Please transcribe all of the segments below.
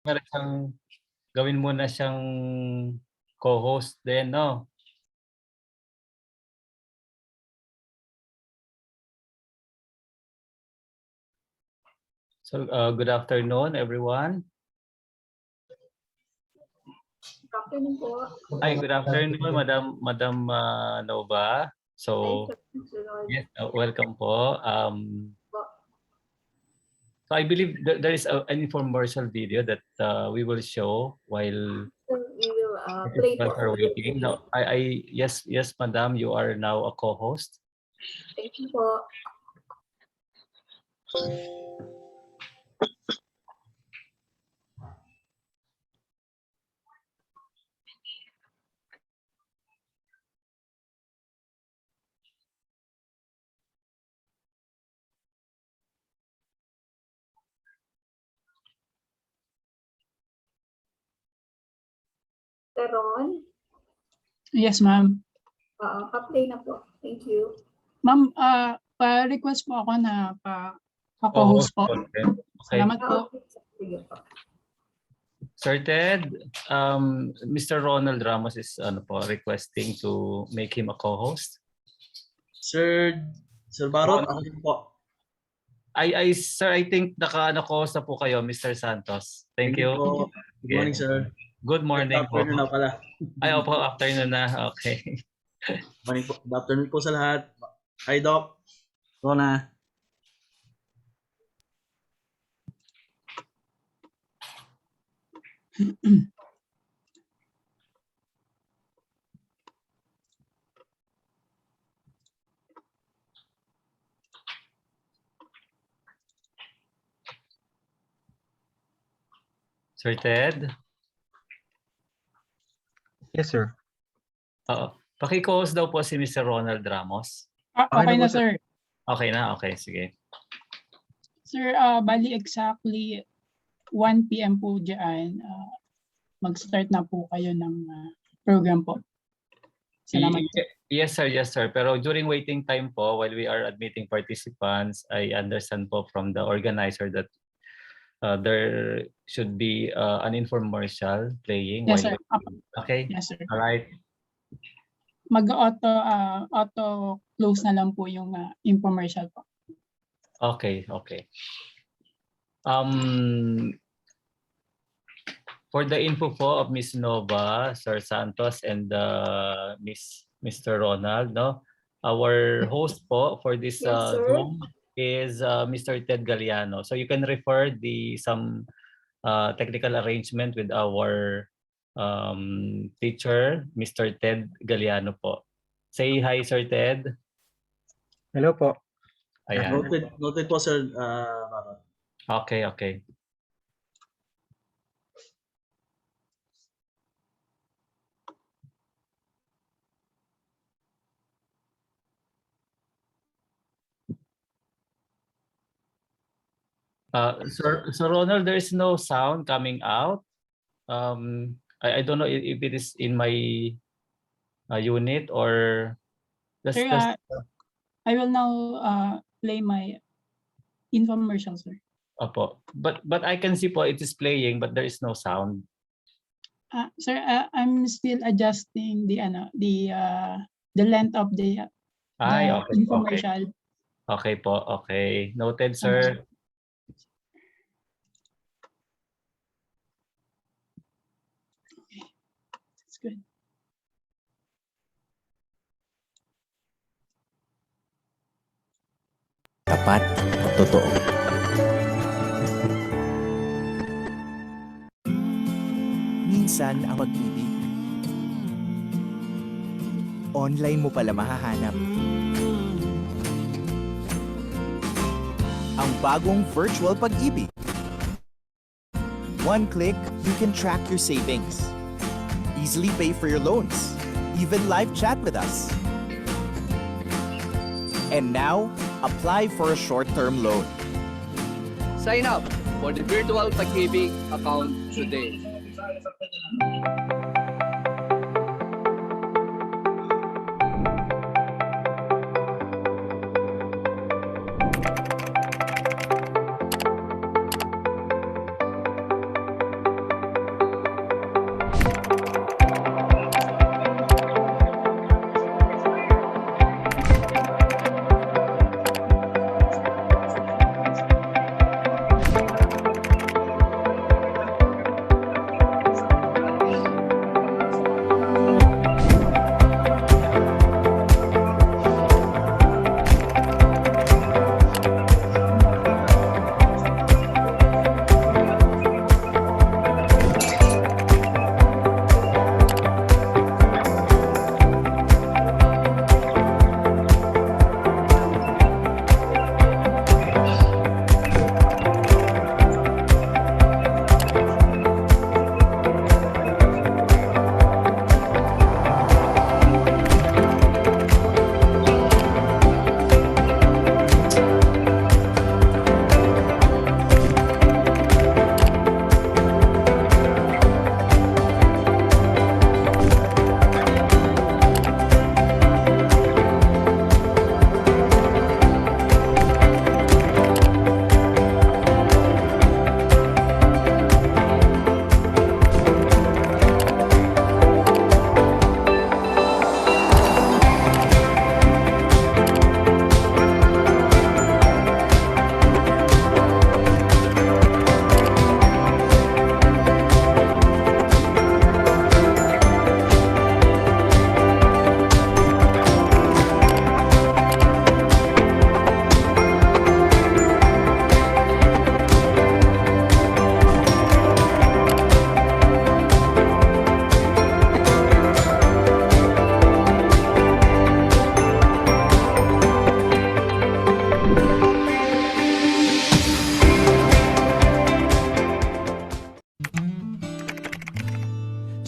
Para siyang gawin mo na siyang co-host din, no? So, good afternoon, everyone. Good afternoon po. Hi, good afternoon, Madam Nova. So, yes, welcome po. So I believe there is an infomercial video that we will show while we will play po. are waiting. No, yes, Madam, you are now a co-host. Thank you po. Ron? Yes, ma'am. Pa-play na po. Thank you. Ma'am, pa-request po ako na pa-co-host po. Okay. Salamat po. Sige po. Sir Ted, Mr. Ronald Ramos is requesting to make him a co-host. Sir Barot, ako din po. Sir, I think naka-co-host na po kayo, Mr. Santos. Thank you. Po. Good morning, sir. Good morning po. Afternoon na pala. Ay, opo, afternoon na. Okay. Morning po. Good afternoon po sa lahat. Hi, Doc. Rona. Sir Ted? Yes, sir. Paki-co-host daw po si Mr. Ronald Ramos. Okay na, sir. Okay na? Okay, sige. Sir, bali exactly 1 p.m. po dyan. Mag-start na po kayo ng program po. Salamat. Yes, sir. Pero during waiting time po, while we are admitting participants, I understand po from the organizer that there should be an infomercial playing. Yes, sir. Okay. Yes, sir. All right. Mag-auto close na lang po yung infomercial po. Okay. For the info po of Ms. Nova, Sir Santos, and Mr. Ronald, no? Our host po for this Zoom is Mr. Ted Galliano. So you can refer some technical arrangement with our teacher, Mr. Ted Galliano po. Say hi, Sir Ted. Hello po. Ayan. Noted po, Sir Barot. Okay. Sir Ronald, there is no sound coming out. I don't know if it is in my unit or Sir, I will now play my infomercial, sir. Opo. But I can see po it is playing but there is no sound. Sir, I'm still adjusting the length of the infomercial. Okay po. Okay. Noted, sir. Good. Tapat at totoo. Minsan ang pag-ibig, online mo pala mahahanap. Ang bagong virtual pag-ibig. One click, you can track your savings. Easily pay for your loans, even live chat with us. And now, apply for a short-term loan. Sign up for the virtual PAG-IBIG account today.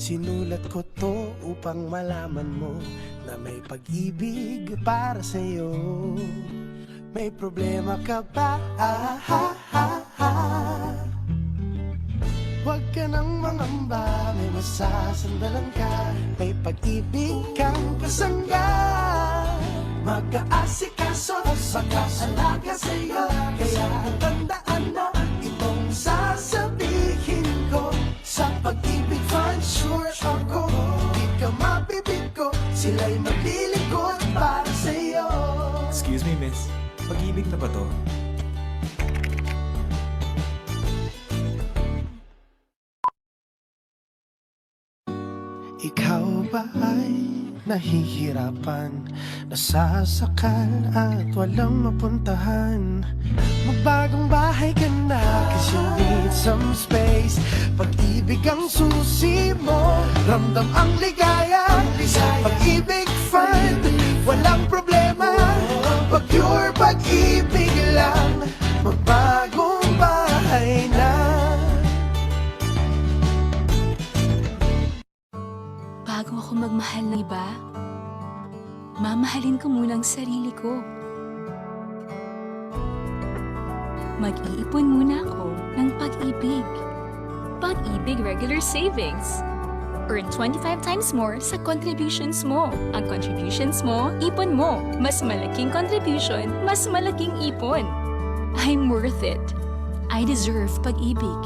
Sinulat ko to upang malaman mo na may pag-ibig para sa'yo. May problema ka ba? Huwag ka nang mangamba, may masasandalan ka. May pag-ibig kang kasangga. Mag-aasikaso, mag-aalaga sa'yo. Kaya tandaan mo itong sasabihin ko. Sa pag-ibig fund, sure ako di ka mapipiko, sila'y maglilingkod para sa'yo. Excuse me, miss. Pag-ibig na ba to? Ikaw ba ay nahihirapan, nasasakal at walang mapuntahan? Magbagong bahay ka na, cause you need some space. Pag-ibig ang susi mo, ramdam ang ligaya. Pag-ibig fund, walang problema. Pag pure pag-ibig lang, magbagong bahay na. Bago ako magmahal ng iba, mamahalin ko muna ang sarili ko. Mag-iipon muna ako ng pag-ibig. Pag-ibig regular savings. Earn 25 times more sa contributions mo. Ang contributions mo, ipon mo. Mas malaking contribution, mas malaking ipon. I'm worth it. I deserve pag-ibig.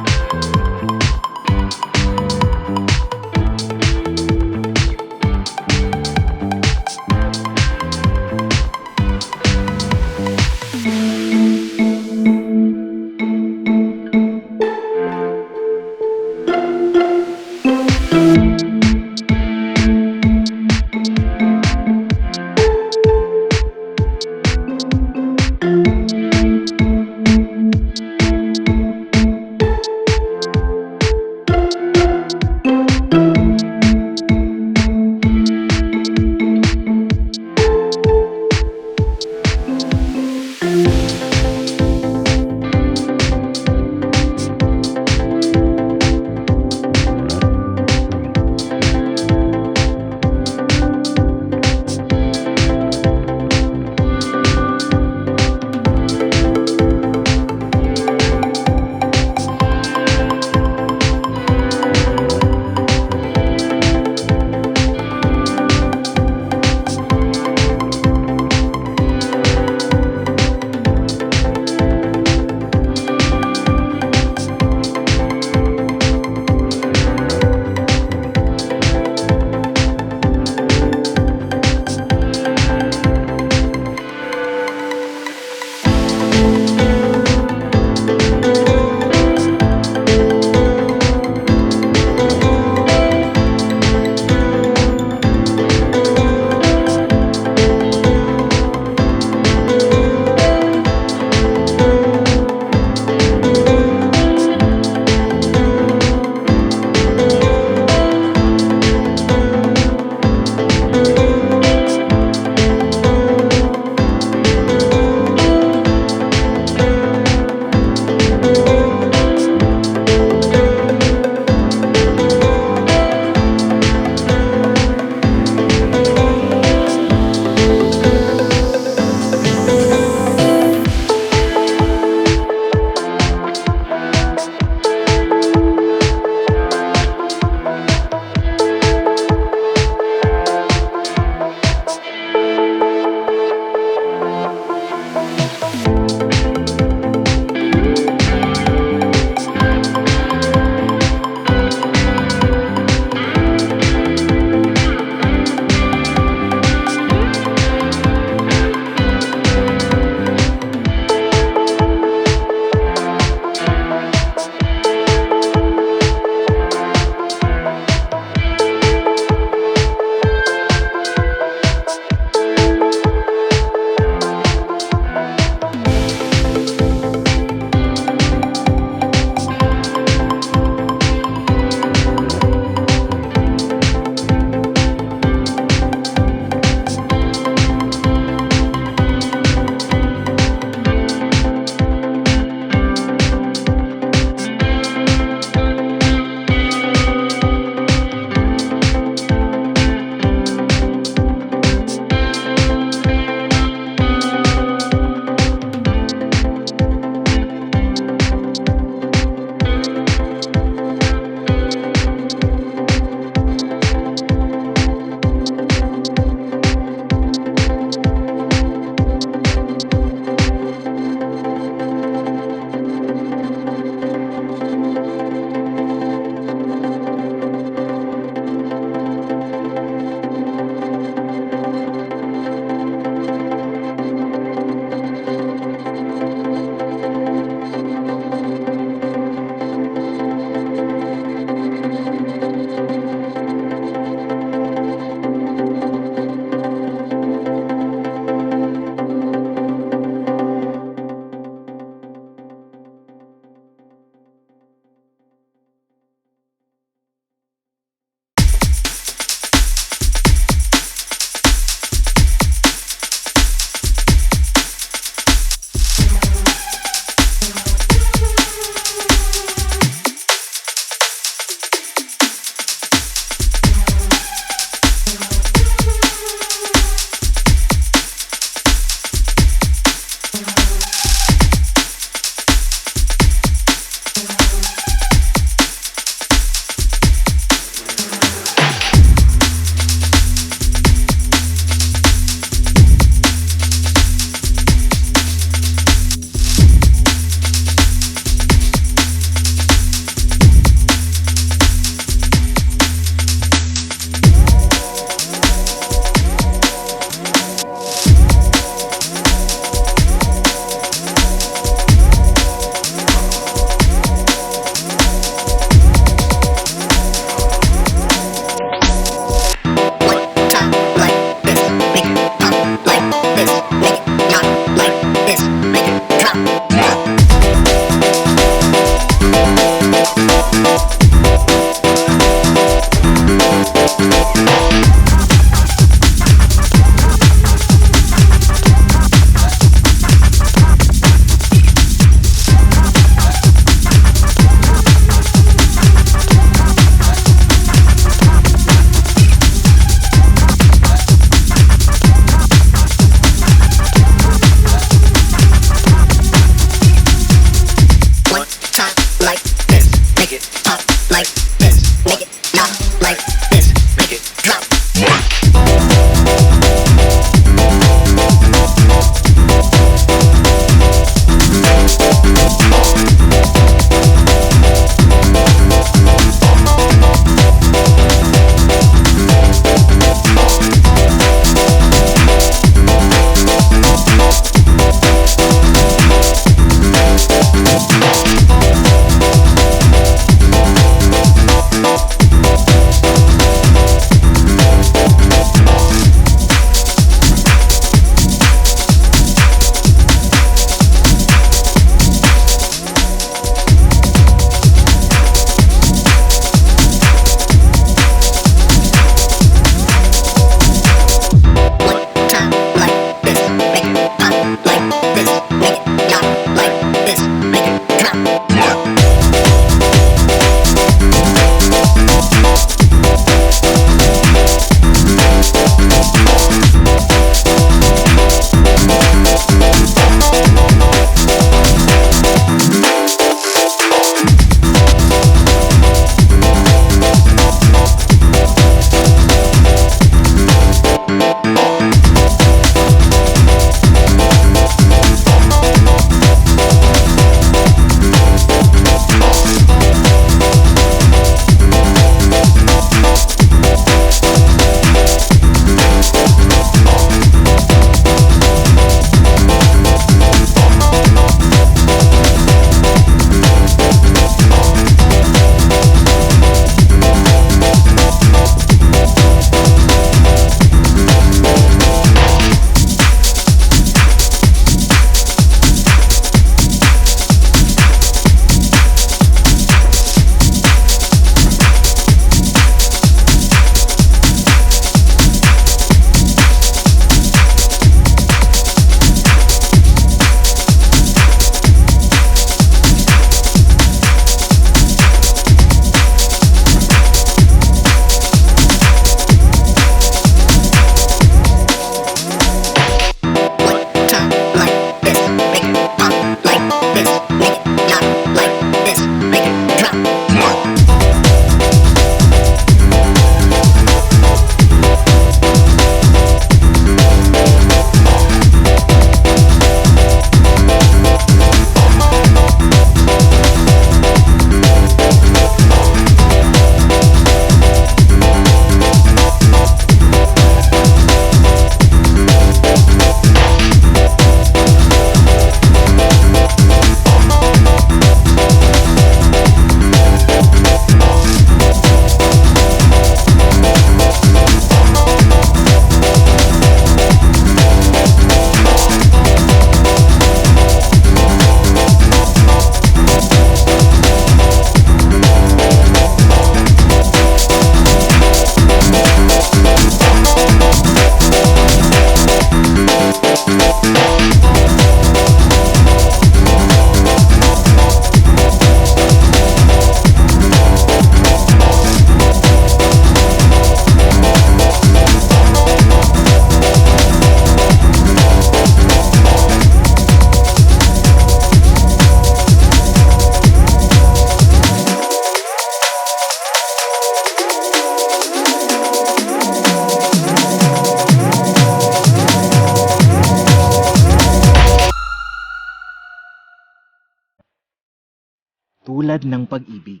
Tulad ng pag-ibig.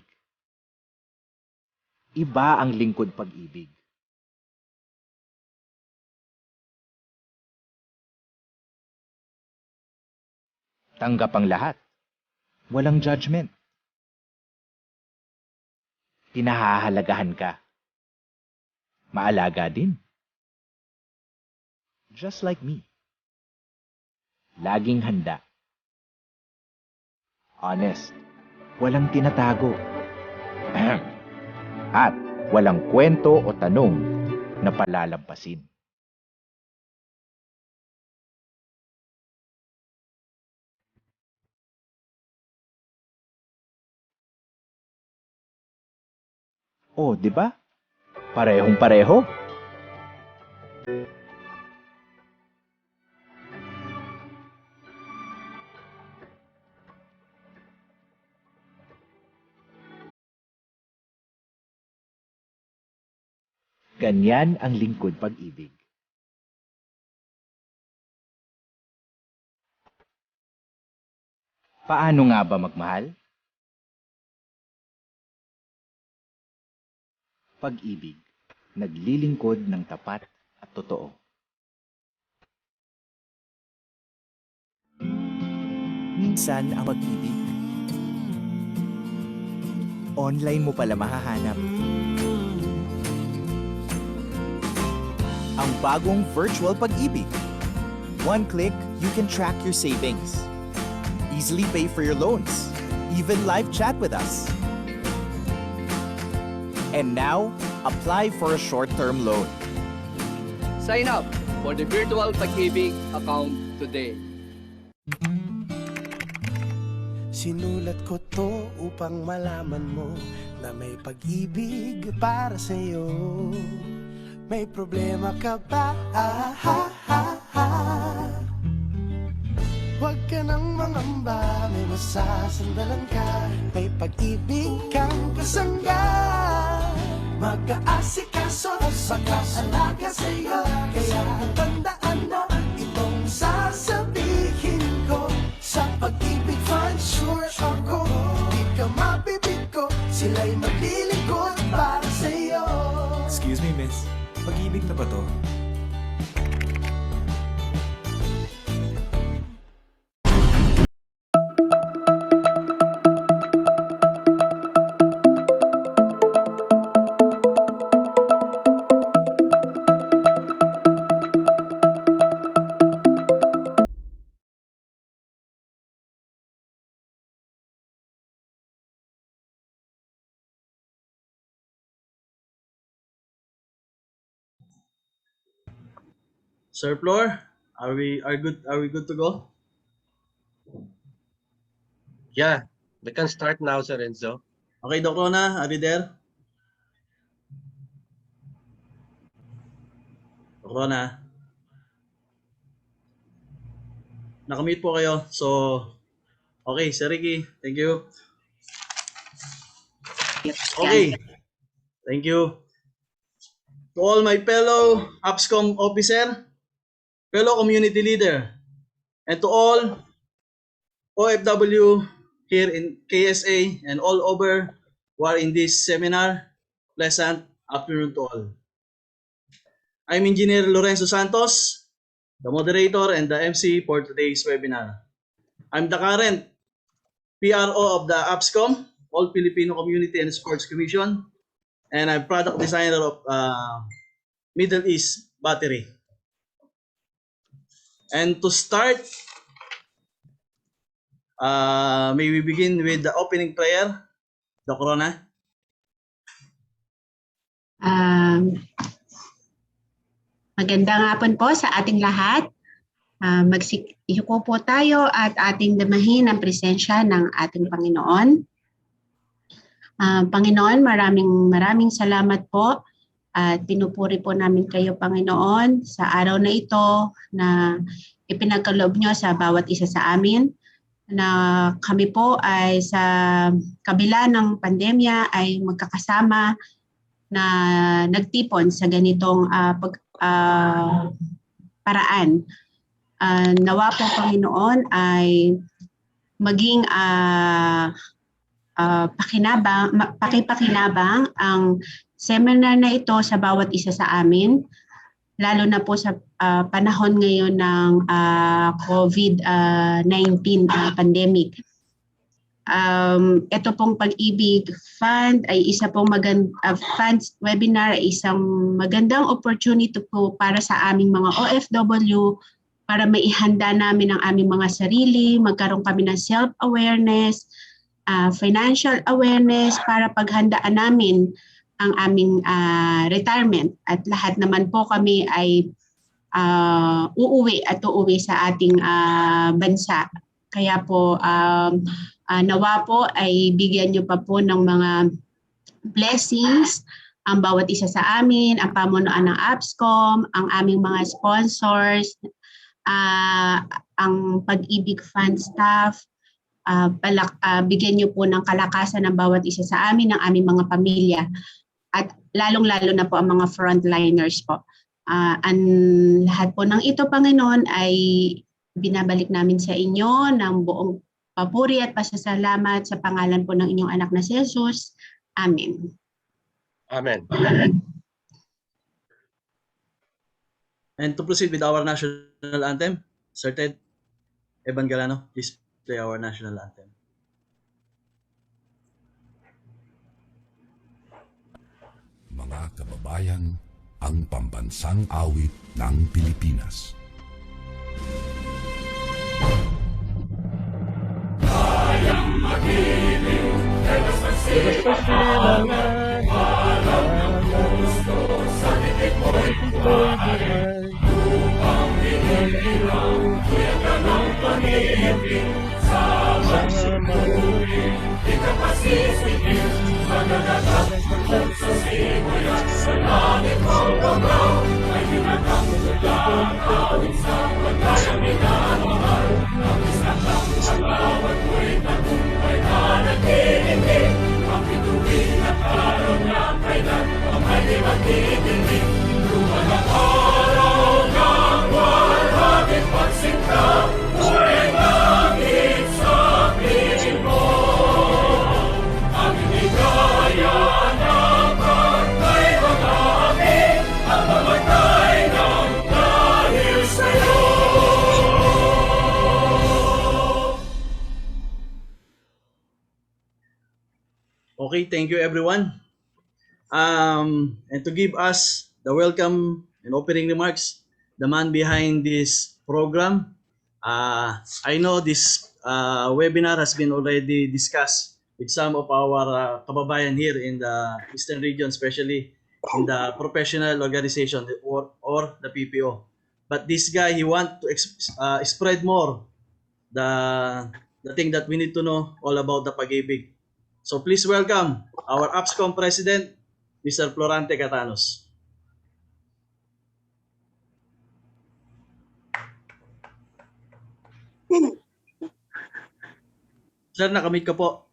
Iba ang lingkod pag-ibig. Tanggap ang lahat. Walang judgment. Pinahahalagahan ka. Maalaga din. Just like me. Laging handa. Honest. Walang tinatago. At walang kwento o tanong na palalampasin. Oh, di ba? Parehong-pareho. Ganyan ang lingkod pag-ibig. Paano nga ba magmahal? Pag-ibig, naglilingkod ng tapat at totoo. Minsan ang pag-ibig, online mo pala mahahanap. Ang bagong virtual pag-ibig. One click, you can track your savings. Easily pay for your loans. Even live chat with us. And now, apply for a short-term loan. Sign up for the virtual PAG-IBIG account today. Sinulat ko to upang malaman mo na may pag-ibig para sa'yo. May problema ka ba? Huwag ka nang mangamba, may masasandalan ka. May pag-ibig kang kasangga. Mag-aasikaso, mag-aalaga sa'yo. Kaya tandaan mo itong sasabihin ko. Sa pag-ibig fund, sure ako di ka mabibigko. Sila'y maglilingkod para sa'yo. Excuse me, miss. Pag-ibig na ba to? Sir Floor, are we good to go? Yeah, we can start now, Sir Enzo. Okay, Doc Rona, are you there? Doc Rona. Nakamute po kayo. So, okay, Sir Ricky, thank you. Okay, thank you. To all my fellow AFCSCOM officer, fellow community leader, and to all OFW here in KSA and all over who are in this seminar, pleasant afternoon to all. I'm Engineer Lorenzo Santos, the moderator and the MC for today's webinar. I'm the current PRO of the AFCSCOM, All Filipino Community and Sports Commission, and I'm product designer of Middle East Battery. And to start, may we begin with the opening prayer, Doc Rona? Magandang hapon po sa ating lahat. Magsiyuko po tayo at ating damahin ang presensya ng ating Panginoon. Panginoon, maraming salamat po at pinupuri po namin kayo, Panginoon, sa araw na ito na ipinagkaloob nyo sa bawat isa sa amin, na kami po ay sa kabila ng pandemya ay magkakasama na nagtipon sa ganitong paraan. Nawa po, Panginoon, ay maging pakipakinabang ang seminar na ito sa bawat isa sa amin, lalo na po sa panahon ngayon ng COVID-19 pandemic. Ito pong Pag-IBIG Fund ay isa pong funds webinar ay isang magandang opportunity po para sa aming mga OFW para maihanda namin ang aming mga sarili, magkaroon kami ng self-awareness, financial awareness para paghandaan namin ang aming retirement. At lahat naman po kami ay uuwi sa ating bansa. Kaya po nawa po ay bigyan niyo pa po ng mga blessings ang bawat isa sa amin, ang pamunuan ng AFCSCOM, ang aming mga sponsors, ang Pag-IBIG Fund staff, bigyan niyo po ng kalakasan ng bawat isa sa amin, ng aming mga pamilya, at lalong-lalo na po ang mga frontliners po. Ang lahat po ng ito, Panginoon, ay binabalik namin sa inyo ng buong papuri at pasasalamat sa pangalan po ng inyong anak na si Jesus. Amen. Amen. And to proceed with our national anthem, Sir Ted Eban Galano, please play our national anthem. Mga kababayan, ang pambansang awit ng Pilipinas. Kayang mag-ibig, basta silangan, walang gusto sa titik mo'y mahal. Upang hinihirang, kuya ka ng pag-ibig, sa magsimuli, di ka pasisipin, magagagat ng sa simulan, sa langit mong gamaw, ay hinagang lang awit sa pagkayang minamahal. Ang isang lang sa bawat mo'y tagumpay na nag-iibig, ang bituin at araw na kailan, ang ay di magdidinig. Luman ang araw ng walhagin pagsinta, uling langit sa piling mo. Ang inigaya ng pagkay mag-aami, ang mamatay ng dahil sa'yo. Okay, thank you everyone. And to give us the welcome and opening remarks, the man behind this program, I know this webinar has been already discussed with some of our kababayan here in the Eastern region, especially in the professional organization or the PPO. But this guy, he want to spread more the thing that we need to know all about the Pag-IBIG. So please welcome our AFCSCOM President, Mr. Florante Catanos. Sir, nakamit ka po.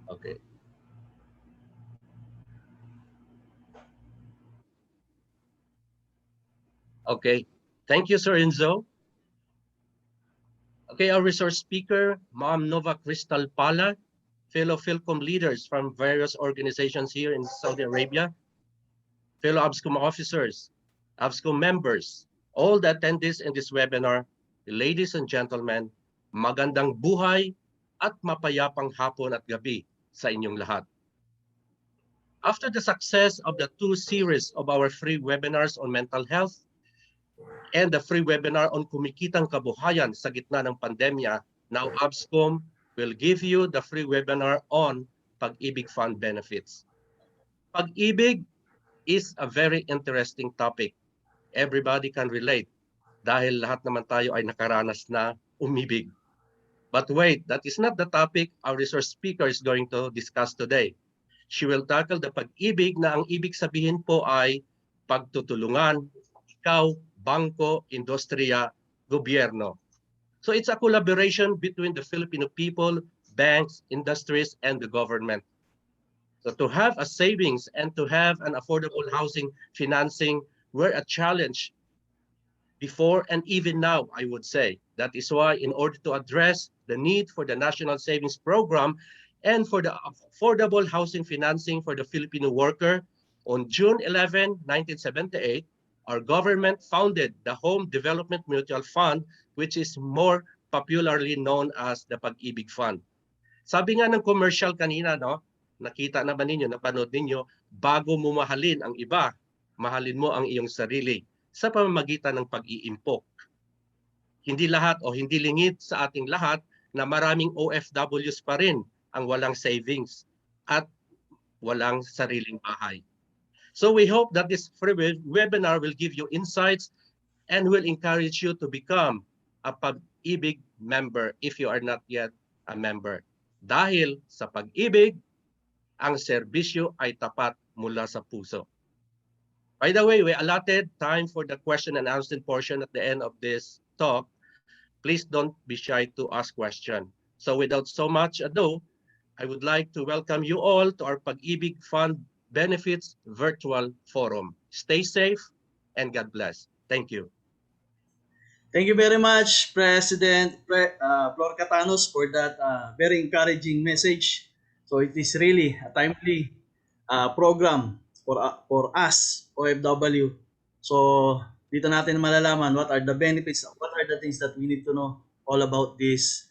Okay. Okay. Thank you, Sir Enzo. Okay, our resource speaker, Ma'am Nova Crystal Pala, fellow PhilCom leaders from various organizations here in Saudi Arabia, fellow AFCSCOM officers, AFCSCOM members, all the attendees in this webinar, ladies and gentlemen, magandang buhay at mapayapang hapon at gabi sa inyong lahat. After the success of the 2 series of our free webinars on mental health and the free webinar on kumikitang kabuhayan sa gitna ng pandemya, now AFCSCOM will give you the free webinar on Pag-IBIG Fund benefits. Pag-IBIG is a very interesting topic. Everybody can relate dahil lahat naman tayo ay nakaranas na umibig. But wait, that is not the topic our resource speaker is going to discuss today. She will tackle the Pag-IBIG na ang ibig sabihin po ay pagtutulungan, ikaw, bangko, industriya, gobyerno. So it's a collaboration between the Filipino people, banks, industries, and the government. So to have a savings and to have an affordable housing financing were a challenge before and even now, I would say. That is why in order to address the need for the National Savings Program and for the affordable housing financing for the Filipino worker, on June 11, 1978, our government founded the Home Development Mutual Fund, which is more popularly known as the PAG-IBIG Fund. Sabi nga ng commercial kanina, no? Nakita naman ninyo, napanood ninyo, bago mo mahalin ang iba, mahalin mo ang iyong sarili sa pamamagitan ng pag-iimpok. Hindi lahat o hindi lingid sa ating lahat na maraming OFWs pa rin ang walang savings at walang sariling bahay. So we hope that this free webinar will give you insights and will encourage you to become a PAG-IBIG member if you are not yet a member. Dahil sa PAG-IBIG, ang serbisyo ay tapat mula sa puso. By the way, we allotted time for the question and answer portion at the end of this talk. Please don't be shy to ask questions. So without so much ado, I would like to welcome you all to our PAG-IBIG Fund Benefits Virtual Forum. Stay safe and God bless. Thank you. Thank you very much, President Flor Catanos, for that very encouraging message. So it is really a timely program for us, OFW. So dito natin malalaman what are the benefits, what are the things that we need to know all about this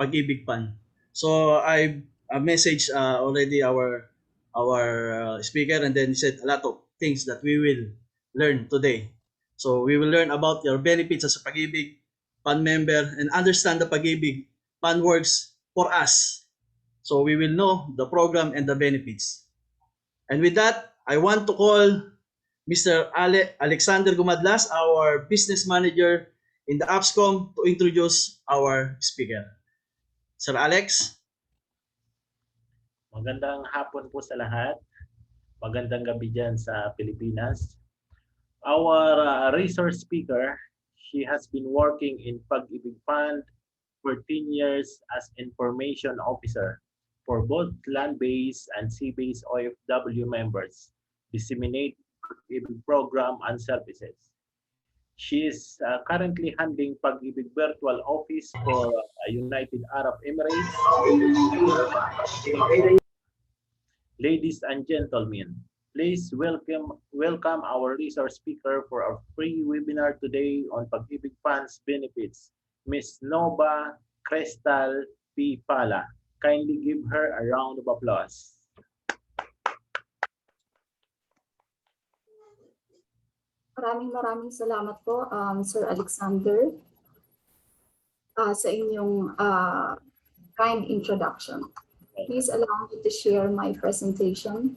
PAG-IBIG Fund. So I messaged already our speaker, and then he said a lot of things that we will learn today. So we will learn about your benefits as a PAG-IBIG Fund member and understand the PAG-IBIG Fund works for us. So we will know the program and the benefits. And with that, I want to call Mr. Alexander Gumadlas, our business manager in the AFCSCOM, to introduce our speaker. Sir Alex? Magandang hapon po sa lahat. Magandang gabi dyan sa Pilipinas. Our resource speaker, she has been working in PAG-IBIG Fund for 10 years as information officer for both land-based and sea-based OFW members, disseminate PAG-IBIG program and services. She is currently handling PAG-IBIG virtual office for United Arab Emirates. Ladies and gentlemen, please welcome our resource speaker for our free webinar today on PAG-IBIG Funds benefits, Ms. Nova Crystal P. Pala. Kindly give her a round of applause. Maraming salamat po, Sir Alexander, sa inyong kind introduction. Please allow me to share my presentation.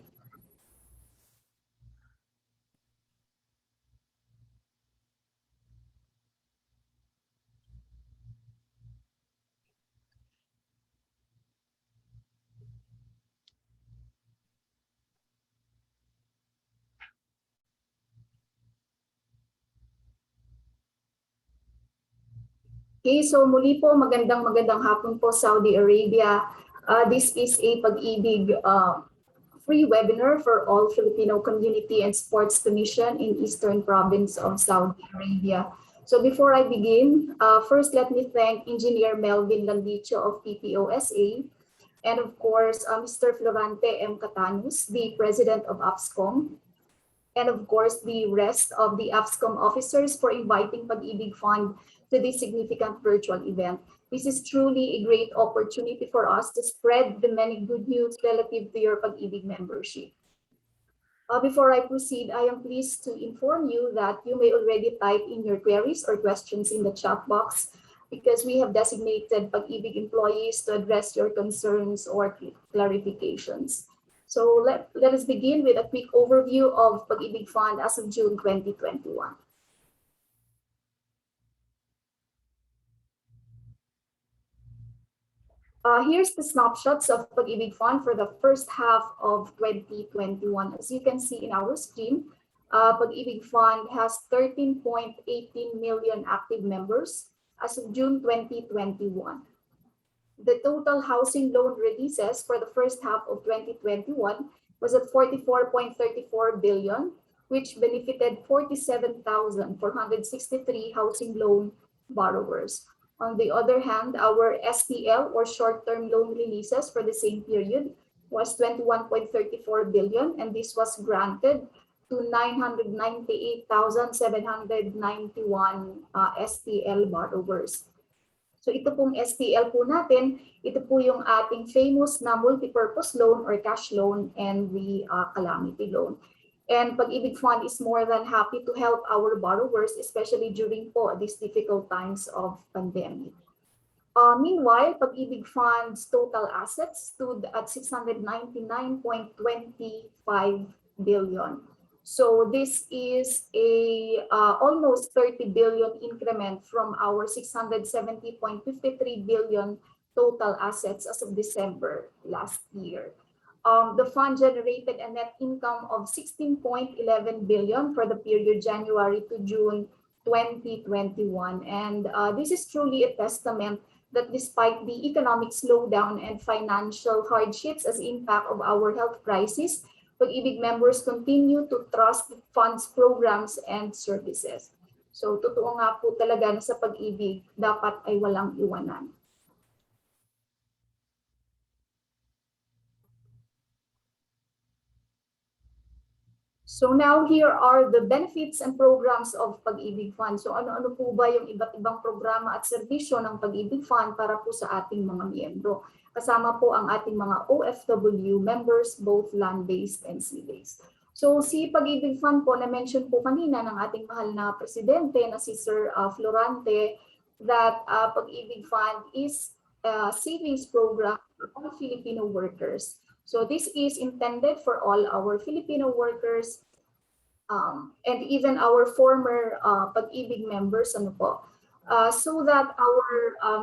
Okay, so muli po, magandang hapon po, Saudi Arabia. This is a PAG-IBIG free webinar for all Filipino Community and Sports Commission in Eastern Province of Saudi Arabia. So before I begin, first let me thank Engineer Melvin Landicho of PPOSA, and of course, Mr. Florante M. Catanus, the President of AFCSCOM, and of course, the rest of the AFCSCOM officers for inviting PAG-IBIG Fund to this significant virtual event. This is truly a great opportunity for us to spread the many good news relative to your PAG-IBIG membership. Before I proceed, I am pleased to inform you that you may already type in your queries or questions in the chat box, because we have designated PAG-IBIG employees to address your concerns or clarifications. So let us begin with a quick overview of PAG-IBIG Fund as of June 2021. Here's the snapshots of PAG-IBIG Fund for the first half of 2021. As you can see in our screen, PAG-IBIG Fund has 13.18 million active members as of June 2021. The total housing loan releases for the first half of 2021 was at 44.34 billion, which benefited 47,463 housing loan borrowers. On the other hand, our STL or short-term loan releases for the same period was 21.34 billion, and this was granted to 998,791 STL borrowers. So ito pong STL po natin, ito po yung ating famous na multipurpose loan or cash loan and the calamity loan. And PAG-IBIG Fund is more than happy to help our borrowers, especially during po these difficult times of pandemic. Meanwhile, PAG-IBIG Fund's total assets stood at 699.25 billion. So this is a almost 30 billion increment from our 670.53 billion total assets as of December last year. The fund generated a net income of 16.11 billion for the period January to June 2021. And this is truly a testament that despite the economic slowdown and financial hardships as impact of our health crisis, PAG-IBIG members continue to trust the fund's programs and services. So totoo nga po talaga na sa PAG-IBIG, dapat ay walang iwanan. So now here are the benefits and programs of PAG-IBIG Fund. So ano-ano po ba yung iba't ibang programa at serbisyo ng PAG-IBIG Fund para po sa ating mga miyembro? Kasama po ang ating mga OFW members, both land-based and sea-based. So si PAG-IBIG Fund po, na-mention po kanina ng ating mahal na presidente na si Sir Florante, that PAG-IBIG Fund is a savings program for all Filipino workers. So this is intended for all our Filipino workers and even our former PAG-IBIG members, so that our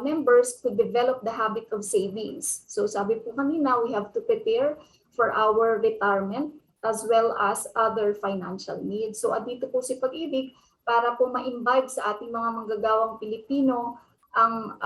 members could develop the habit of savings. So sabi po kanina, we have to prepare for our retirement as well as other financial needs. So dito po si PAG-IBIG para po ma-imbibe sa ating mga manggagawang Pilipino ang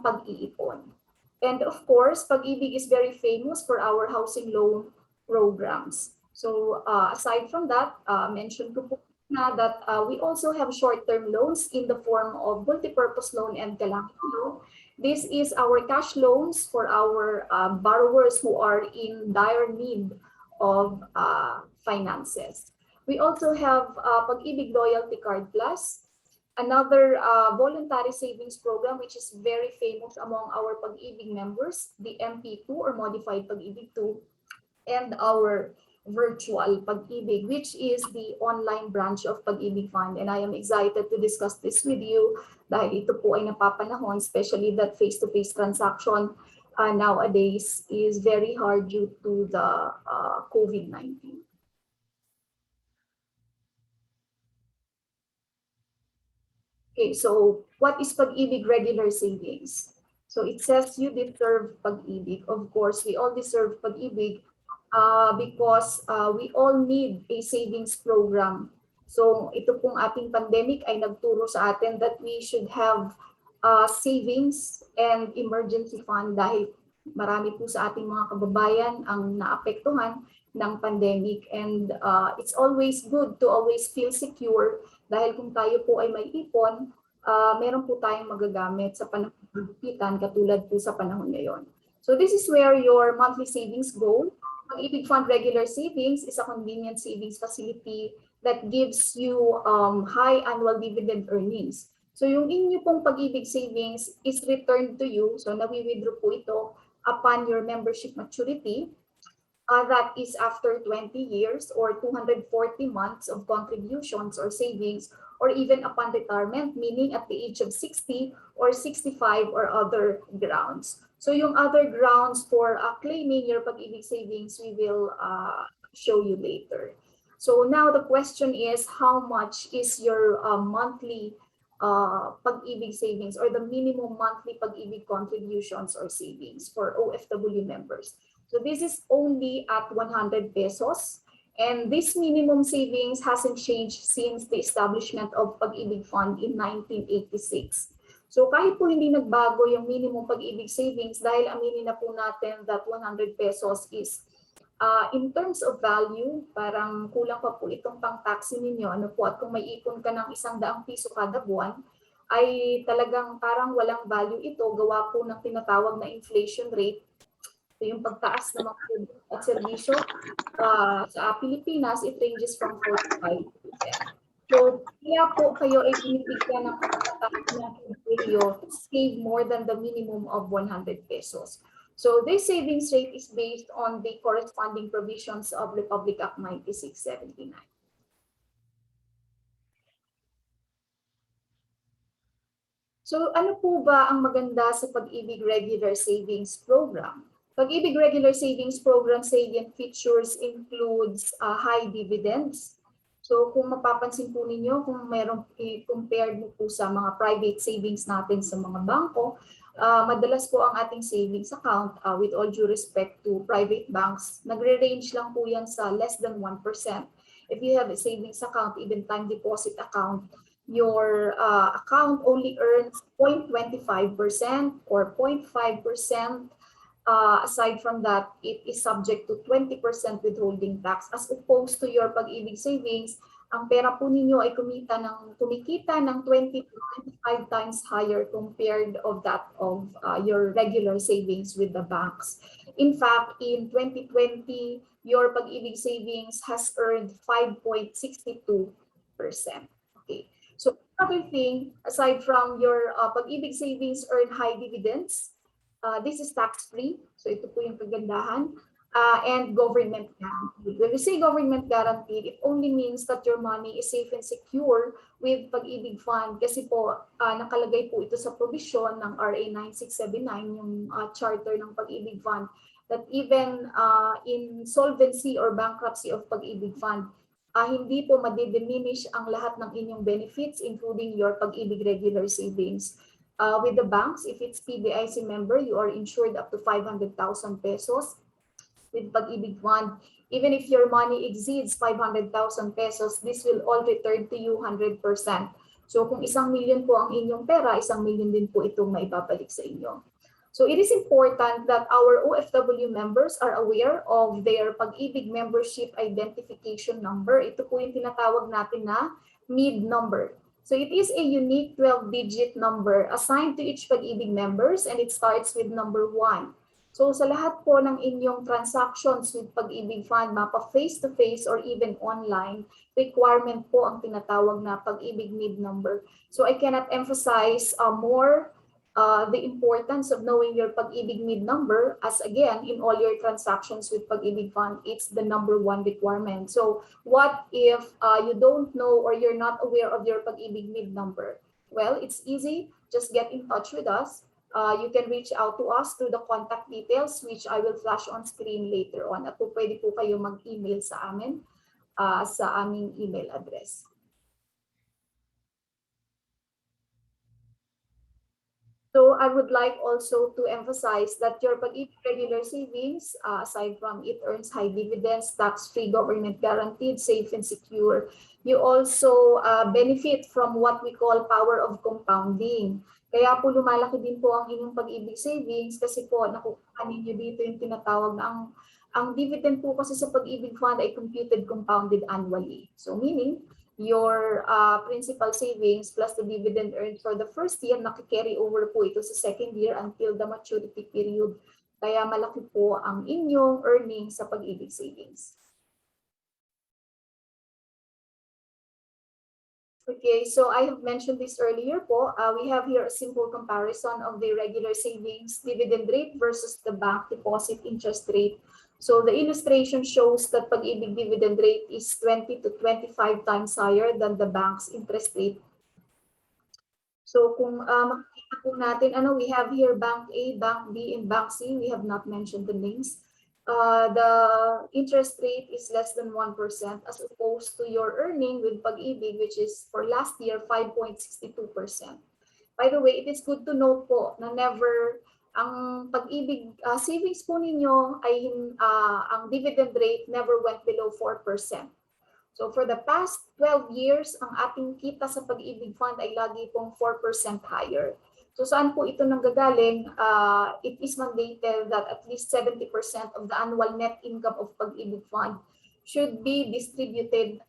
pag-iipon. And of course, PAG-IBIG is very famous for our housing loan programs. So aside from that, mention ko po na that we also have short-term loans in the form of multipurpose loan and calamity loan. This is our cash loans for our borrowers who are in dire need of finances. We also have PAG-IBIG Loyalty Card Plus, another voluntary savings program which is very famous among our PAG-IBIG members, the MP2 or Modified PAG-IBIG 2, and our virtual PAG-IBIG, which is the online branch of PAG-IBIG Fund. And I am excited to discuss this with you dahil ito po ay napapanahon, especially that face-to-face transaction nowadays is very hard due to the COVID-19. Okay, so what is PAG-IBIG regular savings? So it says you deserve PAG-IBIG. Of course, we all deserve PAG-IBIG because we all need a savings program. So ito pong ating pandemic ay nagturo sa atin that we should have savings and emergency fund dahil marami po sa ating mga kababayan ang naapektuhan ng pandemic. And it's always good to always feel secure dahil kung tayo po ay may ipon, meron po tayong magagamit sa panahon ng kagipitan katulad po sa panahon ngayon. So this is where your monthly savings go. PAG-IBIG Fund Regular Savings is a convenient savings facility that gives you high annual dividend earnings. So yung inyo pong PAG-IBIG savings is returned to you. So nawi-withdraw po ito upon your membership maturity. That is after 20 years or 240 months of contributions or savings, or even upon retirement, meaning at the age of 60 or 65 or other grounds. So yung other grounds for claiming your PAG-IBIG savings, we will show you later. So now the question is, how much is your monthly PAG-IBIG savings or the minimum monthly PAG-IBIG contributions or savings for OFW members? So this is only at 100 pesos. And this minimum savings hasn't changed since the establishment of PAG-IBIG Fund in 1986. So kahit po hindi nagbago yung minimum PAG-IBIG savings, dahil aminin na po natin that 100 pesos is In terms of value, parang kulang pa po itong pang-taxi ninyo. Ano po, at kung may ipon ka ng 100 piso kada buwan, ay talagang parang walang value ito, gawa po ng tinatawag na inflation rate. So yung pagtaas ng mga produkto at serbisyo sa Pilipinas, it ranges from 4 to 5%. So kaya po kayo ay binibigyan ng pagkakataon ng portfolio to save more than the minimum of 100 pesos. So this savings rate is based on the corresponding provisions of Republic Act 9679. So ano po ba ang maganda sa Pag-IBIG Regular Savings Program? Pag-IBIG Regular Savings Program salient features includes high dividends. So kung mapapansin po ninyo, kung mayroong compared mo po sa mga private savings natin sa mga bangko, madalas po ang ating savings account, with all due respect to private banks, nagre-range lang po yan sa less than 1%. If you have a savings account, even time deposit account, your account only earns 0.25% or 0.5%. Aside from that, it is subject to 20% withholding tax, as opposed to your Pag-IBIG savings, ang pera po ninyo ay kumikita ng 20 to 25 times higher compared of that of your regular savings with the banks. In fact, in 2020, your Pag-IBIG savings has earned 5.62%. Okay. So another thing, aside from your Pag-IBIG savings earn high dividends, this is tax-free. So ito po yung kagandahan. And government guaranteed. When we say government guaranteed, it only means that your money is safe and secure with Pag-IBIG Fund, kasi po nakalagay po ito sa provision ng RA 9679, yung charter ng Pag-IBIG Fund, that even in solvency or bankruptcy of Pag-IBIG Fund, hindi po madidiminish ang lahat ng inyong benefits, including your Pag-IBIG regular savings. With the banks, if it's PBIC member, you are insured up to 500,000 pesos. With Pag-IBIG Fund, even if your money exceeds 500,000 pesos, this will all return to you 100%. So kung 1 million po ang inyong pera, 1 million din po itong maibabalik sa inyo. So it is important that our OFW members are aware of their Pag-IBIG membership identification number. Ito po yung tinatawag natin na MID number. So it is a unique 12-digit number assigned to each Pag-IBIG members, and it starts with number 1. So sa lahat po ng inyong transactions with Pag-IBIG Fund, mapa face-to-face or even online, requirement po ang tinatawag na Pag-IBIG MID number. So I cannot emphasize more the importance of knowing your Pag-IBIG MID number, as again, in all your transactions with Pag-IBIG Fund, it's the number 1 requirement. So what if you don't know or you're not aware of your Pag-IBIG MID number? Well, it's easy. Just get in touch with us. You can reach out to us through the contact details, which I will flash on screen later on. At po pwede po kayo mag-email sa amin sa aming email address. So I would like also to emphasize that your Pag-IBIG regular savings, aside from it earns high dividends, tax-free, government guaranteed, safe and secure, you also benefit from what we call power of compounding. Kaya po lumalaki din po ang inyong Pag-IBIG savings, kasi po nakukuha ninyo dito yung tinatawag na ang dividend po kasi sa Pag-IBIG Fund ay computed compounded annually. So meaning, your principal savings plus the dividend earned for the first year, naki-carry over po ito sa second year until the maturity period. Kaya malaki po ang inyong earnings sa Pag-IBIG savings. Okay, so I have mentioned this earlier po. We have here a simple comparison of the regular savings dividend rate versus the bank deposit interest rate. So the illustration shows that Pag-IBIG dividend rate is 20 to 25 times higher than the bank's interest rate. So kung makikita po natin, we have here Bank A, Bank B, and Bank C. We have not mentioned the names. The interest rate is less than 1% as opposed to your earning with Pag-IBIG, which is for last year 5.62%. By the way, it is good to note po na never ang Pag-IBIG savings po ninyo ay ang dividend rate never went below 4%. So for the past 12 years, ang ating kita sa Pag-IBIG Fund ay lagi pong 4% higher. So saan po ito nanggagaling? It is mandated that at least 70% of the annual net income of PAG-IBIG Fund should be distributed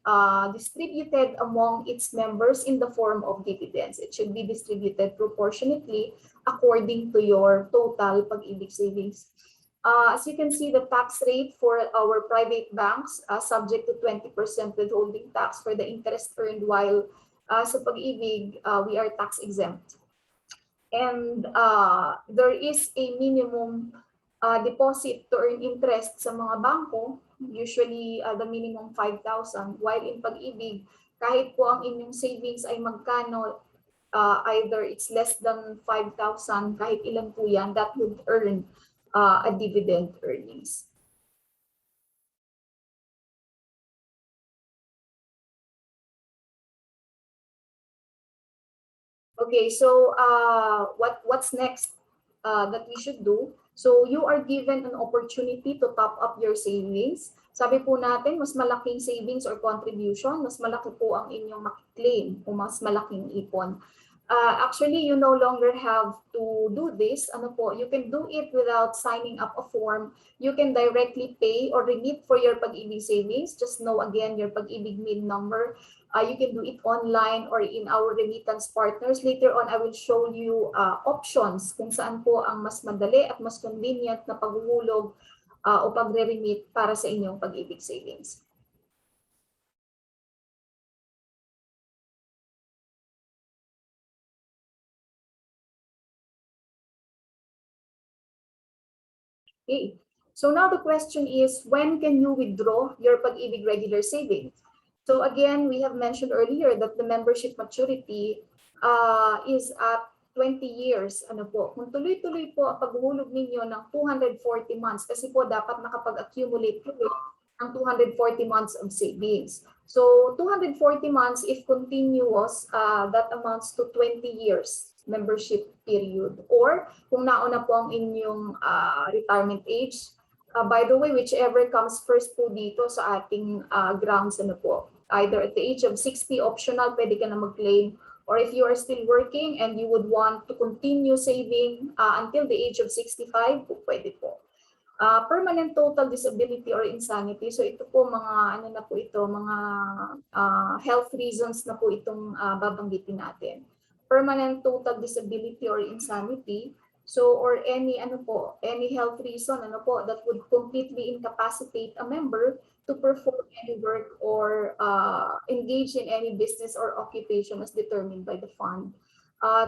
among its members in the form of dividends. It should be distributed proportionately according to your total PAG-IBIG savings. As you can see, the tax rate for our private banks subject to 20% withholding tax for the interest earned, while sa PAG-IBIG, we are tax exempt. And there is a minimum deposit to earn interest sa mga bangko, usually the minimum 5,000, while in PAG-IBIG, kahit po ang inyong savings ay magkano, either it's less than 5,000, kahit ilan po yan, that would earn a dividend earnings. Okay, so what's next that we should do? So you are given an opportunity to top up your savings. Sabi po natin, mas malaking savings or contribution, mas malaki po ang inyong makiklaim o mas malaking ipon. Actually, you no longer have to do this. Ano po, you can do it without signing up a form. You can directly pay or remit for your PAG-IBIG savings. Just know again your PAG-IBIG MIN number. You can do it online or in our remittance partners. Later on, I will show you options kung saan po ang mas madali at mas convenient na paghuhulog o pagre-remit para sa inyong PAG-IBIG savings. Okay, so now the question is, when can you withdraw your PAG-IBIG regular savings? So again, we have mentioned earlier that the membership maturity is at 20 years. Ano po, kung tuloy-tuloy po ang paghuhulog ninyo ng 240 months, kasi po dapat nakapag-accumulate kayo ng 240 months of savings. So 240 months, if continuous, that amounts to 20 years membership period. Or kung nauna po ang inyong retirement age, by the way, whichever comes first po dito sa ating grounds, ano po, either at the age of 60, optional, pwede ka na mag-claim, or if you are still working and you would want to continue saving until the age of 65, pwede po. Permanent total disability or insanity. So ito po mga ano na po ito, mga health reasons na po itong babanggitin natin. Permanent total disability or insanity. So or any ano po, any health reason ano po that would completely incapacitate a member to perform any work or engage in any business or occupation as determined by the fund.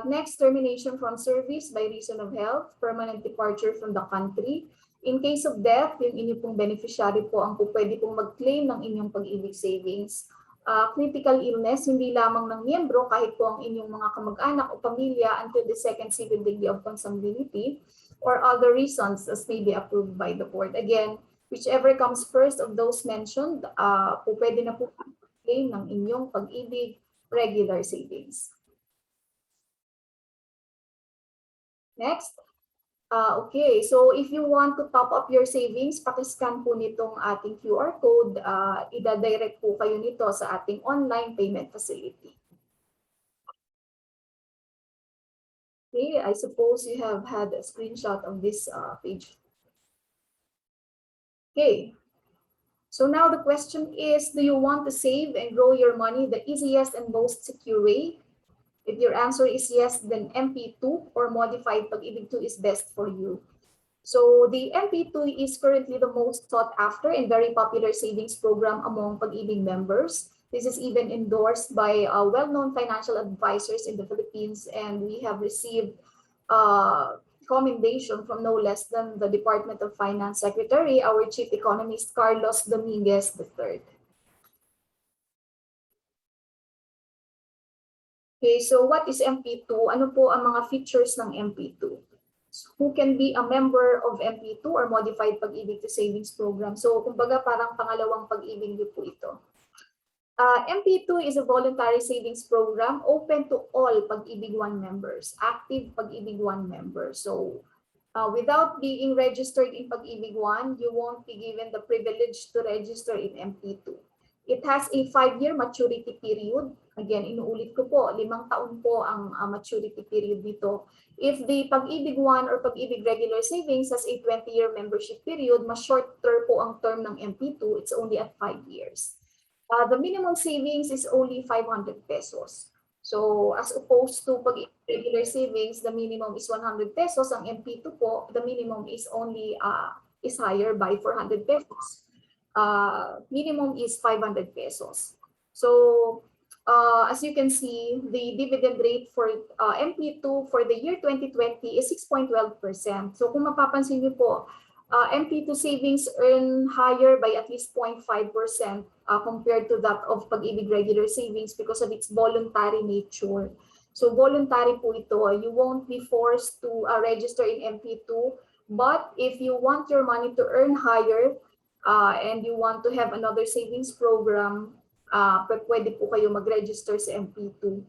Next, termination from service by reason of health, permanent departure from the country. In case of death, yung inyong pong beneficiary po ang pwede pong mag-claim ng inyong PAG-IBIG savings. Critical illness, hindi lamang ng miyembro, kahit po ang inyong mga kamag-anak o pamilya until the second civil degree of consanguinity, or other reasons as may be approved by the board. Again, whichever comes first of those mentioned, pwede na po claim ng inyong PAG-IBIG regular savings. Next. Okay, so if you want to top up your savings, pakiscan po nitong ating QR code. Ida-direct po kayo nito sa ating online payment facility. Okay, I suppose you have had a screenshot of this page. Okay, so now the question is, do you want to save and grow your money the easiest and most secure way? If your answer is yes, then MP2 or modified PAG-IBIG 2 is best for you. So the MP2 is currently the most sought after and very popular savings program among PAG-IBIG members. This is even endorsed by well-known financial advisors in the Philippines, and we have received commendation from no less than the Department of Finance Secretary, our Chief Economist, Carlos Dominguez III. Okay, so what is MP2? Ano po ang mga features ng MP2? Who can be a member of MP2 or modified PAG-IBIG to savings program? So, kumbaga parang pangalawang PAG-IBIG po ito. MP2 is a voluntary savings program open to all PAG-IBIG 1 members, active PAG-IBIG 1 members. So, without being registered in PAG-IBIG 1, you won't be given the privilege to register in MP2. It has a 5-year maturity period. Again, inuulit ko po, 5 taon po ang maturity period nito. If the Pag-IBIG 1 or Pag-IBIG Regular Savings has a 20-year membership period, mas shorter po ang term ng MP2, it's only at 5 years. The minimum savings is only 500 pesos. So as opposed to Pag-IBIG Regular Savings, the minimum is 100 pesos. Ang MP2 po, the minimum is only is higher by 400 pesos. Minimum is 500 pesos. So as you can see, the dividend rate for MP2 for the year 2020 is 6.12%. So kung mapapansin niyo po, MP2 savings earn higher by at least 0.5% compared to that of Pag-IBIG regular savings because of its voluntary nature. So voluntary po ito. You won't be forced to register in MP2, but if you want your money to earn higher and you want to have another savings program, pwede po kayo mag-register sa MP2.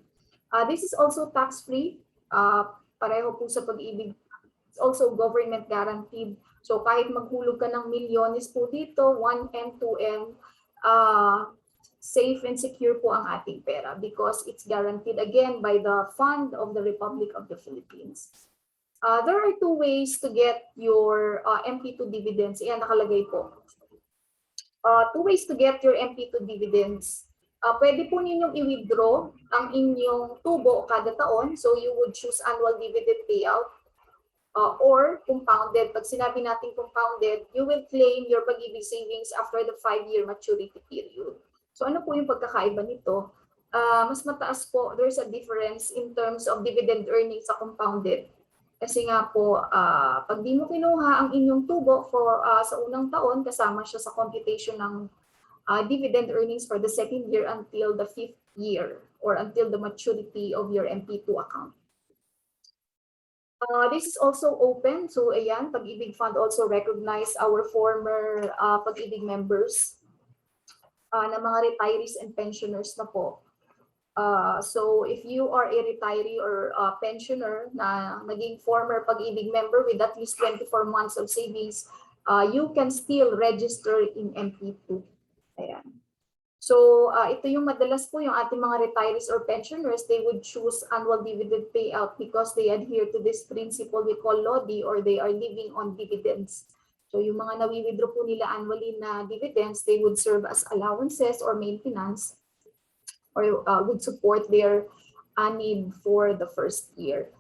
This is also tax-free. Pareho po sa Pag-IBIG. It's also government guaranteed. So kahit maghulog ka ng milyones po dito, 1M, 2M, safe and secure po ang ating pera because it's guaranteed again by the Fund of the Republic of the Philippines. There are 2 ways to get your MP2 dividends. Ayan, nakalagay po. 2 ways to get your MP2 dividends. Pwede po ninyong i-withdraw ang inyong tubo kada taon. So you would choose annual dividend payout or compounded. Pag sinabi natin compounded, you will claim your Pag-IBIG savings after the 5-year maturity period. So ano po yung pagkakaiba nito? Mas mataas po, there's a difference in terms of dividend earnings sa compounded. Kasi nga po, pag di mo kinuha ang inyong tubo for, sa unang taon, kasama siya sa computation ng dividend earnings for the 2nd year until the 5th year or until the maturity of your MP2 account. This is also open. So ayan, Pag-IBIG Fund also recognize our former Pag-IBIG members na mga retirees and pensioners na po. So if you are a retiree or pensioner na naging former Pag-IBIG member with at least 24 months of savings, you can still register in MP2. Ayan. So ito yung madalas po yung ating mga retirees or pensioners, they would choose annual dividend payout because they adhere to this principle we call LODI or they are living on dividends. So yung mga nawi-withdraw po nila annually na dividends, they would serve as allowances or maintenance or would support their need for the first year.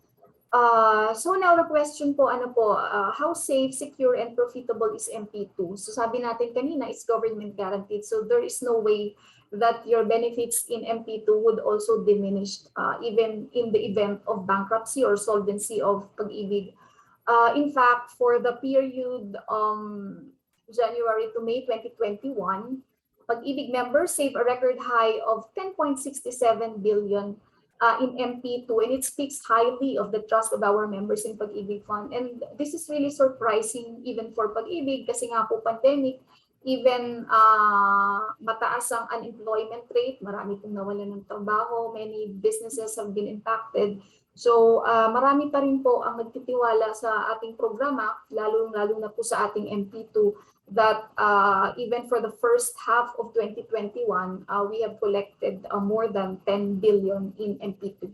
So now the question po, ano po, how safe, secure, and profitable is MP2? So sabi natin kanina, it's government guaranteed. So there is no way that your benefits in MP2 would also diminish even in the event of bankruptcy or solvency of Pag-IBIG. In fact, for the period January to May 2021, Pag-IBIG members save a record high of 10.67 billion in MP2, and it speaks highly of the trust of our members in Pag-IBIG Fund. And this is really surprising even for Pag-IBIG kasi nga po pandemic, even mataas ang unemployment rate, marami pong nawalan ng trabaho, many businesses have been impacted. So marami pa rin po ang nagtitiwala sa ating programa, lalo na po sa ating MP2, that even for the first half of 2021, we have collected more than 10 billion in MP2.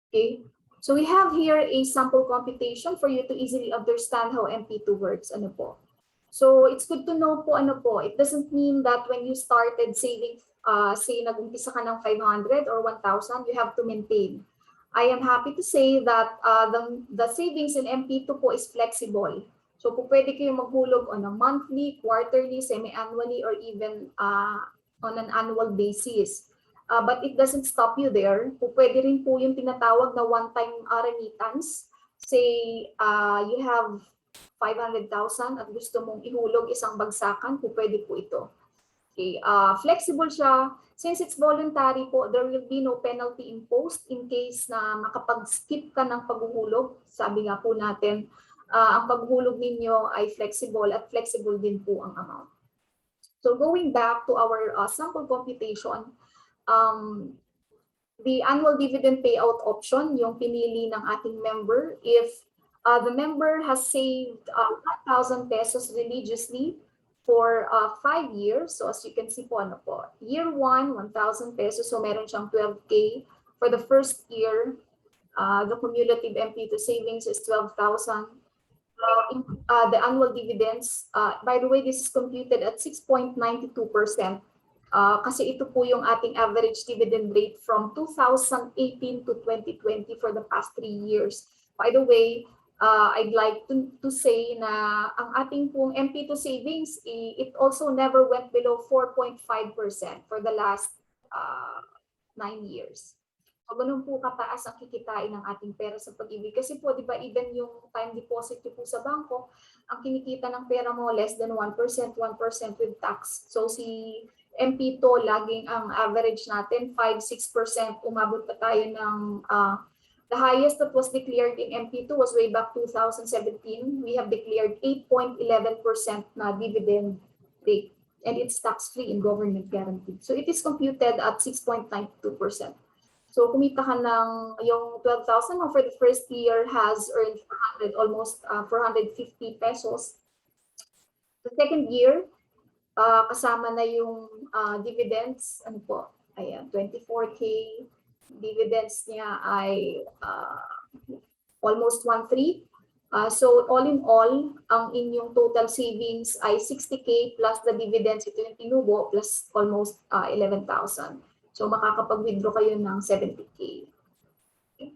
Okay, so we have here a sample computation for you to easily understand how MP2 works. Ano po? So it's good to know po, ano po, it doesn't mean that when you started saving, say nag-umpisa ka ng 500 or 1,000, you have to maintain. I am happy to say that the savings in MP2 po is flexible. So po pwede kayo maghulog on a monthly, quarterly, semi-annually, or even on an annual basis. But it doesn't stop you there. Po pwede rin po yung tinatawag na one-time remittance. Say you have 500,000 at gusto mong ihulog isang bagsakan, po pwede po ito. Okay, flexible siya. Since it's voluntary po, there will be no penalty imposed in case na makapag-skip ka ng paghuhulog. Sabi nga po natin, ang paghuhulog ninyo ay flexible at flexible din po ang amount. So going back to our sample computation, the annual dividend payout option, yung pinili ng ating member, if The member has saved 1,000 pesos religiously for 5 years. So as you can see po, ano po, year 1, 1,000 pesos. So meron siyang 12K. For the first year, the cumulative MP2 savings is 12,000. The annual dividends, by the way, this is computed at 6.92%. Kasi ito po yung ating average dividend rate from 2018 to 2020 for the past 3 years. By the way, I'd like to say na ang ating pong MP2 savings, it also never went below 4.5% for the last 9 years. So, ganun po kataas ang kikitain ng ating pera sa Pag-IBIG. Kasi po, di ba, even yung time deposit po sa bangko, ang kinikita ng pera mo less than 1%, 1% with tax. So, si MP2, laging ang average natin, 5-6%. Umabot pa tayo ng, the highest that was declared in MP2 was way back 2017. We have declared 8.11% na dividend rate. And it's tax-free and government guaranteed. So, it is computed at 6.92%. So, kumita ka ng yung 12,000 mo for the first year has earned almost 450 pesos. The second year, kasama na yung dividends, ano po, ayan, 24K. Dividends niya ay almost 1.3. So, all in all, ang inyong total savings ay 60K plus the dividends, ito yung tinubo, plus almost 11,000. So, makakapag-withdraw kayo ng 70K. Okay.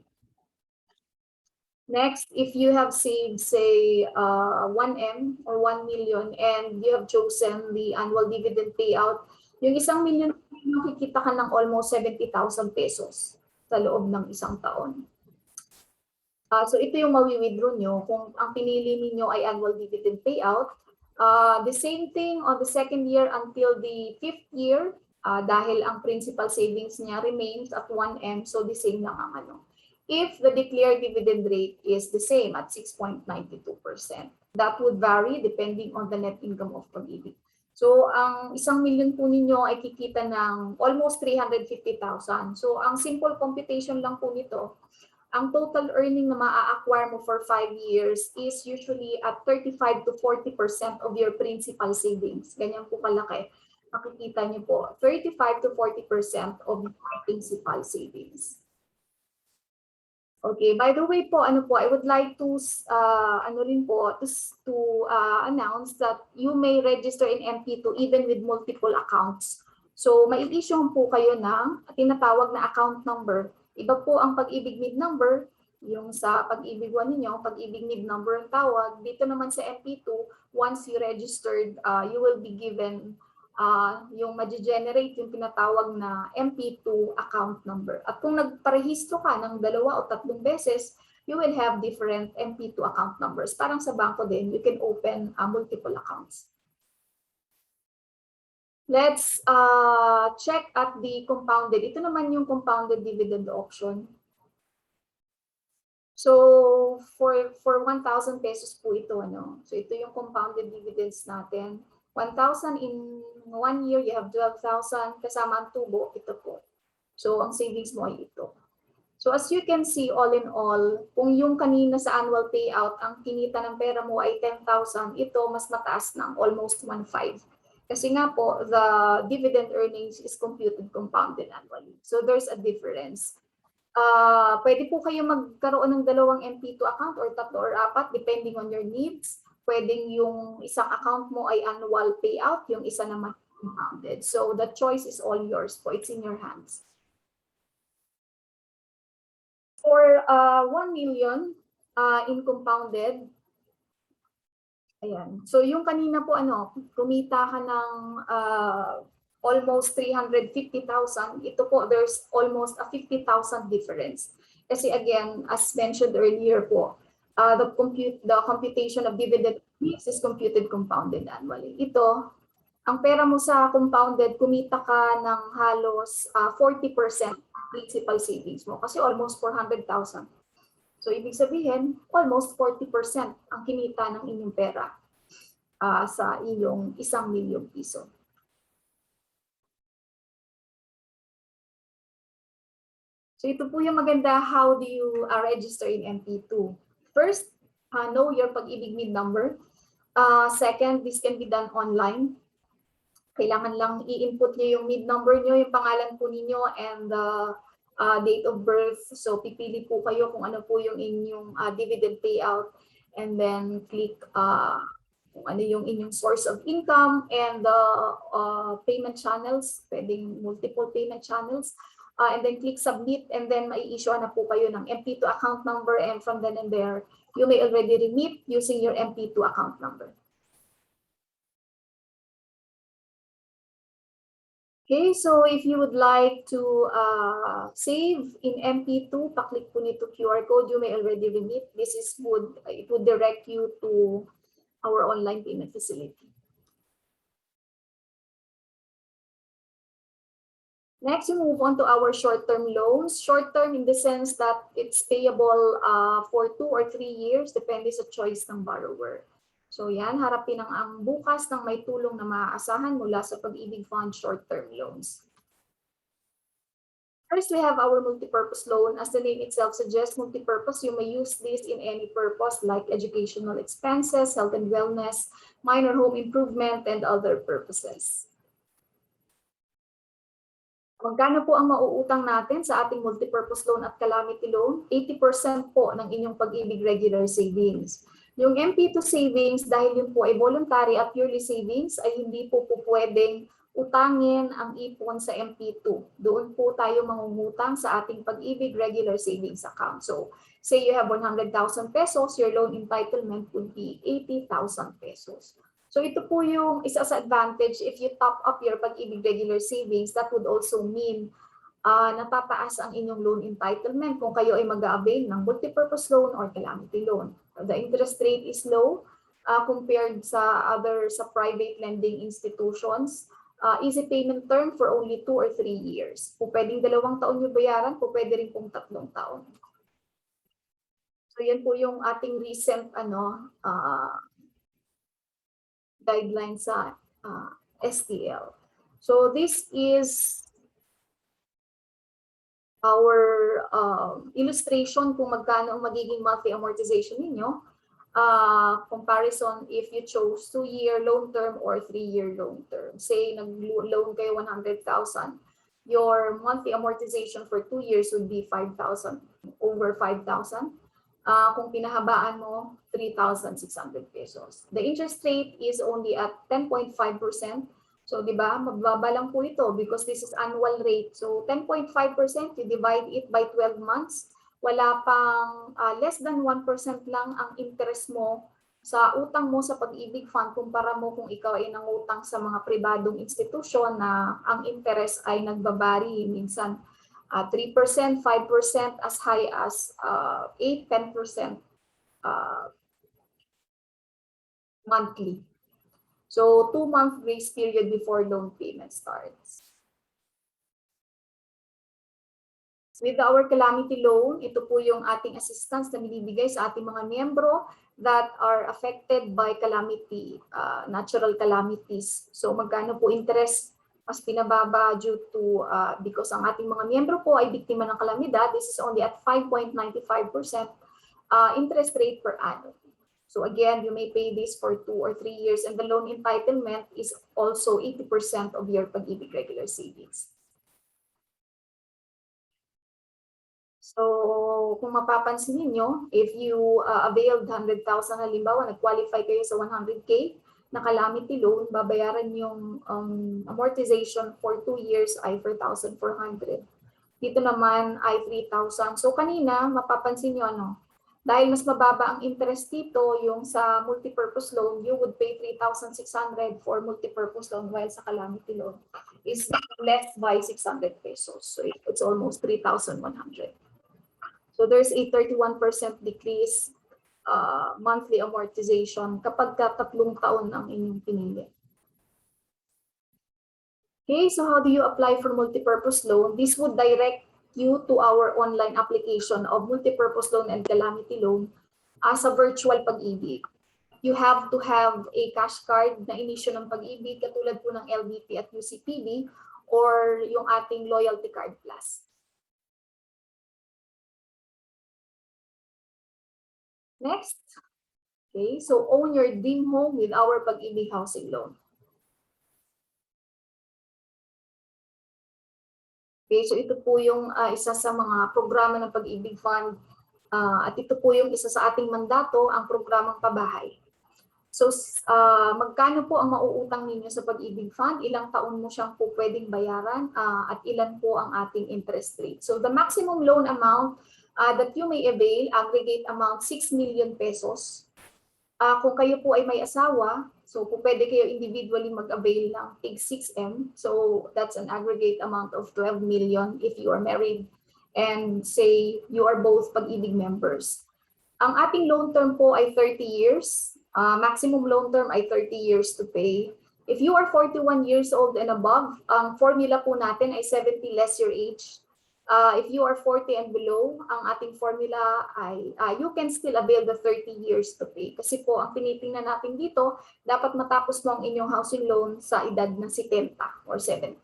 Next, if you have saved, say, 1M or 1 million and you have chosen the annual dividend payout, yung 1 million, makikita ka ng almost 70,000 pesos sa loob ng isang taon. So, ito yung mawi-withdraw nyo kung ang pinili niyo ay annual dividend payout. The same thing on the second year until the 5th year, dahil ang principal savings niya remains at 1M, so the same lang ang ano. If the declared dividend rate is the same at 6.92%, that would vary depending on the net income of Pag-IBIG. So, ang 1 million po ninyo ay kikita ng almost 350,000. So, ang simple computation lang po nito, ang total earning na maa-acquire mo for 5 years is usually at 35 to 40% of your principal savings. Ganyan po kalaki. Makikita niyo po, 35 to 40% of your principal savings. Okay, by the way po, I would like to announce that you may register in MP2 even with multiple accounts. So, mai-issue po kayo ng tinatawag na account number. Iba po ang Pag-IBIG NID number, yung sa Pag-IBIG 1 ninyo, Pag-IBIG NID number ang tawag. Dito naman sa MP2, once you registered, you will be given yung ma-generate yung pinatawag na MP2 account number. At kung nagparehistro ka ng 2 o 3 beses, you will have different MP2 account numbers. Parang sa bangko din, you can open multiple accounts. Let's check at the compounded. Ito naman yung compounded dividend option. So, for 1,000 pesos po ito, ano? So, ito yung compounded dividends natin. 1,000 in 1 year, you have 12,000 kasama ang tubo, ito po. So, ang savings mo ay ito. So, as you can see, all in all, kung yung kanina sa annual payout, ang kinita ng pera mo ay 10,000, ito mas mataas ng almost 1.5. Kasi nga po, the dividend earnings is computed compounded annually. So, there's a difference. Pwede po kayo magkaroon ng 2 MP2 account or 3 or 4 depending on your needs. Pwedeng yung isang account mo ay annual payout, yung isa naman compounded. So the choice is all yours po. It's in your hands. For 1 million in compounded, ayan. So yung kanina po kumita ka ng almost 350,000. Ito po, there's almost a 50,000 difference. Kasi again, as mentioned earlier po, the computation of dividend is computed compounded annually. Ito, ang pera mo sa compounded, kumita ka ng halos 40% principal savings mo kasi almost 400,000. So, ibig sabihin, almost 40% ang kinita ng inyong pera sa iyong 1 milyong piso. So, ito po yung maganda, how do you register in MP2? First, know your Pag-IBIG NID number. Second, this can be done online. Kailangan lang i-input nyo yung NID number nyo, yung pangalan po ninyo, and date of birth. So pipili po kayo kung ano po yung inyong dividend payout, and then click kung ano yung inyong source of income and payment channels, pwedeng multiple payment channels, and then click submit, and then mai-issue na po kayo ng MP2 account number, and from then and there, you may already remit using your MP2 account number. Okay, so if you would like to save in MP2, pa-click po nito QR code, you may already remit. This is it would direct you to our online payment facility. Next, we move on to our short-term loans. Short-term in the sense that it's payable for 2 or 3 years, depende sa choice ng borrower. So yan, harapin ang bukas ng may tulong na maaasahan mula sa Pag-IBIG Fund short-term loans. First, we have our multipurpose loan. As the name itself suggests, multipurpose, you may use this in any purpose like educational expenses, health and wellness, minor home improvement, and other purposes. Magkano po ang mauutang natin sa ating multipurpose loan at calamity loan? 80% po ng inyong Pag-IBIG regular savings. Yung MP2 savings, dahil yun po ay voluntary at purely savings, ay hindi po pwedeng utangin ang ipon sa MP2. Doon po tayo mangungutang sa ating Pag-IBIG regular savings account. So, say you have 100,000 pesos, your loan entitlement would be 80,000 pesos. So, ito po yung isa sa advantage. If you top up your Pag-IBIG regular savings, that would also mean natataas ang inyong loan entitlement kung kayo ay mag-a-avail ng multipurpose loan or calamity loan. The interest rate is low compared sa private lending institutions. Easy payment term for only 2 or 3 years. Kung pwedeng 2 taon nyo bayaran, kung pwede rin pong 3 taon. So yan po yung ating recent guideline sa STL. So this is our illustration kung magkano ang magiging monthly amortization ninyo. Comparison if you chose 2-year loan term or 3-year loan term. Say nag-loan kayo 100,000. Your monthly amortization for 2 years would be 5,000, over 5,000. Kung pinahabaan mo, 3,600 pesos. The interest rate is only at 10.5%. So, di ba, mababa lang po ito because this is annual rate. So, 10.5%, you divide it by 12 months. Wala pang less than 1% lang ang interest mo sa utang mo sa Pag-IBIG Fund kumpara mo kung ikaw ay nangutang sa mga pribadong institusyon na ang interest ay nagbabari. Minsan 3%, 5%, as high as 8, 10% monthly. So, 2-month grace period before loan payment starts. With our calamity loan, ito po yung ating assistance na binibigay sa ating mga miyembro that are affected by calamity, natural calamities. So, magkano po interest mas pinababa due to, because ang ating mga miyembro po ay biktima ng kalamidad, this is only at 5.95% interest rate per annum. So again, you may pay this for 2 or 3 years, and the loan entitlement is also 80% of your Pag-IBIG regular savings. So kung mapapansin niyo, if you availed 100,000 halimbawa, nag-qualify kayo sa 100K na calamity loan, babayaran yung amortization for 2 years ay 4,400. Dito naman ay 3,000. So kanina, mapapansin niyo dahil mas mababa ang interest dito, yung sa multipurpose loan, you would pay 3,600 for multipurpose loan, while sa calamity loan is less by 600 pesos. So it's almost 3,100. So there's a 31% decrease monthly amortization kapag 3 taon ang inyong pinili. Okay, so how do you apply for multipurpose loan? This would direct you to our online application of multipurpose loan and calamity loan as a virtual Pag-IBIG. You have to have a cash card na inisyo ng Pag-IBIG katulad po ng LBP at UCPB or yung ating Loyalty Card Plus. Next, Okay, so own your dream home with our Pag-IBIG housing loan. Okay, so ito po yung isa sa mga programa ng Pag-IBIG Fund at ito po yung isa sa ating mandato, ang programang pabahay. So magkano po ang mauutang ninyo sa Pag-IBIG Fund, ilang taon mo siyang po pwedeng bayaran at ilan po ang ating interest rate. So the maximum loan amount that you may avail, aggregate amount 6 million pesos. Kung kayo po ay may asawa, so po pwede kayo individually mag-avail ng tig 6M. So that's an aggregate amount of 12 million if you are married and say you are both Pag-IBIG members. Ang ating loan term po ay 30 years. Maximum loan term ay 30 years to pay. If you are 41 years old and above, ang formula po natin ay 70 less your age. If you are 40 and below, ang ating formula ay you can still avail the 30 years to pay. Kasi po, ang tinitingnan natin dito, dapat matapos mo ang inyong housing loan sa edad na 70 or 70.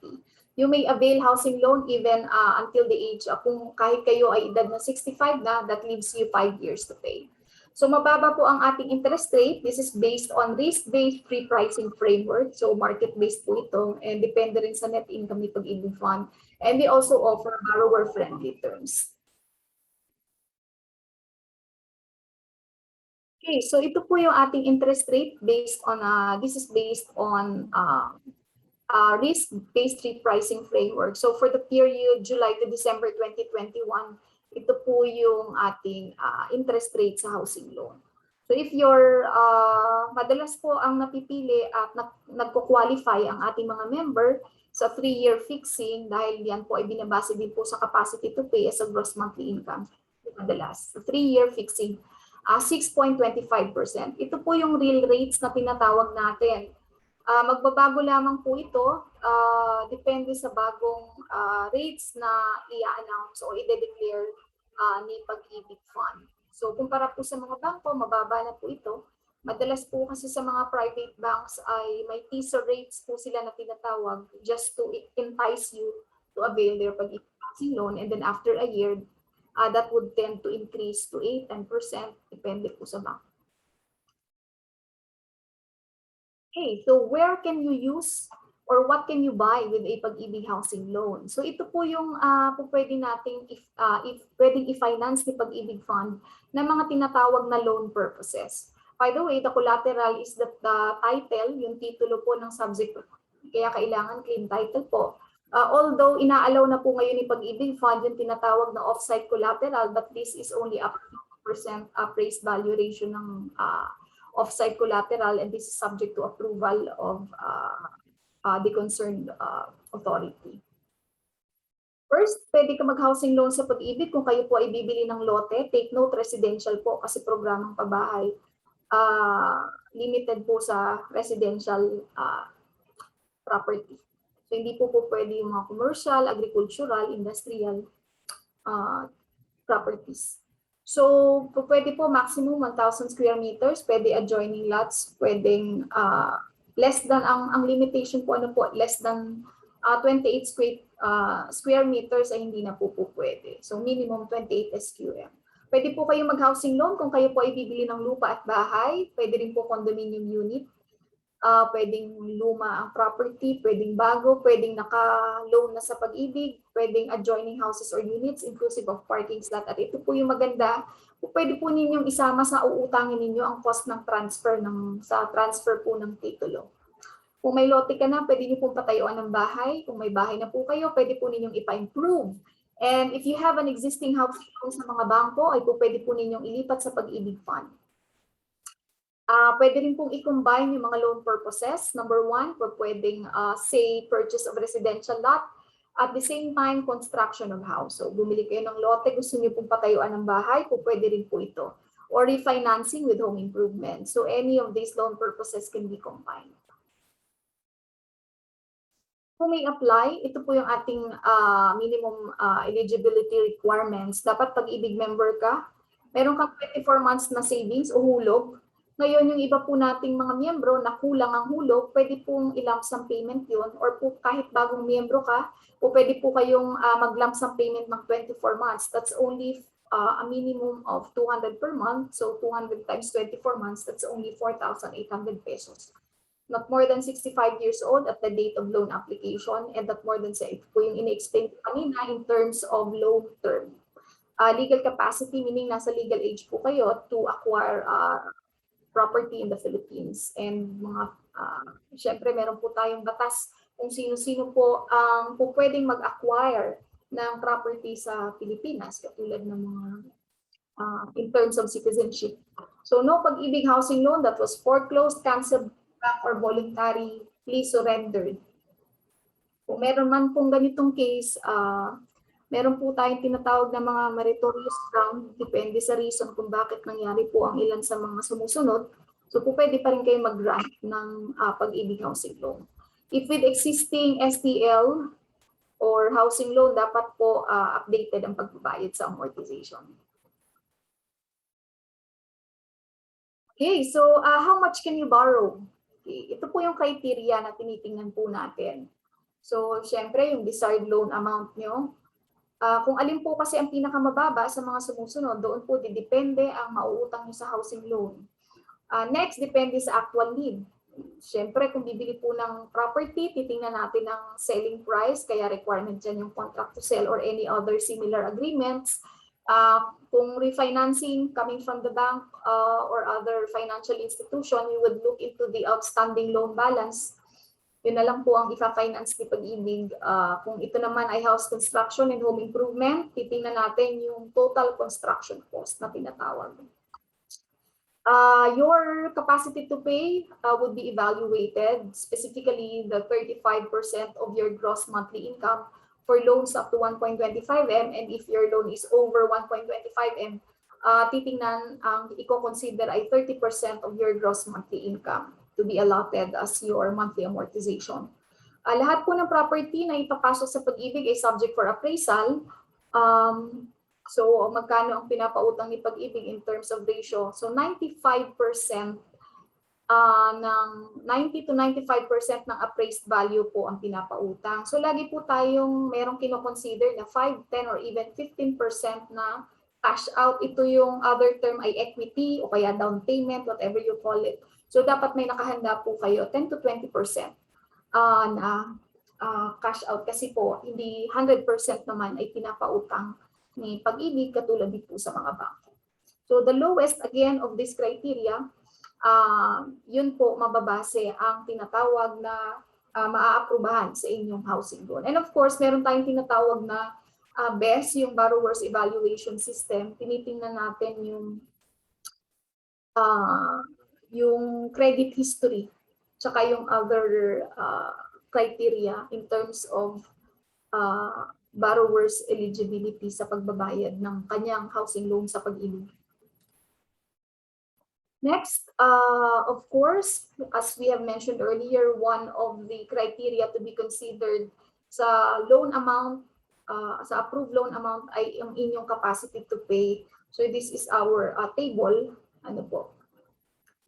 You may avail housing loan even until the age, kung kahit kayo ay edad na 65 na, that leaves you 5 years to pay. So mababa po ang ating interest rate. This is based on risk-based pre-pricing framework. So market-based po ito and depende rin sa net income ni Pag-IBIG Fund. And we also offer borrower-friendly terms. Okay, so ito po yung ating interest rate based on, this is based on risk-based repricing framework. So for the period July to December 2021, ito po yung ating interest rate sa housing loan. So if you're, madalas po ang napipili at nagko-qualify ang ating mga member sa 3-year fixing dahil yan po ay binabase din po sa capacity to pay as a gross monthly income. Madalas, 3-year fixing, 6.25%. Ito po yung real rates na tinatawag natin. Magbabago lamang po ito, depende sa bagong rates na i-announce o i-declare ni Pag-IBIG Fund. So kumpara po sa mga bangko, mababa na po ito. Madalas po kasi sa mga private banks ay may teaser rates po sila na tinatawag just to entice you to avail their Pag-IBIG housing loan, and then after a year, that would tend to increase to 8-10%, depende po sa bank. Okay, so where can you use or what can you buy with a Pag-IBIG housing loan? So ito po yung pwede nating pwedeng i-finance ni Pag-IBIG Fund na mga tinatawag na loan purposes. By the way, the collateral is the title, yung titulo po ng subject. Kaya kailangan claim title po. Although inaalaw na po ngayon ni Pag-IBIG Fund yung tinatawag na off-site collateral, but this is only up to 2% appraised value ratio ng off-site collateral, and this is subject to approval of the concerned authority. First, pwede ka mag-housing loan sa Pag-IBIG kung kayo po ay bibili ng lote. Take note, residential po kasi programang pabahay. Limited po sa residential property. So hindi po pwede yung mga commercial, agricultural, industrial properties. So pwede po maximum 1,000 square meters, pwede adjoining lots, pwedeng less than, ang limitation po ano po, less than 28 square meters ay hindi na po pwede. So minimum 28 SQM. Pwede po kayo mag-housing loan kung kayo po ay bibili ng lupa at bahay, pwede rin po condominium unit. Pwedeng luma ang property, pwedeng bago, pwedeng naka-loan na sa Pag-IBIG, pwedeng adjoining houses or units inclusive of parking slot. At ito po yung maganda, pwede po ninyong isama sa uutangin ninyo ang cost ng transfer sa transfer po ng titulo. Kung may lote ka na, pwede niyo pong patayuan ng bahay. Kung may bahay na po kayo, pwede po ninyong ipa-improve. And if you have an existing housing loan sa mga bangko, ay po pwede po ninyong ilipat sa Pag-IBIG Fund. Pwede rin pong i-combine yung mga loan purposes. Number one, pwedeng say purchase of residential lot. At the same time, construction of house. So bumili kayo ng lote, gusto niyo pong patayuan ng bahay, pwede rin po ito. Or refinancing with home improvement. So any of these loan purposes can be combined. Kung may apply, ito po yung ating minimum eligibility requirements. Dapat Pag-IBIG member ka. Meron kang 24 months na savings o hulog. Ngayon, yung iba po nating mga miyembro na kulang ang hulog, pwede pong i-lump sum payment yun, or po kahit bagong miyembro ka, o pwede po kayong mag-lump sum payment ng 24 months. That's only a minimum of 200 per month. So 200 times 24 months, that's only 4,800 pesos. Not more than 65 years old at the date of loan application, and not more than sa ito po yung in-explain kanina in terms of loan term. Legal capacity, meaning nasa legal age po kayo to acquire property in the Philippines. And mga, syempre meron po tayong batas kung sino-sino po ang po pwedeng mag-acquire ng property sa Pilipinas, katulad ng mga in terms of citizenship. So no Pag-IBIG housing loan that was foreclosed, canceled, or voluntarily surrendered. Kung meron man pong ganitong case, meron po tayong tinatawag na mga meritorious ground, depende sa reason kung bakit nangyari po ang ilan sa mga sumusunod. So po pwede pa rin kayo mag-grant ng Pag-IBIG housing loan. If with existing STL or housing loan, dapat po updated ang pagbabayad sa amortization. Okay, so how much can you borrow? Okay, ito po yung criteria na tinitingnan po natin. So, syempre, yung desired loan amount nyo. Kung alin po kasi ang pinakamababa sa mga sumusunod, doon po didepende ang mauutang nyo sa housing loan. Next, depende sa actual need. Syempre, kung bibili po ng property, titingnan natin ang selling price, kaya requirement dyan yung contract to sell or any other similar agreements. Kung refinancing coming from the bank or other financial institution, you would look into the outstanding loan balance. Yun na lang po ang ifa-finance ni Pag-IBIG. Kung ito naman ay house construction and home improvement, titingnan natin yung total construction cost na tinatawag. Your capacity to pay would be evaluated, specifically the 35% of your gross monthly income for loans up to 1.25M, and if your loan is over 1.25M, titingnan ang i-consider ay 30% of your gross monthly income to be allotted as your monthly amortization. Lahat po ng property na ipapasok sa Pag-IBIG ay subject for appraisal. So magkano ang pinapautang ni Pag-IBIG in terms of ratio? So 90 to 95% ng appraised value po ang pinapautang. So lagi po tayong merong kino-consider na 5, 10 or even 15% na cash out. Ito yung other term ay equity o kaya down payment, whatever you call it. So dapat may nakahanda po kayo 10 to 20% na cash out, kasi po hindi 100% naman ay pinapautang ni Pag-IBIG katulad dito sa mga bangko. So the lowest again of this criteria, yun po mababase ang tinatawag na maaaprubahan sa inyong housing loan. And of course, meron tayong tinatawag na BES, yung Borrower's Evaluation System. Tinitingnan natin yung credit history, tsaka yung other criteria in terms of borrower's eligibility sa pagbabayad ng kanyang housing loan sa Pag-IBIG. Next, of course, as we have mentioned earlier, one of the criteria to be considered sa loan amount, sa approved loan amount ay ang inyong capacity to pay. So this is our table, ano po,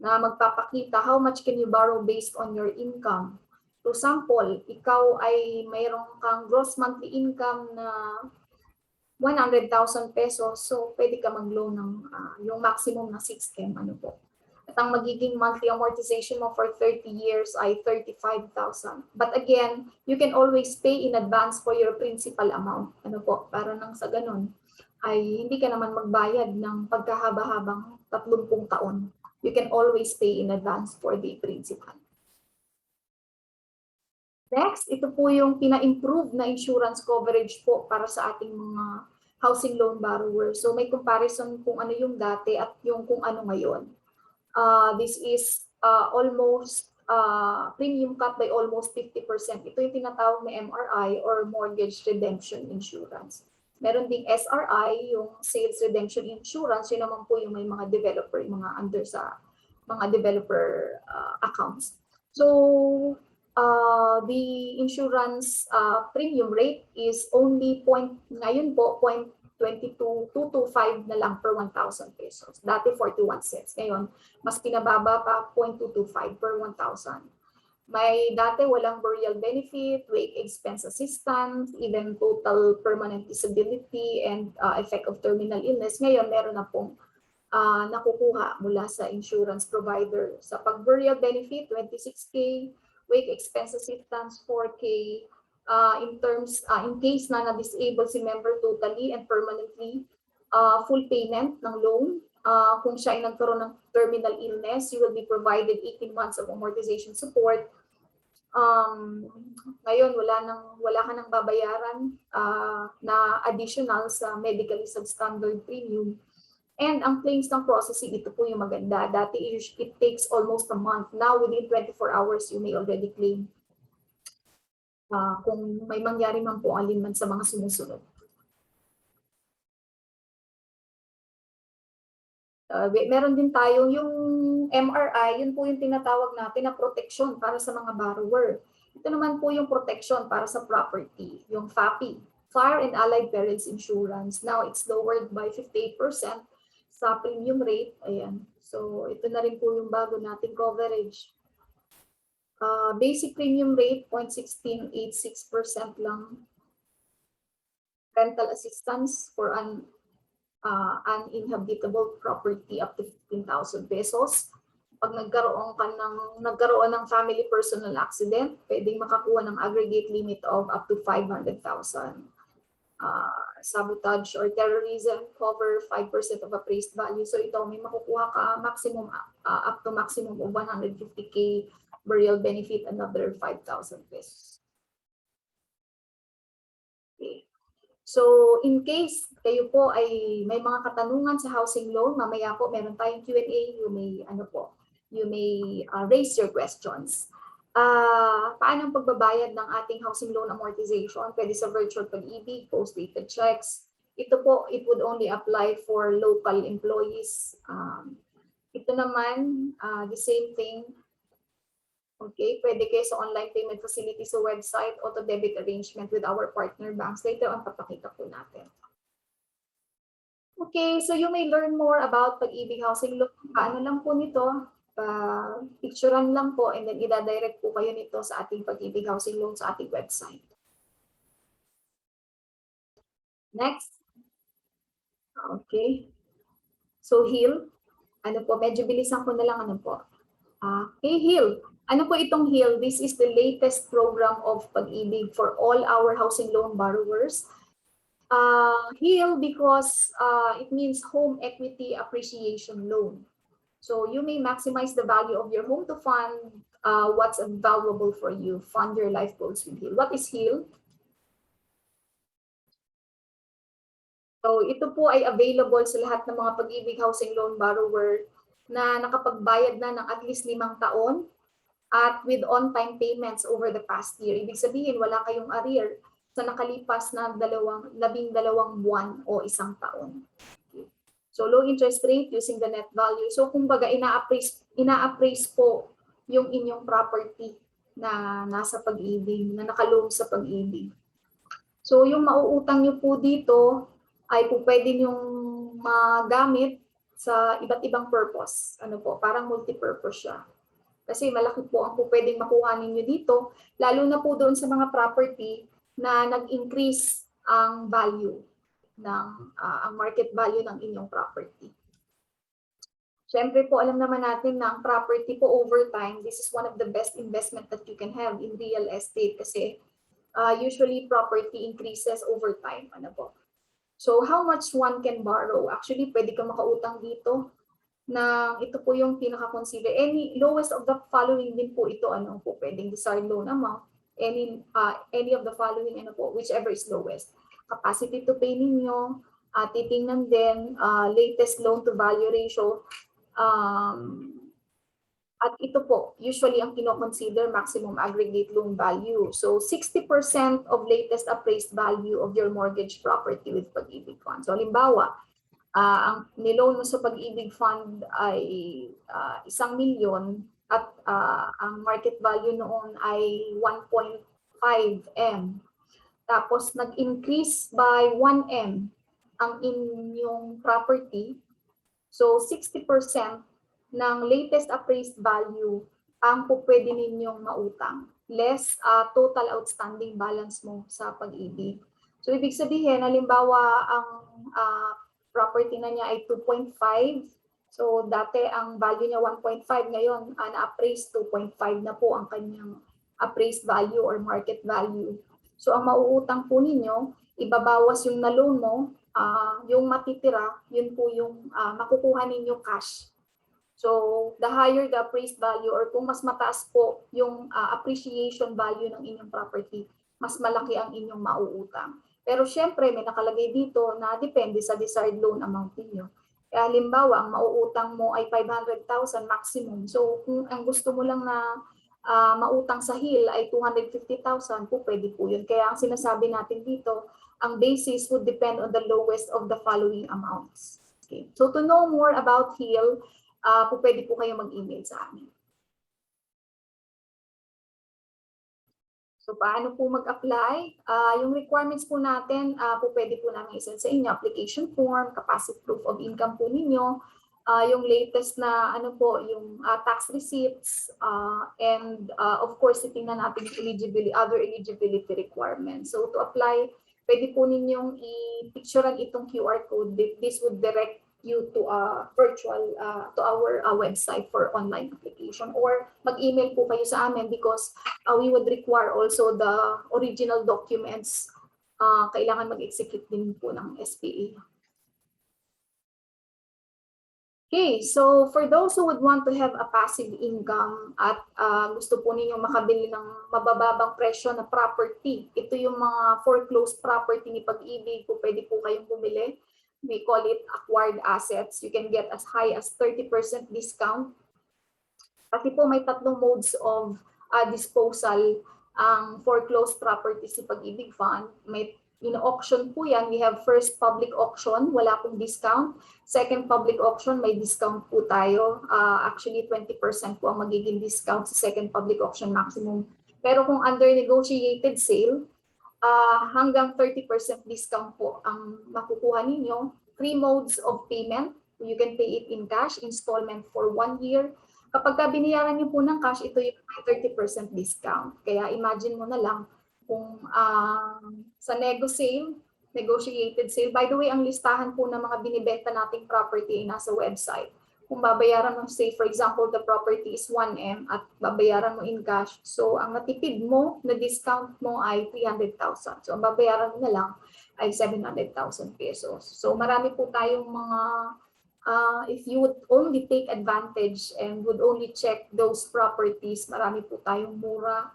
na magpapakita how much can you borrow based on your income. To sample, ikaw ay mayroon kang gross monthly income na 100,000 pesos, so pwede ka mag-loan ng yung maximum na 6M, ano po. At ang magiging monthly amortization mo for 30 years ay 35,000. But again, you can always pay in advance for your principal amount, ano po, para nang sa ganun ay hindi ka naman magbayad ng pagkahaba-habang 30 taon. You can always pay in advance for the principal. Next, ito po yung pina-improve na insurance coverage po para sa ating mga housing loan borrowers. So may comparison kung ano yung dati at yung kung ano ngayon. This is almost premium cut by almost 50%. Ito yung tinatawag na MRI or Mortgage Redemption Insurance. Meron ding SRI, yung Sales Redemption Insurance. Yun naman po yung may mga developer, yung mga under sa mga developer accounts. So the insurance premium rate is only ngayon po 0.225 na lang per 1,000 pesos. Dati 41 cents. Ngayon, mas pinababa pa 0.225 per 1,000. May dati walang burial benefit, wake expense assistance, even total permanent disability and effect of terminal illness. Ngayon, meron na pong nakukuha mula sa insurance provider. Sa pag-burial benefit, 26K, wake expense assistance, 4K, in case na na-disable si member totally and permanently, full payment ng loan. Kung siya ay nagkaroon ng terminal illness, you will be provided 18 months of amortization support. Ngayon, wala ka nang babayaran na additional sa medically substandard premium. And ang claims ng processing, ito po yung maganda. Dati, it takes almost a month. Now, within 24 hours, you may already claim. Kung may mangyari man po alinman sa mga sumusunod. Meron din tayo yung MRI, yun po yung tinatawag natin na protection para sa mga borrower. Ito naman po yung protection para sa property, yung FAPI, Fire and Allied Perils Insurance. Now, it's lowered by 58% sa premium rate. Ayan. So, ito na rin po yung bago nating coverage. Basic premium rate, 0.1686% lang. Rental assistance for uninhabitable property up to 15,000 pesos. Pag nagkaroon ng family personal accident, pwedeng makakuha ng aggregate limit of up to 500,000. Sabotage or terrorism cover 5% of appraised value. So ito, may makukuha ka maximum up to maximum of 150K burial benefit, another 5,000 pesos. Okay. So, in case kayo po ay may mga katanungan sa housing loan, mamaya po meron tayong Q&A, you may raise your questions. Paano ang pagbabayad ng ating housing loan amortization? Pwede sa virtual pag-ibig, post-dated checks. Ito po, it would only apply for local employees. Ito naman, the same thing. Okay, pwede kayo sa online payment facility sa website, auto-debit arrangement with our partner banks. Later on, papakita po natin. Okay, so you may learn more about Pag-ibig Housing Loan. Paano lang po nito? Picturean lang po and then ida-direct po kayo nito sa ating Pag-ibig Housing Loan sa ating website. Next. Okay. So, HEAL. Ano po, medyo bilisan ko na lang ano po. Okay, HEAL. Ano po itong HEAL? This is the latest program of Pag-ibig for all our housing loan borrowers. HEAL because it means Home Equity Appreciation Loan. So you may maximize the value of your home to fund what's valuable for you. Fund your life goals with HEAL. What is HEAL? So ito po ay available sa lahat ng mga Pag-ibig housing loan borrower na nakapagbayad na ng at least 5 taon at with on-time payments over the past year. Ibig sabihin, wala kayong arrear sa nakalipas na 12 buwan o 1 taon. Okay. So low interest rate using the net value. So kumbaga ina-appraise po yung inyong property na nasa Pag-ibig, na naka-loan sa Pag-ibig. So yung mauutang nyo po dito ay po pwede yung magamit sa iba't ibang purpose. Ano po, parang multi-purpose siya. Kasi malaki po ang po pwedeng makuha ninyo dito, lalo na po doon sa mga property na nag-increase ang value, ang market value ng inyong property. Siyempre po, alam naman natin na ang property po over time, this is one of the best investment that you can have in real estate kasi usually property increases over time. Ano po? So how much one can borrow? Actually, pwede ka makautang dito na ito po yung pinaka-consider. Any lowest of the following din po ito, ano po, pwedeng desired loan amount, any of the following, ano po, whichever is lowest. Capacity to pay ninyo, titingnan din, latest loan to value ratio, at ito po, usually ang kino-consider maximum aggregate loan value. So 60% of latest appraised value of your mortgage property with Pag-ibig Fund. So halimbawa, ang niloan mo sa Pag-ibig Fund ay 1 million at ang market value noon ay 1.5 M. Tapos nag-increase by 1 M ang inyong property. So 60% ng latest appraised value ang pwede ninyong mautang. Less total outstanding balance mo sa Pag-ibig. So ibig sabihin, halimbawa ang property na niya ay 2.5. So dati ang value niya 1.5, ngayon na-appraise 2.5 na po ang kanyang appraised value or market value. So ang mauutang po ninyo, ibabawas yung na-loan mo, yung matitira, yun po yung makukuha ninyo cash. So the higher the appraised value or kung mas mataas po yung appreciation value ng inyong property, mas malaki ang inyong mauutang. Pero syempre may nakalagay dito na depende sa desired loan amount niyo. Kaya halimbawa, ang mauutang mo ay 500,000 maximum. So kung ang gusto mo lang na mautang sa HIL ay 250,000 po, pwede po yun. Kaya ang sinasabi natin dito, ang basis would depend on the lowest of the following amounts. Okay. So to know more about HIL, pwede po kayo mag-email sa amin. So paano po mag-apply? Yung requirements po natin, pwede po namin isend sa inyo, application form, capacity proof of income po ninyo, yung latest na yung tax receipts, and of course titingnan natin yung other eligibility requirements. So to apply, pwede po ninyong i-picturean itong QR code. This would direct you to virtual to our website for online application, or mag-email po kayo sa amin because we would require also the original documents. Kailangan mag-execute din po ng SPA. Okay, so for those who would want to have a passive income at gusto po ninyo makabili ng mabababang presyo na property, ito yung mga foreclosed property ni Pag-ibig, po pwede po kayong bumili. We call it acquired assets. You can get as high as 30% discount. Kasi po may tatlong modes of disposal ang foreclosed properties ni Pag-ibig Fund. May auction po yan. We have first public auction, wala pong discount. Second public auction, may discount po tayo. Actually 20% po ang magiging discount sa second public auction maximum. Pero kung under negotiated sale, hanggang 30% discount po ang makukuha ninyo. 3 modes of payment. You can pay it in cash, installment for 1 year. Kapag biniyaran niyo po ng cash, ito yung 30% discount. Kaya imagine mo na lang kung sa negotiated sale. By the way, ang listahan po ng mga binibenta nating property ay nasa website. Kung babayaran mo, say for example, the property is 1M at babayaran mo in cash. So ang natipid mo na discount mo ay 300,000. So ang babayaran mo na lang ay 700,000 pesos. So marami po tayong mga, if you would only take advantage and would only check those properties, marami po tayong mura.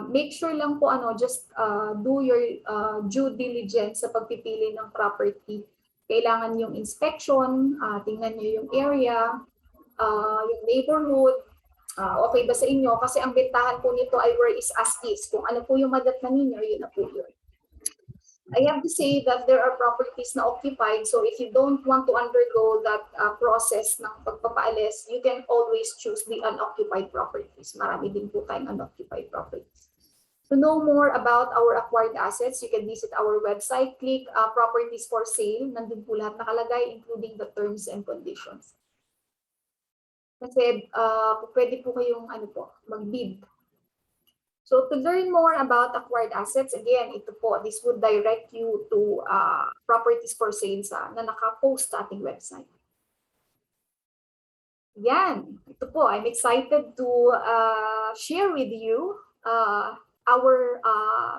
Make sure lang po just do your due diligence sa pagpipili ng property. Kailangan yung inspection, tingnan nyo yung area, yung neighborhood, okay ba sa inyo? Kasi ang bentahan po nito ay where is as is. Kung ano po yung madatnan ninyo, yun na po yun. I have to say that there are properties na occupied, so if you don't want to undergo that process ng pagpapaalis, you can always choose the unoccupied properties. Marami din po tayong unoccupied properties. To know more about our acquired assets, you can visit our website, click properties for sale. Nandun po lahat nakalagay, including the terms and conditions. Kasi pwede po kayong mag-bid. So to learn more about acquired assets, again, ito po, this would direct you to properties for sale na naka-post sa ating website. Yan, ito po, I'm excited to share with you our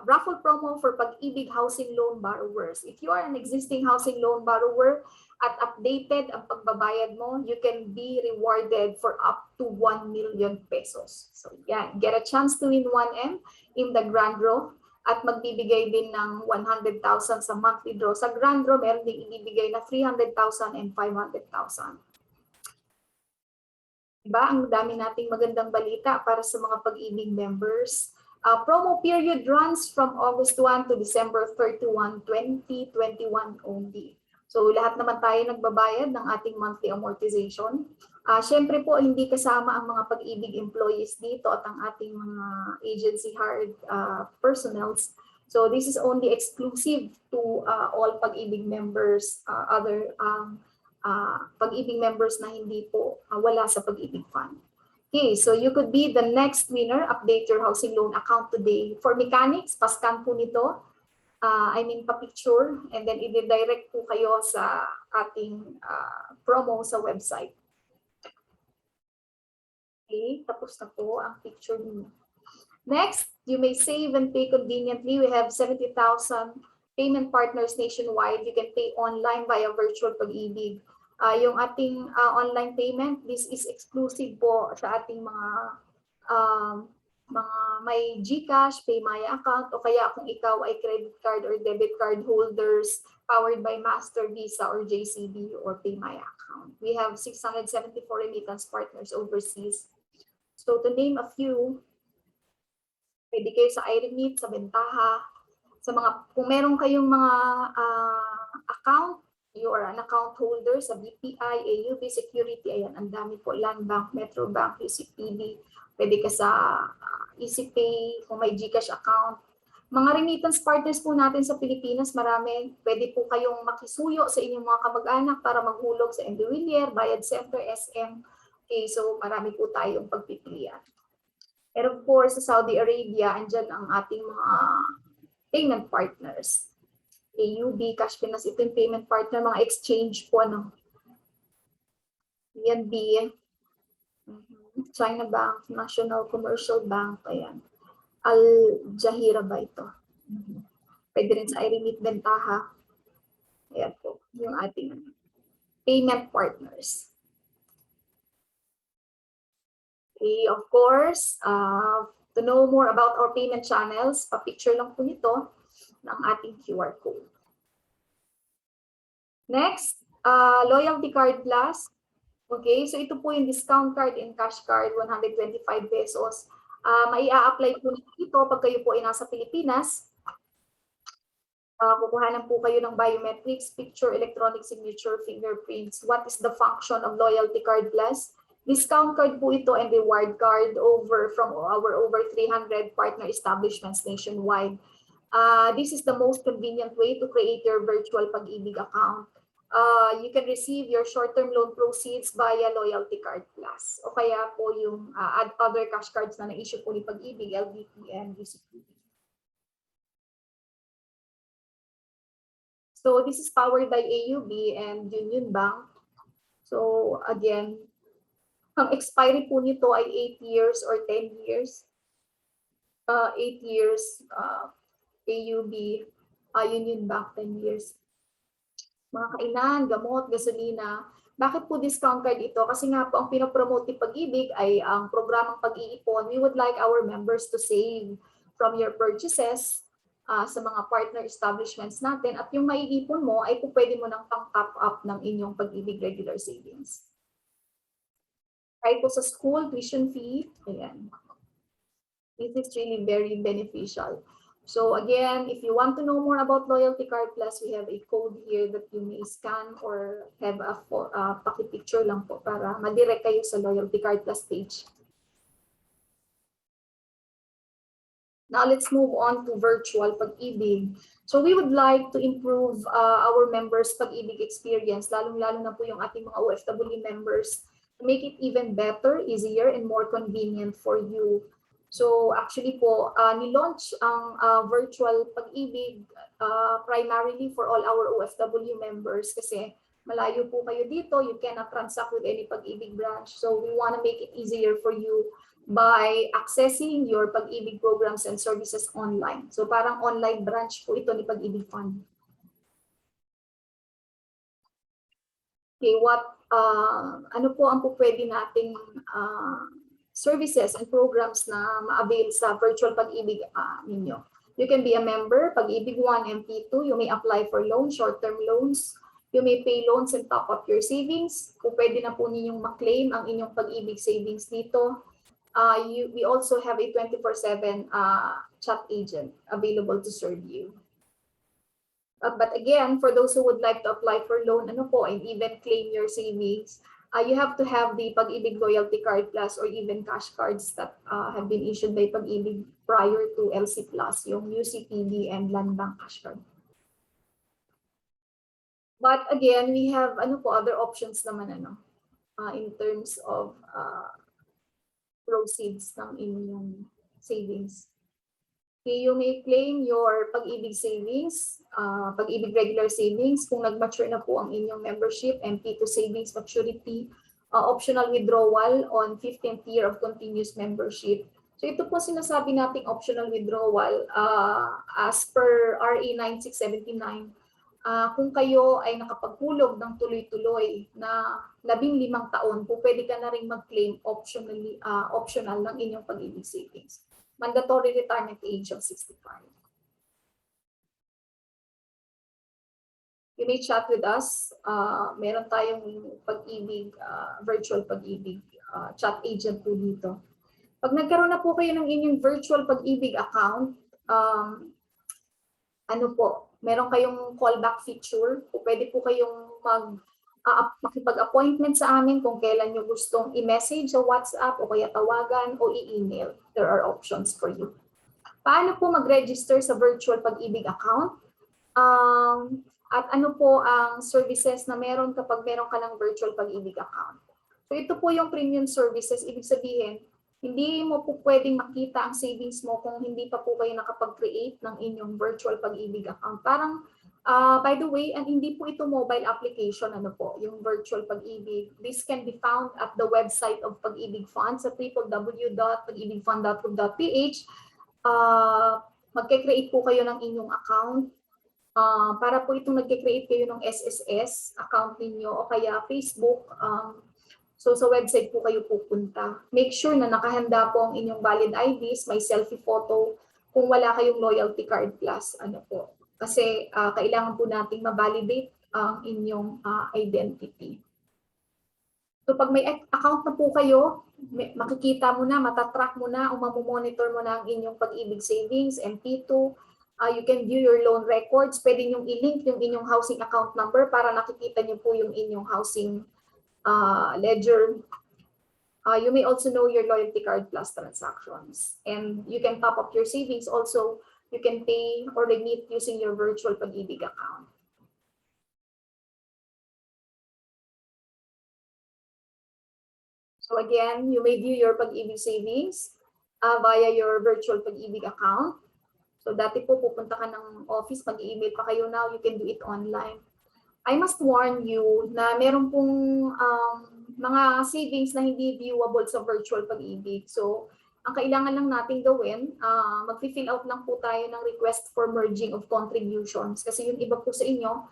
raffle promo for Pag-ibig housing loan borrowers. If you are an existing housing loan borrower at updated ang pagbabayad mo, you can be rewarded for up to 1 million pesos. So yeah, get a chance to win 1M in the grand draw at magbibigay din ng 100,000 sa monthly draw. Sa grand draw, meron din ibibigay na 300,000 and 500,000. Diba? Ang dami nating magandang balita para sa mga Pag-ibig members. Promo period runs from August 1 to December 31, 2021 only. So lahat naman tayo nagbabayad ng ating monthly amortization. Siyempre po, hindi kasama ang mga Pag-ibig employees dito at ang ating mga agency hired personnels. So this is only exclusive to all Pag-ibig members, other Pag-ibig members na hindi po wala sa Pag-ibig Fund. Okay, so you could be the next winner. Update your housing loan account today. For mechanics, pascan po nito. Pa-picture, and then i-direct po kayo sa ating promo sa website. Okay, tapos na po ang picture niyo. Next, you may save and pay conveniently. We have 70,000 payment partners nationwide. You can pay online via virtual PAG-IBIG. Yung ating online payment, this is exclusive po sa ating mga may GCash, PayMaya account, o kaya kung ikaw ay credit card or debit card holders powered by Master, Visa, or JCB or PayMaya account. We have 674 remittance partners overseas. So to name a few, pwede kayo sa iRemit, sa Bentaha, sa mga, kung meron kayong mga account, you are an account holder sa BPI, AUB, Security, ayan, ang dami po, Land Bank, Metro Bank, UCPB, pwede ka sa EasyPay, kung may GCash account. Mga remittance partners po natin sa Pilipinas, marami. Pwede po kayong makisuyo sa inyong mga kamag-anak para maghulog sa MD Villiers, Bayad Center, SM. Okay, so marami po tayong pagpipilian. And of course, sa Saudi Arabia, andyan ang ating mga payment partners. AUB, Cash Pinas, ito yung payment partner, mga exchange po, PNB, China Bank, National Commercial Bank, ayan. Al Jahira ba ito? Pwede rin sa iRemit, Bentaha. Ayan po, yung ating payment partners. Okay, of course, to know more about our payment channels, pa-picture lang po nito ng ating QR code. Next, Loyalty Card Plus. Okay, so ito po yung discount card and cash card, 125 pesos. Mai-a-apply po ito pag kayo po ay nasa Pilipinas. Kukuhanan po kayo ng biometrics, picture, electronic signature, fingerprints. What is the function of Loyalty Card Plus? Discount card po ito and reward card from our over 300 partner establishments nationwide. This is the most convenient way to create your virtual PAG-IBIG account. You can receive your short-term loan proceeds via Loyalty Card Plus o kaya po yung other cash cards na na-issue po ni PAG-IBIG, LBP, and UCPB. So this is powered by AUB and Union Bank. So again, ang expiry po nito ay 8 years or 10 years. 8 years, AUB, Union Bank, 10 years. Mga kainan, gamot, gasolina. Bakit po discount card ito? Kasi nga po ang pinopromote ni PAG-IBIG ay ang programang pag-iipon. We would like our members to save from your purchases sa mga partner establishments natin. At yung maiipon mo ay po pwede mo nang pang-top up ng inyong PAG-IBIG regular savings. Kahit po sa school, tuition fee, ayan. This is really very beneficial. So again, if you want to know more about Loyalty Card Plus, we have a code here that you may scan or have a paki-picture lang po para madirect kayo sa Loyalty Card Plus page. Now let's move on to virtual PAG-IBIG. So we would like to improve our members' PAG-IBIG experience, lalong-lalo na po yung ating mga OFW members, to make it even better, easier, and more convenient for you. So actually po, ni-launch ang virtual PAG-IBIG primarily for all our OFW members kasi malayo po kayo dito, you cannot transact with any PAG-IBIG branch. So we want to make it easier for you by accessing your PAG-IBIG programs and services online. So parang online branch po ito ni PAG-IBIG Fund. Okay, ano po ang pwede nating services and programs na ma-avail sa virtual PAG-IBIG ninyo. You can be a member, PAG-IBIG 1, MP2. You may apply for loans, short-term loans. You may pay loans and top up your savings. Kung pwede na po ninyong ma-claim ang inyong PAG-IBIG savings dito. We also have a 24/7 chat agent available to serve you. But again, for those who would like to apply for loan and even claim your savings, you have to have the PAG-IBIG Loyalty Card Plus or even cash cards that have been issued by PAG-IBIG prior to LC Plus, yung UCPB and Land Bank cash card. But again, we have other options naman in terms of proceeds ng inyong savings. Okay, you may claim your PAG-IBIG savings, PAG-IBIG regular savings kung nag-mature na po ang inyong membership, MP2 savings maturity, optional withdrawal on 15th year of continuous membership. So ito po sinasabi nating optional withdrawal as per RA 9679. Kung kayo ay nakapaghulog ng tuloy-tuloy na 15 taon, po pwede ka na rin mag-claim optional ng inyong PAG-IBIG savings. Mandatory retirement age of 65. You may chat with us. Meron tayong PAG-IBIG, virtual PAG-IBIG chat agent po dito. Pag nagkaroon na po kayo ng inyong virtual PAG-IBIG account, meron kayong callback feature. Pwede po kayong makipag-appointment sa amin kung kailan nyo gustong i-message sa WhatsApp o kaya tawagan o i-email. There are options for you. Paano po mag-register sa virtual PAG-IBIG account? At ano po ang services na meron kapag meron ka ng virtual PAG-IBIG account? So ito po yung premium services. Ibig sabihin, hindi mo po pwedeng makita ang savings mo kung hindi pa po kayo nakapag-create ng inyong virtual PAG-IBIG account. Parang by the way, and hindi po ito mobile application, yung virtual PAG-IBIG. This can be found at the website of PAG-IBIG Fund sa www.pagibigfund.gov.ph. Magke-create po kayo ng inyong account. Para po itong nagke-create kayo ng SSS account ninyo o kaya Facebook. So sa website po kayo pupunta. Make sure na nakahanda po ang inyong valid IDs, may selfie photo. Kung wala kayong loyalty card plus, Kasi kailangan po nating ma-validate ang inyong identity. So pag may account na po kayo, makikita mo na, matatrack mo na, o mamomonitor mo na ang inyong PAG-IBIG savings, MP2. You can view your loan records. Pwede nyo i-link yung inyong housing account number para nakikita nyo po yung inyong housing ledger. You may also know your loyalty card plus transactions. And you can top up your savings also. You can pay or remit using your virtual PAG-IBIG account. So again, you may view your PAG-IBIG savings via your virtual PAG-IBIG account. So dati po pupunta ka ng office, mag-email pa kayo, now you can do it online. I must warn you na meron pong mga savings na hindi viewable sa virtual PAG-IBIG. So ang kailangan lang natin gawin, mag-fill out lang po tayo ng request for merging of contributions. Kasi yung iba po sa inyo,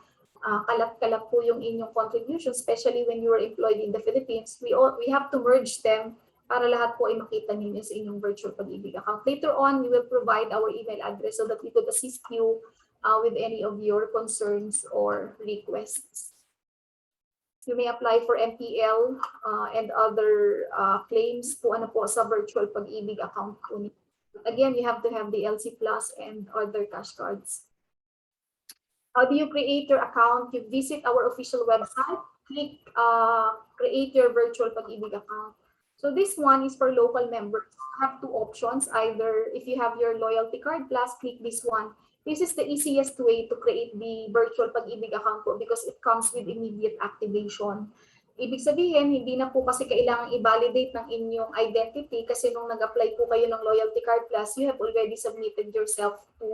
kalat-kalat po yung inyong contributions, especially when you are employed in the Philippines. We have to merge them para lahat po ay makita ninyo sa inyong virtual PAG-IBIG account. Later on, we will provide our email address so that we could assist you with any of your concerns or requests. You may apply for MPL and other claims po sa virtual PAG-IBIG account. Again, you have to have the LC Plus and other cash cards. How do you create your account? You visit our official website, click create your virtual PAG-IBIG account. So this one is for local members. You have two options. Either if you have your loyalty card plus, click this one. This is the easiest way to create the virtual PAG-IBIG account po because it comes with immediate activation. Ibig sabihin, hindi na po kasi kailangan i-validate ng inyong identity kasi nung nag-apply po kayo ng Loyalty Card Plus, you have already submitted yourself to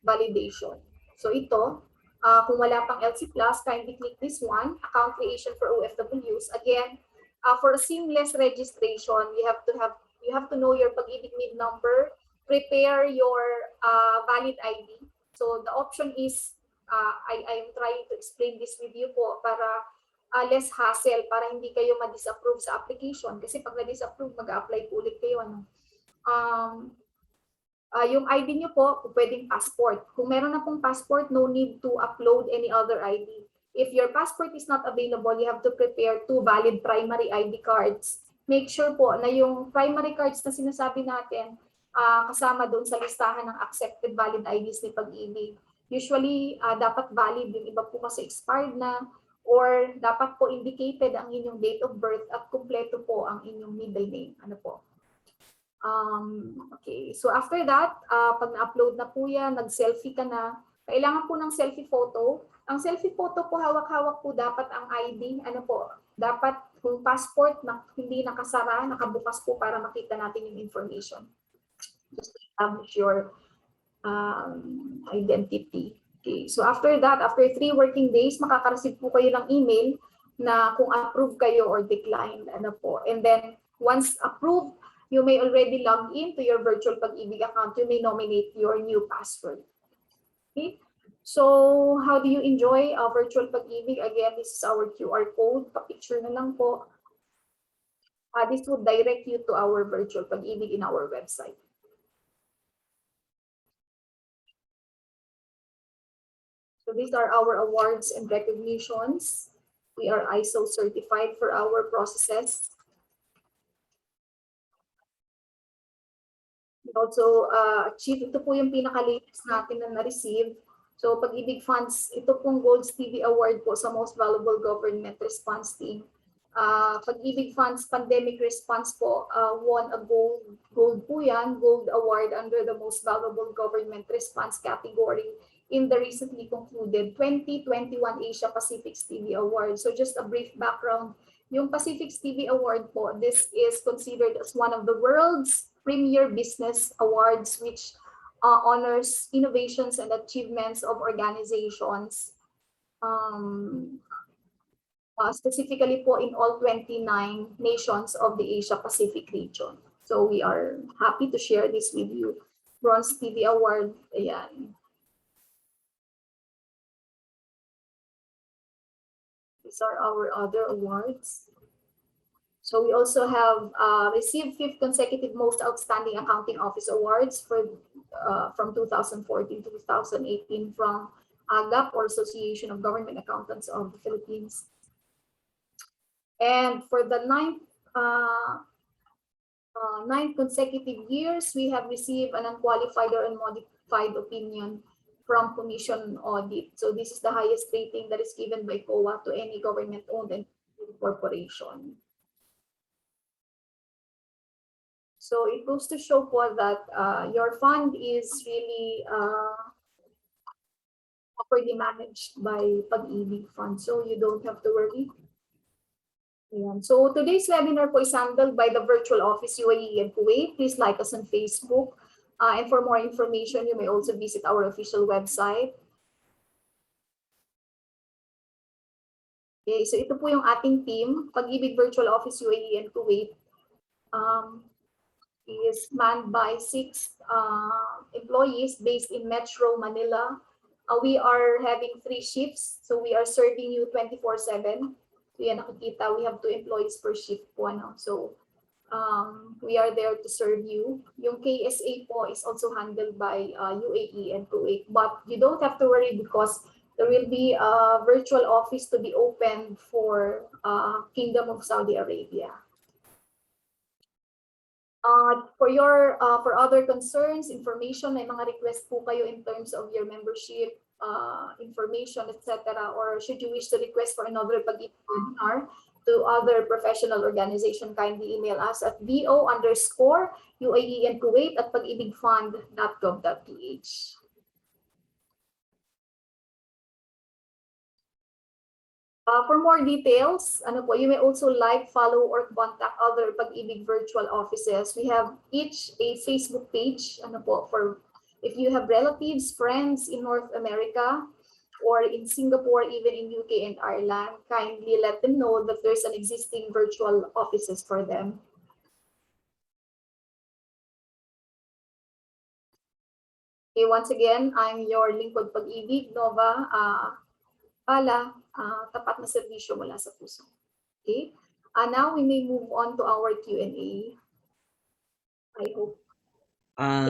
validation. So ito, kung wala pang LC Plus, kindly click this one, Account Creation for OFWs. Again, for a seamless registration, you have to know your PAG-IBIG NID number, prepare your valid ID. So the option is, I'm trying to explain this with you po para less hassle, para hindi kayo ma-disapprove sa application. Kasi pag na-disapprove, mag-a-apply po ulit kayo. Yung ID nyo po, pwedeng passport. Kung meron na pong passport, no need to upload any other ID. If your passport is not available, you have to prepare 2 valid primary ID cards. Make sure po na yung primary cards na sinasabi natin, kasama doon sa listahan ng accepted valid IDs ni PAG-IBIG. Usually, dapat valid, yung iba po kasi expired na, or dapat po indicated ang inyong date of birth at kumpleto po ang inyong middle name. Okay, so after that, pag na-upload na po yan, nag-selfie ka na, Kailangan po ng selfie photo. Ang selfie photo po, hawak-hawak po dapat ang ID. Ano po, dapat kung passport na hindi nakasara, nakabukas po para makita natin yung information. Just to establish your identity. Okay. So after that, after 3 working days, makaka-receive po kayo ng email na kung approve kayo or decline. Ano po. And then, once approved, you may already log in to your virtual PAG-IBIG account. You may nominate your new password. Okay. So, how do you enjoy virtual PAG-IBIG? Again, this is our QR code. Pa-picture na lang po. This would direct you to our virtual PAG-IBIG in our website. So these are our awards and recognitions. We are ISO certified for our processes. We also achieved, ito po yung pinaka-latest natin na na-receive. So PAG-IBIG Funds, ito pong Gold Stevie Award po sa Most Valuable Government Response Team. PAG-IBIG Funds Pandemic Response po won a gold po yan, Gold Award under the Most Valuable Government Response category in the recently concluded 2021 Asia Pacific Stevie Award. So just a brief background, yung Pacific Stevie Award po, this is considered as one of the world's premier business awards, which honors innovations and achievements of organizations, specifically po in all 29 nations of the Asia Pacific region. So we are happy to share this with you. Bronze TV Award, ayan. These are our other awards. So we also have received 5th consecutive Most Outstanding Accounting Office Awards for from 2014 to 2018 from AGAP, or Association of Government Accountants of the Philippines. And for the 9th consecutive years, we have received an unqualified or unmodified opinion from Commission Audit. So this is the highest rating that is given by COA to any government-owned and corporation. So it goes to show po that your fund is really properly managed by PAG-IBIG Fund, so you don't have to worry. Ayan. So today's webinar po is handled by the Virtual Office UAE and Kuwait. Please like us on Facebook. And for more information, you may also visit our official website. Okay, so ito po yung ating team, PAG-IBIG Virtual Office UAE and Kuwait. Is manned by 6 employees based in Metro Manila. We are having 3 shifts, so we are serving you 24/7. So yan, nakikita, we have 2 employees per shift po. Ano? So we are there to serve you. Yung KSA po is also handled by UAE and Kuwait, but you don't have to worry because there will be a virtual office to be opened for Kingdom of Saudi Arabia. For other concerns, information, may mga request po kayo in terms of your membership information, etc. Or should you wish to request for another PAG-IBIG webinar to other professional organization, kindly email us at vo_UAE and Kuwait at pagibigfund.gov.ph. For more details, ano po, you may also like, follow, or contact other PAG-IBIG virtual offices. We have each a Facebook page, ano po, for if you have relatives, friends in North America, or in Singapore, even in UK and Ireland, kindly let them know that there's an existing virtual offices for them. Okay, once again, I'm your lingkod PAG-IBIG, Nova Pala, tapat na serbisyo mula sa puso. Okay? Now we may move on to our Q&A. I hope.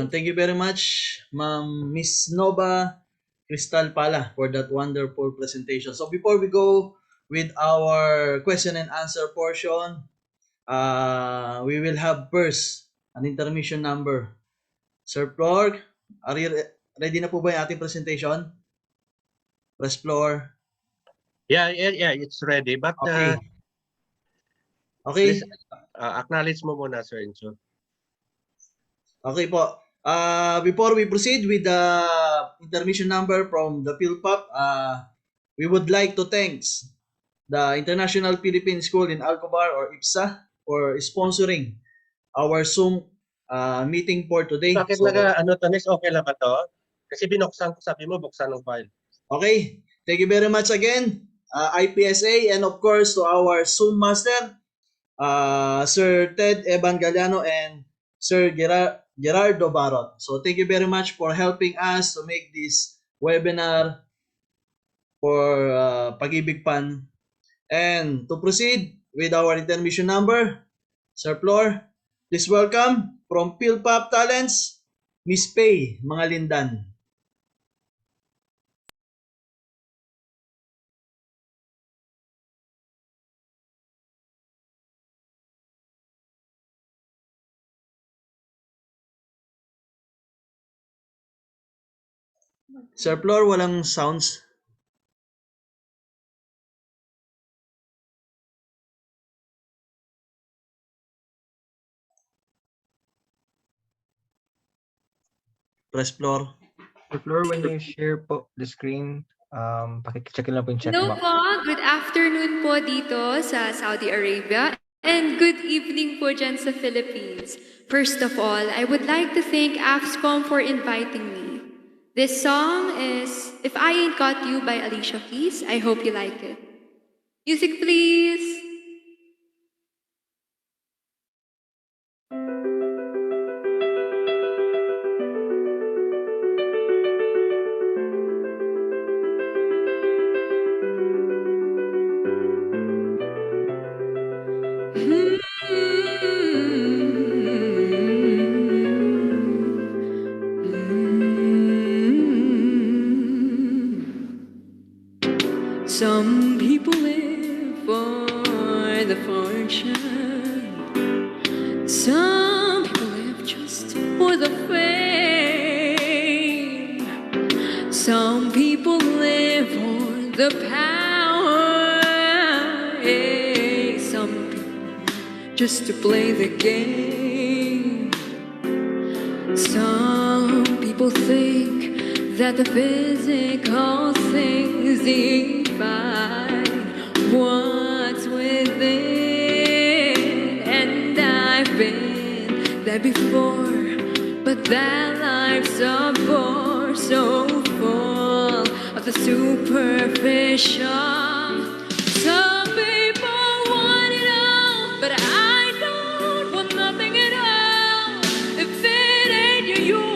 Thank you very much, Ma'am Miss Nova Crystal Pala, for that wonderful presentation. So before we go with our question and answer portion, we will have first an intermission number. Sir Flor, are you ready na po ba yung ating presentation? Press floor. Yeah, it's ready. But okay. Please, acknowledge mo muna, Sir Enzo. Okay po. Before we proceed with the intermission number from the PhilPop, we would like to thank the International Philippine School in Alcobar or IPSA for sponsoring our Zoom meeting for today. Bakit Tanis, okay lang ba to? Kasi binuksan ko, sabi mo, buksan ng file. Okay, thank you very much again, IPSA, and of course to our Zoom master, Sir Ted Eban Galiano and Sir Gerardo Barot. So thank you very much for helping us to make this webinar for Pag-IBIG Fund. And to proceed with our intermission number, Sir Flor, please welcome from PhilPop Talents, Miss Pay Mangalindan. Sir Flor, walang sounds. Press Flor. Sir Flor, when you share po the screen, pakicheck lang po yung check Hello box. po, good afternoon po dito sa Saudi Arabia and good evening po dyan sa Philippines. First of all, I would like to thank AFCSCOM for inviting me. This song is If I Ain't Got You by Alicia Keys. I hope you like it. Music please. Some people live for the fortune. Some people live just for the fame. Some people live for the power. Some people just to play the game. Some people think that the physical things define what's within. And I've been there before, but that life's a bore, so full of the superficial. Some people want it all, but I don't want nothing at all. If it ain't you,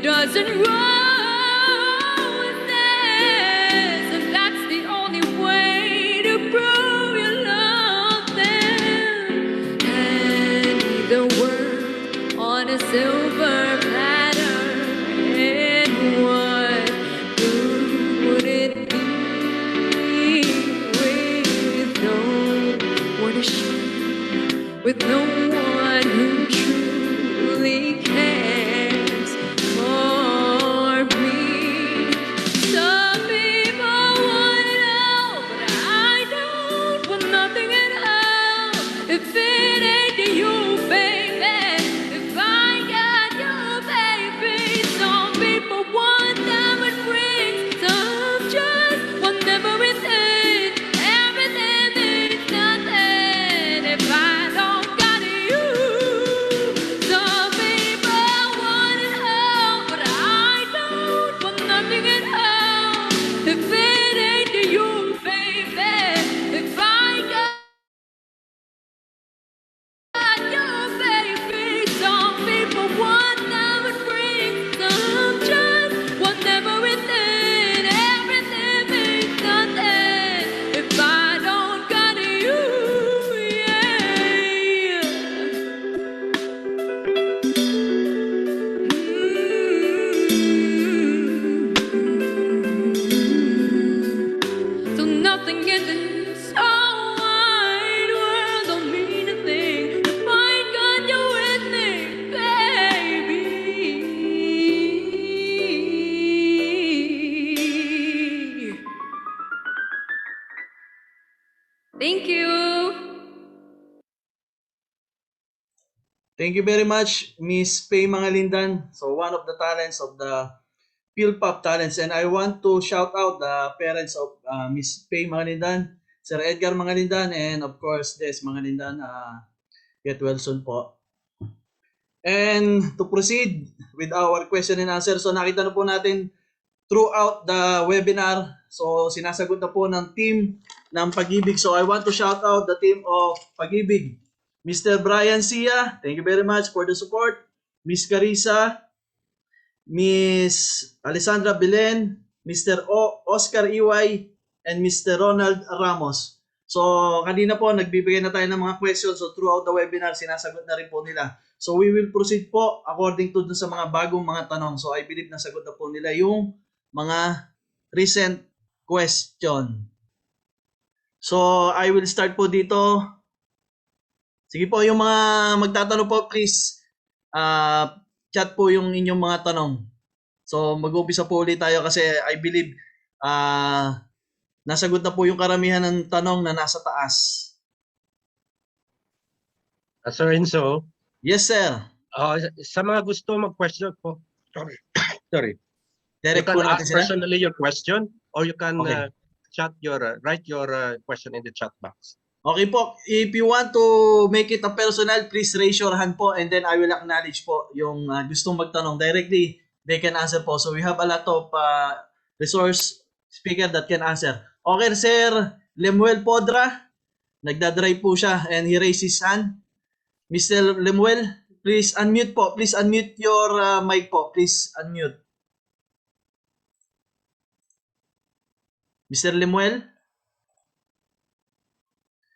dozen roses, and that's the only way to prove you love them. And the word on a silver platter, and what good would it be with no one to share, with no one who truly cares? Everything means nothing if I don't got you. nothing in this whole wide world don't mean a thing if I ain't got you with me, baby. Thank you. Thank you very much, Miss Pay Mangalindan. So one of the talents of the PhilPop talents, and I want to shout out the parents of Miss Pay Mangalindan, Sir Edgar Mangalindan, and of course Des Mangalindan. Get well soon po. And to proceed with our question and answer, so nakita na po natin throughout the webinar, so sinasagot na po ng team ng Pag-IBIG. So I want to shout out the team of Pag-IBIG. Mr. Brian Sia, thank you very much for the support. Miss Carissa, Miss Alessandra Belen, Mr. Oscar Iway, and Mr. Ronald Ramos. So kanina po nagbibigay na tayo ng mga questions, so throughout the webinar sinasagot na rin po nila. So we will proceed po according to dun sa mga bagong mga tanong. So I believe nasagot na po nila yung mga recent question. So I will start po dito. Sige po, yung mga magtatanong po, please chat po yung inyong mga tanong. So mag-umpisa po ulit tayo kasi I believe nasagot na po yung karamihan ng tanong na nasa taas. Sir Enzo? Yes, sir. Sa mga gusto mag-question po, sorry. Direct you can po natin ask sila? personally your question or you can Okay. write your question in the chat box. Okay po, if you want to make it a personal, please raise your hand po and then I will acknowledge po yung gustong magtanong directly. They can answer po. So we have a lot of resource speaker that can answer. Okay, Sir Lemuel Podra, nagdadrive po siya and he raised his hand. Mr. Lemuel, please unmute po. Please unmute your mic po. Please unmute. Mr. Lemuel?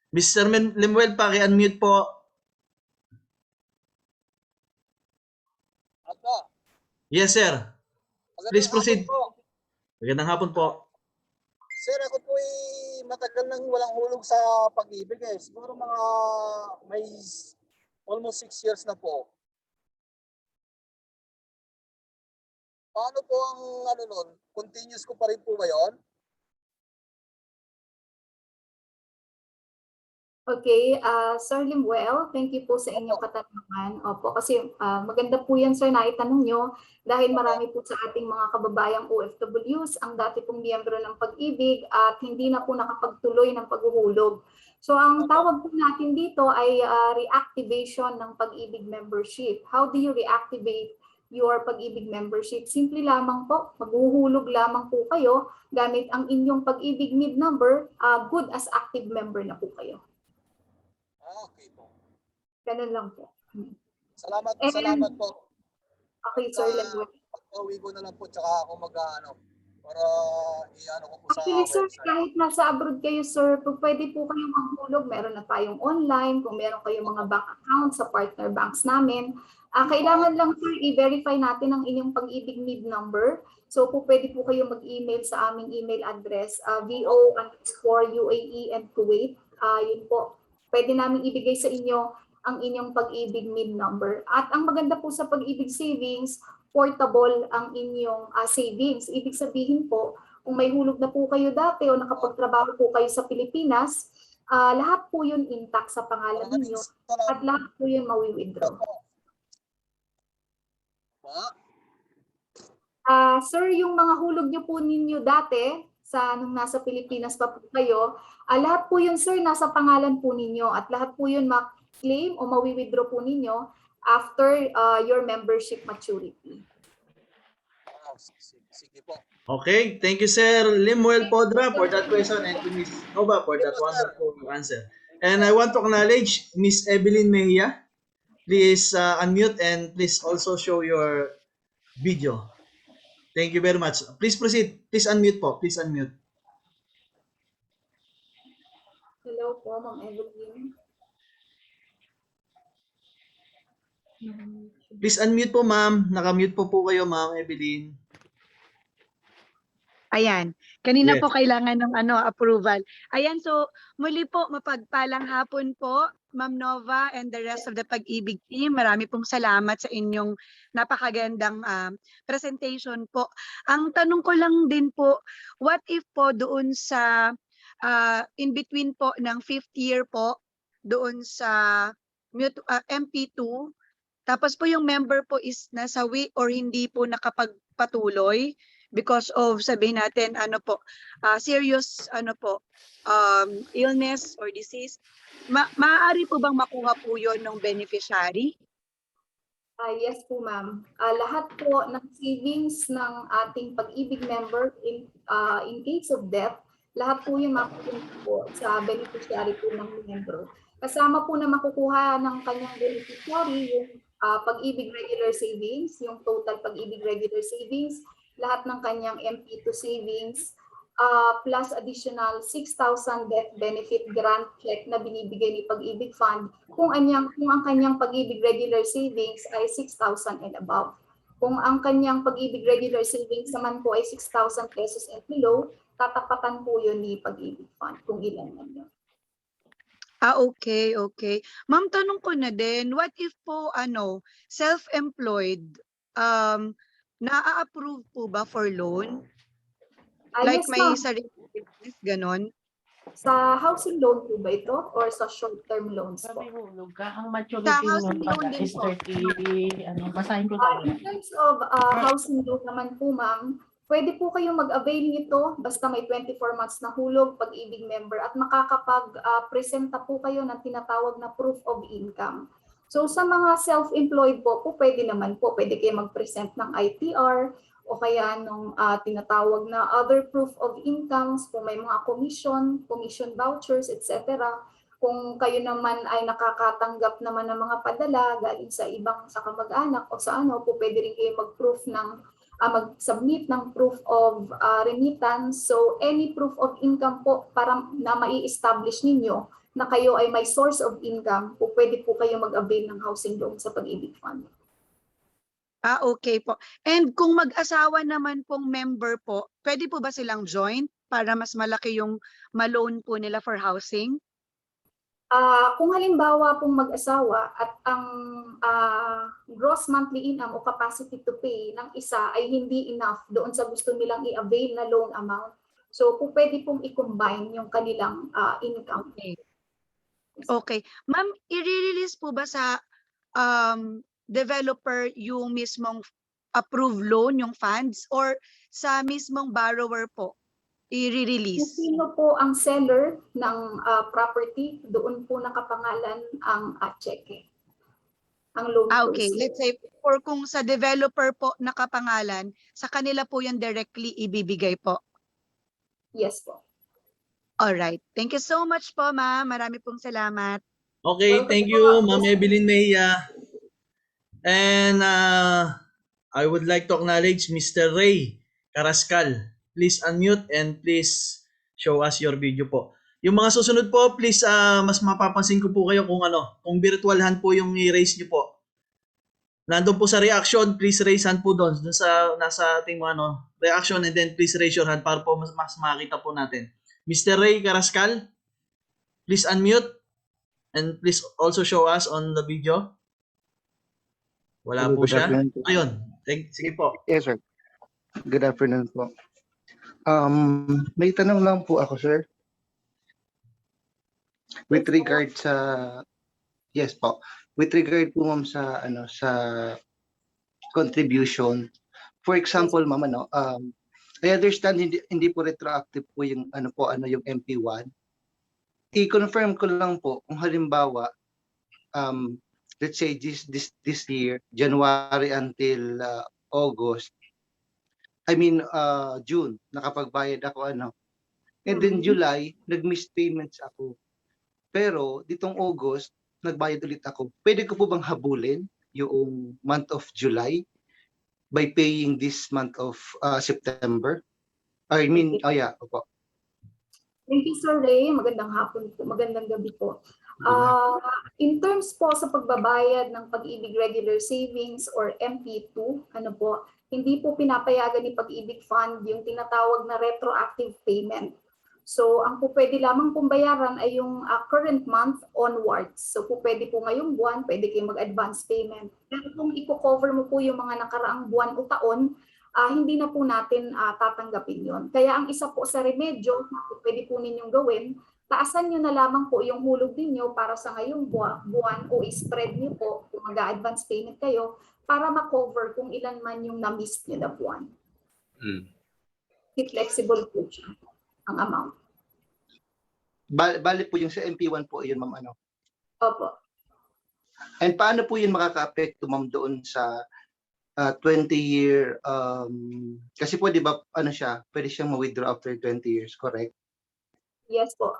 Mr. Lemuel, paki-unmute po. Yes, sir. Please proceed. Magandang hapon po. Sir, ako po ay matagal nang walang hulog sa Pag-IBIG eh. Siguro mga may almost 6 years na po. Paano po ang ano nun? Continuous ko pa rin po ba yun? Okay, Sir Limuel, thank you po sa inyong katanungan. Opo, kasi maganda po yan, sir, na itanong nyo dahil marami po sa ating mga kababayang OFWs ang dati pong miyembro ng Pag-IBIG at hindi na po nakapagtuloy ng paghuhulog. So ang tawag po natin dito ay reactivation ng Pag-IBIG membership. How do you reactivate your Pag-IBIG membership? Simple lamang po, maghuhulog lamang po kayo gamit ang inyong Pag-IBIG NID number, good as active member na po kayo. Okay po. Ganun lang po. Salamat po. Okay, Sir Lemuel. Pag-uwi ko na lang po, tsaka ako mag-ano, para i-ano ko po sa Actually, sir, website. kahit nasa abroad kayo, sir, pwede po kayong maghulog. Meron na tayong online. Kung meron kayong mga bank accounts sa partner banks namin, kailangan lang, sir, i-verify natin ang inyong Pag-IBIG NID number. So, pwede po kayo mag-email sa aming email address, vo_UAE and Kuwait. Yun po. Pwede namin ibigay sa inyo ang inyong Pag-IBIG NID number. At ang maganda po sa Pag-IBIG Savings, portable ang inyong savings. Ibig sabihin po, kung may hulog na po kayo dati o nakapagtrabaho po kayo sa Pilipinas, lahat po yun intact sa pangalan ninyo at lahat po yun mawi-withdraw. Sir, yung mga hulog nyo po ninyo dati, nung nasa Pilipinas pa po kayo, lahat po yun, sir, nasa pangalan po ninyo at lahat po yun ma-claim o mawi-withdraw po ninyo after your membership maturity. Sige po. Okay, thank you, Sir Lemuel Podra, for that question and to Ms. Nova for that wonderful answer. And I want to acknowledge Ms. Evelyn Mejia. Please unmute and please also show your video. Thank you very much. Please proceed. Please unmute po. Please unmute. Hello po, Ma'am Evelyn. Please unmute po, ma'am. Nakamute po kayo, Ma'am Evelyn. Ayan. Kanina Yes. po kailangan ng approval. Ayan, so muli po mapagpalang hapon po, Ma'am Nova and the rest of the Pag-IBIG team. Marami pong salamat sa inyong napakagandang presentation po. Ang tanong ko lang din po, what if po doon sa in between po ng 5th year po doon sa MP2, tapos po yung member po is nasawi or hindi po nakapagpatuloy because of, sabihin natin, serious illness or disease, maaari po bang makuha po yun ng beneficiary? Yes po, ma'am. Lahat po ng savings ng ating Pag-IBIG member in case of death, lahat po yung makukuha po sa beneficiary po ng member. Kasama po na makukuha ng kanyang beneficiary yung Pag-IBIG regular savings, yung total Pag-IBIG regular savings, lahat ng kanyang MP2 savings, plus additional 6,000 death benefit grant check na binibigay ni Pag-IBIG Fund kung ang kanyang Pag-IBIG regular savings ay 6,000 and above. Kung ang kanyang Pag-IBIG regular savings naman po ay 6,000 pesos and below, tatapatan po yun ni Pag-IBIG Fund kung ilan man yun. Okay. Ma'am, tanong ko na din, what if po self-employed, na-approve po ba for loan? Like Yes, may ma'am. sarili business, ganon? Sa housing loan po ba ito or sa short-term loans po? Sa housing loan din po. In terms of housing loan naman po, ma'am, pwede po kayong mag-avail nito basta may 24 months na hulog Pag-IBIG member at makakapag-presenta po kayo ng tinatawag na proof of income. So sa mga self-employed po, pwede naman po, pwede kayo mag-present ng ITR o kaya nung tinatawag na other proof of incomes, kung may mga commission vouchers, etc. Kung kayo naman ay nakakatanggap naman ng mga padala galing sa sa kamag-anak o sa pwede rin kayo mag-proof ng mag-submit ng proof of remittance. So any proof of income po para na mai-establish ninyo na kayo ay may source of income, pwede po kayo mag-avail ng housing loan sa Pag-IBIG Fund. Okay po. And kung mag-asawa naman pong member po, pwede po ba silang joint para mas malaki yung ma-loan po nila for housing? Kung halimbawa pong mag-asawa at ang gross monthly income o capacity to pay ng isa ay hindi enough doon sa gusto nilang i-avail na loan amount, so pwede pong i-combine yung kanilang income. Okay. Ma'am, i-release po ba sa developer yung mismong approved loan, yung funds, or sa mismong borrower po i-release? Kung sino po ang seller ng property, doon po nakapangalan ang cheque. Ang loan Okay, let's say for kung sa developer po nakapangalan, sa kanila po yung directly ibibigay po. Yes po. Alright. Thank you so much po, ma'am. Marami pong salamat. Okay, thank you, Ma'am Evelyn Mejia. And I would like to acknowledge Mr. Ray Carrascal. Please unmute and please show us your video po. Yung mga susunod po, please mas mapapansin ko po kayo kung virtual hand po yung i-raise nyo po. Nandun po sa reaction, please raise hand po doon sa nasa ating reaction, and then please raise your hand para po mas makita po natin. Mr. Ray Carrascal, please unmute and please also show us on the video. Wala po siya. Ayun. Sige po. Yes, sir. Good afternoon po. May tanong lang po ako, sir. With regard sa yes po. With regard po ma'am sa sa contribution. For example, ma'am I understand hindi po retroactive po yung yung MP1. I-confirm ko lang po kung halimbawa let's say this year, January until August, June, nakapagbayad ako and then July, nag-miss payments ako. Pero ditong August, nagbayad ulit ako. Pwede ko po bang habulin yung month of July by paying this month of September? Opo. Thank you, Sir Ray. Magandang hapon po. Magandang gabi po. In terms po sa pagbabayad ng Pag-IBIG Regular Savings or MP2, hindi po pinapayagan ni Pag-IBIG Fund yung tinatawag na retroactive payment. So ang po pwede lamang pong bayaran ay yung current month onwards. So po pwede po ngayong buwan, pwede kayong mag-advance payment. Pero kung i-cover mo po yung mga nakaraang buwan o taon, hindi na po natin tatanggapin yon. Kaya ang isa po sa remedyo na pwede po ninyong gawin, taasan nyo na lamang po yung hulog ninyo para sa ngayong buwan o spread nyo po kung mag-advance payment kayo para ma-cover kung ilan man yung na-miss nyo na buwan. Flexible po siya ang amount. Bali po yung sa MP1 po yun, ma'am, ano? Opo. And paano po yun makaka-apekto, ma'am, doon sa 20-year, kasi po, di ba, ano siya, pwede siyang ma-withdraw after 20 years, correct? Yes po.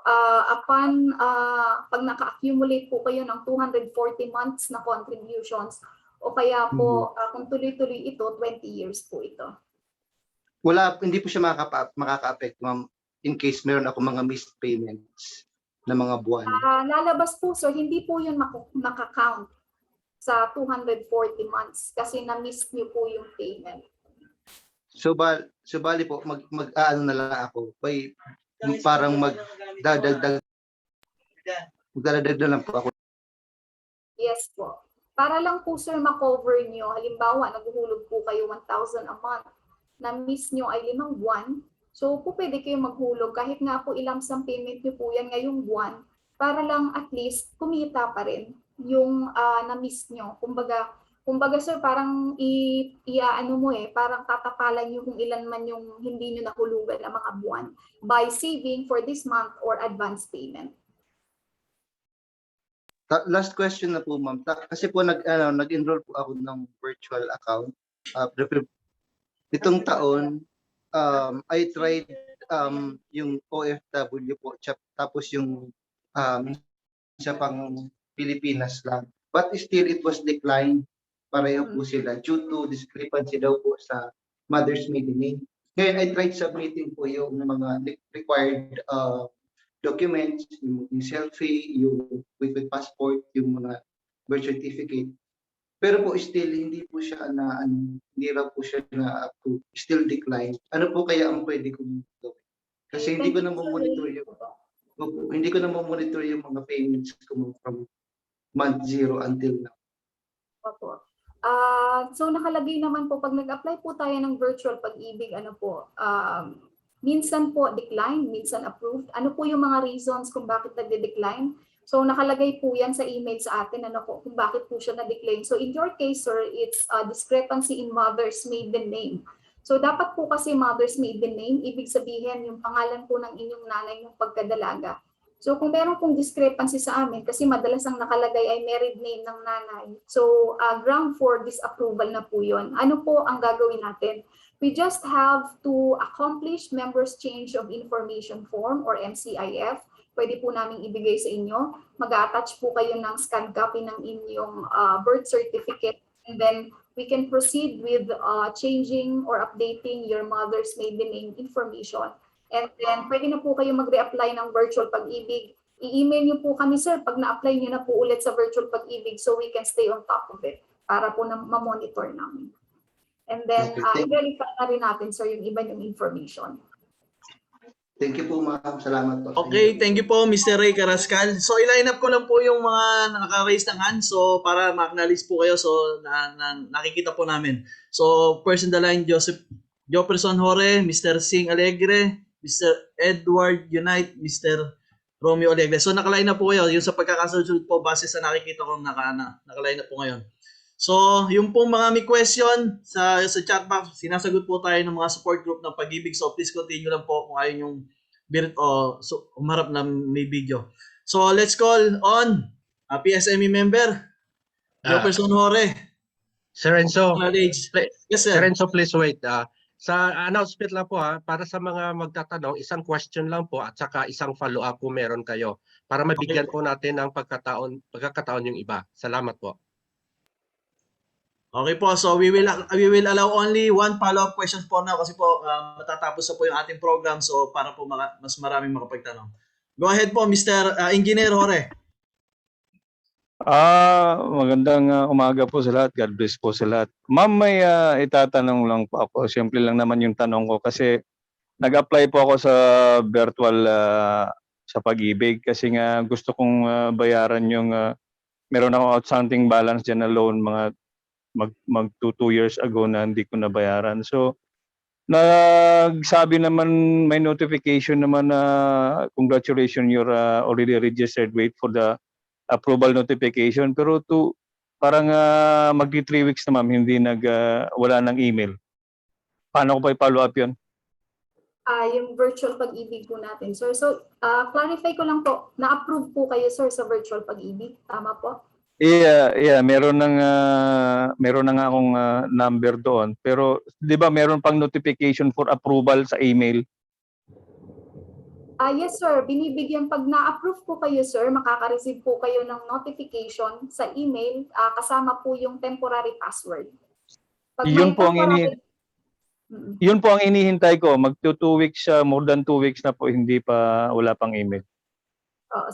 Pag naka-accumulate po kayo ng 240 months na contributions, o kaya po, kung tuloy-tuloy ito, 20 years po ito. Hindi po siya makaka-apekto, ma'am, in case meron ako mga missed payments na mga buwan. Lalabas po, so hindi po yun makaka-count sa 240 months kasi na-miss niyo po yung payment. So bali po, mag-aano na lang ako, parang magdadagdag na lang po ako. Yes po. Para lang po sir ma-cover nyo, halimbawa naghuhulog po kayo 1,000 a month, na-miss nyo ay 5 buwan, so po pwede kayo maghulog kahit nga po ilang sam payment nyo po yan ngayong buwan para lang at least kumita pa rin yung na-miss nyo. Kumbaga sir, parang parang tatapalan nyo kung ilan man yung hindi nyo nahulugan na mga buwan by saving for this month or advance payment. Last question na po, ma'am. Kasi po nag-enroll po ako ng virtual account. Itong taon, I tried yung OFW po, tapos yung isa pang Pilipinas lang. But still, it was declined. Pareho po sila due to discrepancy daw po sa mother's maiden name. Ngayon, I tried submitting po yung mga required documents, yung selfie, yung with passport, yung mga birth certificate. Pero po still hindi po siya hindi raw po siya na-approve, still decline. Ano po kaya ang pwede kong gawin? Kasi hindi ko na monitor yung mga payments ko from month 0 until now. Opo. So nakalagay naman po pag nag-apply po tayo ng virtual Pag-IBIG, minsan po decline, minsan approved. Ano po yung mga reasons kung bakit nagde-decline? So nakalagay po yan sa email sa atin kung bakit po siya na-decline. So in your case, sir, it's a discrepancy in mother's maiden name. So dapat po kasi mother's maiden name, ibig sabihin yung pangalan po ng inyong nanay yung pagkadalaga. So kung meron pong discrepancy sa amin, kasi madalas ang nakalagay ay married name ng nanay. So ground for disapproval na po yun. Ano po ang gagawin natin? We just have to accomplish Members Change of Information Form or MCIF. Pwede po namin ibigay sa inyo. Mag-attach po kayo ng scan copy ng inyong birth certificate, and then we can proceed with changing or updating your mother's maiden name information. And then pwede na po kayo mag-reapply ng virtual Pag-IBIG. I-email nyo po kami, sir, pag na-apply nyo na po ulit sa virtual Pag-IBIG so we can stay on top of it para po ma-monitor namin. And then i-verify na rin natin, sir, yung iba yung information. Thank you po, ma'am. Salamat po. Okay, thank you po, Mr. Ray Carrascal. So, i-line up ko lang po yung mga naka-raise ng hand so para ma-acknowledge po kayo so nakikita po namin. So, first in the line, Jefferson Hore, Mr. Sing Alegre, Mr. Edward Unite, Mr. Romeo Alegre. So, naka-line up po kayo. Yung sa pagkakasunod po, base sa nakikita kong naka-line up po ngayon. So, yung pong mga may question sa chat box, sinasagot po tayo ng mga support group ng Pag-IBIG. So, please continue lang po kung ayaw yung umarap na may video. So, let's call on PSME member, Jefferson Hore. Sir Renzo, yes, sir. Sir Renzo, please wait. Sa announcement lang po para sa mga magtatanong, isang question lang po at saka isang follow-up kung meron kayo para mabigyan po natin ng pagkakataon yung iba. Salamat po. Okay po, so we will allow only one follow-up question po now kasi po matatapos na po yung ating program so para po mas maraming makapagtanong. Go ahead po, Mr. Engineer Hore. Magandang umaga po sa lahat. God bless po sa lahat. Ma'am, may itatanong lang po ako. Simple lang naman yung tanong ko kasi nag-apply po ako sa virtual sa PAG-IBIG kasi nga gusto kong bayaran yung meron akong outstanding balance dyan na loan mga mag 2 years ago na hindi ko nabayaran. So, nagsabi naman, may notification naman na congratulations, you're already registered. Wait for the approval notification. Pero parang magti 3 weeks na ma'am, hindi wala ng email. Paano ko pa i-follow up yun? Yung virtual pag-ibig po natin, sir. So, clarify ko lang po, na-approve po kayo, sir, sa virtual pag-ibig. Tama po? Yeah, meron na nga akong number doon. Pero 'di ba meron pang notification for approval sa email? Yes, sir. Binibigyan pag na-approve po kayo, sir, makaka-receive po kayo ng notification sa email kasama po yung temporary password. Pag Yun may po ang yun po ang inihintay ko. Magto 2 weeks, more than 2 weeks na po, wala pang email.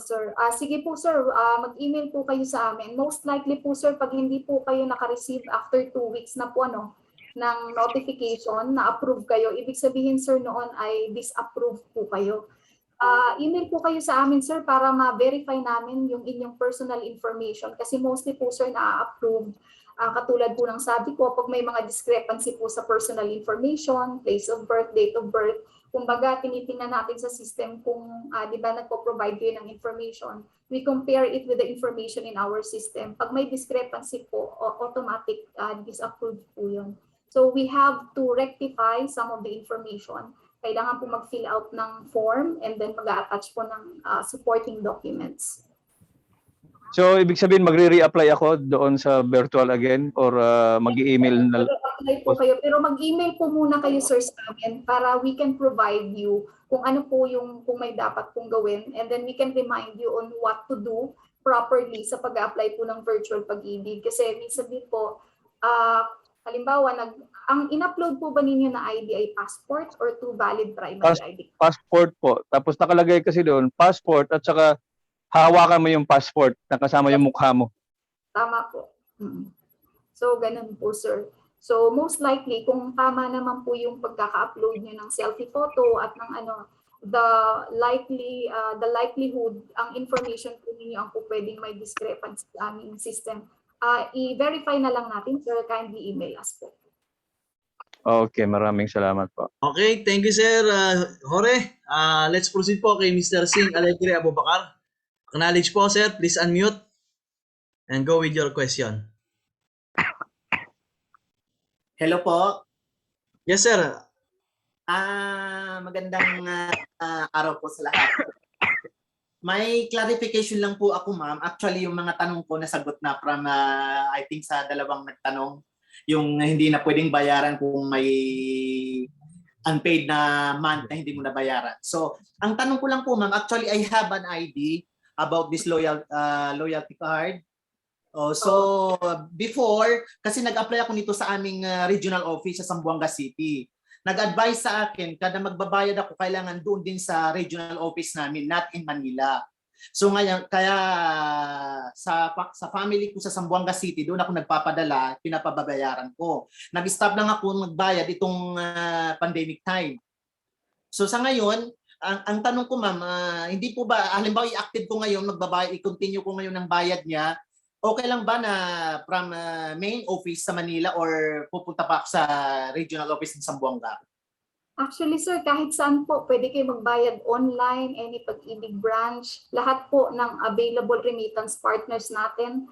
Sir. Sige po, sir. Mag-email po kayo sa amin. Most likely po, sir, pag hindi po kayo naka-receive after 2 weeks na po ng notification na approve kayo, ibig sabihin, sir, noon ay disapprove po kayo. Email po kayo sa amin, sir, para ma-verify namin yung inyong personal information kasi mostly po, sir, na-approve. Katulad po ng sabi ko, pag may mga discrepancy po sa personal information, place of birth, date of birth, kumbaga tinitingnan natin sa system kung di ba nagpo-provide kayo ng information, we compare it with the information in our system. Pag may discrepancy po, automatic disapproved po yun. So we have to rectify some of the information. Kailangan po mag-fill out ng form and then mag-attach po ng supporting documents. So, ibig sabihin magre-reapply ako doon sa virtual again or mag-i-email na? Mag-apply po kayo, pero mag-email po muna kayo, sir, sa amin para we can provide you kung ano po kung may dapat pong gawin and then we can remind you on what to do properly sa pag-apply po ng virtual pag-ibig. Kasi minsan din po, halimbawa, ang in-upload po ba ninyo na ID ay passport or 2 valid primary ID? Passport po. Tapos nakalagay kasi doon, passport at saka hahawakan mo yung passport na kasama yung mukha mo. Tama po. So, ganun po, sir. So, most likely, kung tama naman po yung pagkaka-upload nyo ng selfie photo at ng the likelihood, ang information po ninyo ang po pwedeng may discrepancy sa aming system, i-verify na lang natin, sir, kindly email us po. Okay, maraming salamat po. Okay, thank you, sir. Jorge, let's proceed po kay Mr. Singh Alegre Abubakar. Acknowledge po, sir. Please unmute and go with your question. Hello po. Yes, sir. Magandang araw po sa lahat. May clarification lang po ako, ma'am. Actually, yung mga tanong ko nasagot na from, I think, sa dalawang nagtanong. Yung hindi na pwedeng bayaran kung may unpaid na month na hindi mo nabayaran. So, ang tanong ko lang po, ma'am, actually, I have an ID about this loyalty card. So, before, kasi nag-apply ako nito sa aming regional office sa Zamboanga City. Nag-advise sa akin, kada magbabayad ako, kailangan doon din sa regional office namin, not in Manila. So ngayon, kaya sa family ko sa Zamboanga City, doon ako nagpapadala, pinapababayaran ko. Nag-stop lang ako magbayad itong pandemic time. So sa ngayon, ang tanong ko, ma'am, hindi po ba, halimbawa i-active ko ngayon, magbabayad, i-continue ko ngayon ng bayad niya, okay lang ba na from main office sa Manila or pupunta pa ako sa regional office ng Zamboanga? Actually, sir, kahit saan po, pwede kayo magbayad online, any Pag-ibig branch, lahat po ng available remittance partners natin,